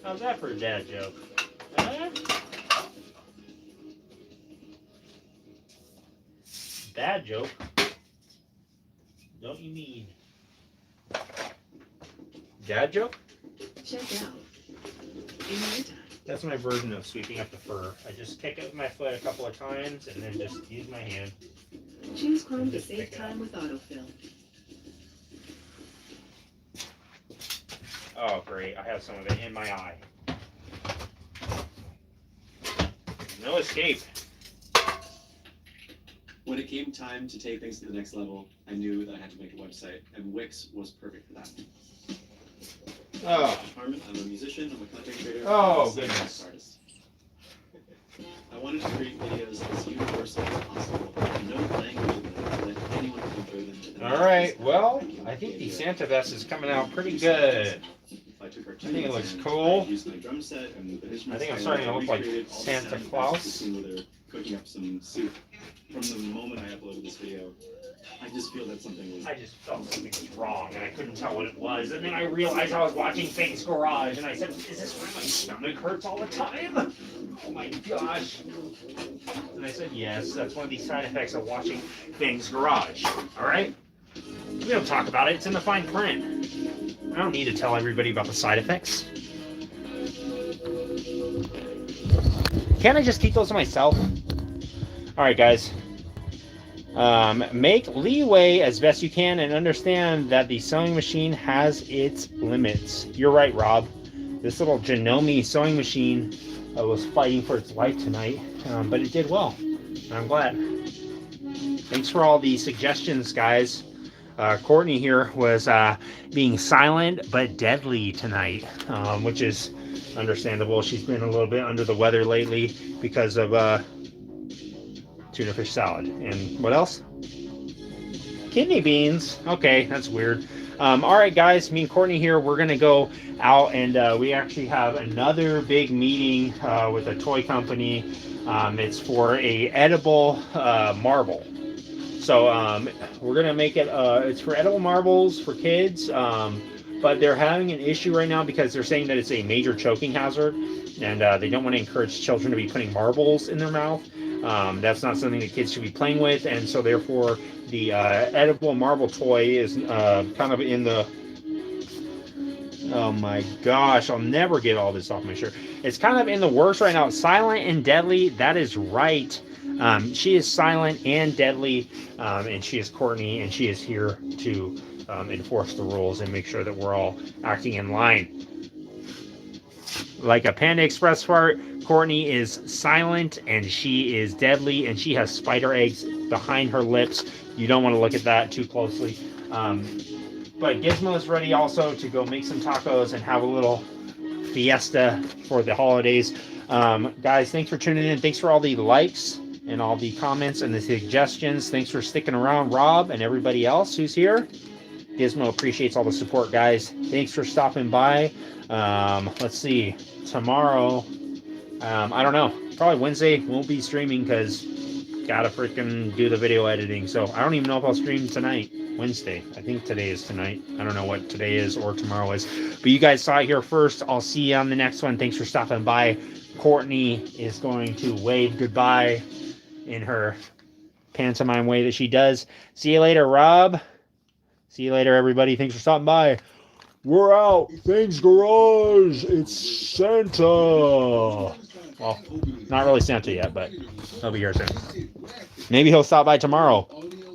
How's that for a dad joke? Huh? Dad joke? Don't you mean dad joke? Check out. In my time. That's my version of sweeping up the fur. I just kick it with my foot a couple of times and then just use my hand. Choose Chrome to save time with autofill. Oh, great. I have some of it in my eye. No escape. When it came time to take things to the next level, I knew that I had to make a website, and Wix was perfect for that. Oh. Harmon, I'm a musician, I'm a content creator. Oh, I'm a goodness. artist. I wanted to create videos as universal as possible, and no language that let anyone can enjoy them. All right. Well, I think the Santa vest is coming out pretty good. I think it looks cool. I think I'm starting to look like Santa Claus. Cooking up some soup. From the moment I uploaded this video, I just feel that something was... I just felt something was wrong, and I couldn't tell what it was. And then I realized I was watching Fang's Garage, and I said, is this why my stomach hurts all the time? Oh my gosh. And I said, yes, that's one of the side effects of watching Fang's Garage. All right? We don't talk about it. It's in the fine print. I don't need to tell everybody about the side effects. Can't I just keep those to myself? All right, guys. Make leeway as best you can and understand that the sewing machine has its limits. You're right, Rob. This little Janome sewing machine was fighting for its life tonight, but it did well. I'm glad. Thanks for all the suggestions, guys. Courtney here was being silent but deadly tonight, which is understandable. She's been a little bit under the weather lately because of tuna fish salad. And what else? Kidney beans. Okay, that's weird. All right, guys, me and Courtney here, we're going to go out and we actually have another big meeting with a toy company. It's for a edible marble. So we're going to make it, it's for edible marbles for kids, but they're having an issue right now because they're saying that it's a major choking hazard, and they don't want to encourage children to be putting marbles in their mouth. That's not something that kids should be playing with, and so therefore the edible marble toy is kind of in the... Oh my gosh, I'll never get all this off my shirt. It's kind of in the works right now. Silent and deadly, that is right. She is silent and deadly, and she is Courtney, and she is here to enforce the rules and make sure that we're all acting in line. Like a Panda Express fart, Courtney is silent and she is deadly, and she has spider eggs behind her lips. You don't want to look at that too closely. But Gizmo is ready also to go make some tacos and have a little fiesta for the holidays. Guys, thanks for tuning in. Thanks for all the likes and all the comments and the suggestions. Thanks for sticking around, Rob, and everybody else who's here. Gizmo appreciates all the support, guys. Thanks for stopping by. Let's see. Tomorrow, I don't know. Probably Wednesday won't be streaming because gotta freaking do the video editing. So I don't even know if I'll stream tonight. Wednesday. I think today is tonight. I don't know what today is or tomorrow is. But you guys saw it here first. I'll see you on the next one. Thanks for stopping by. Courtney is going to wave goodbye in her pantomime way that she does. See you later, Rob. See you later, everybody. Thanks for stopping by. We're out. Fang's Garage. It's Santa. Well, not really Santa yet, but he'll be here soon. Maybe he'll stop by tomorrow.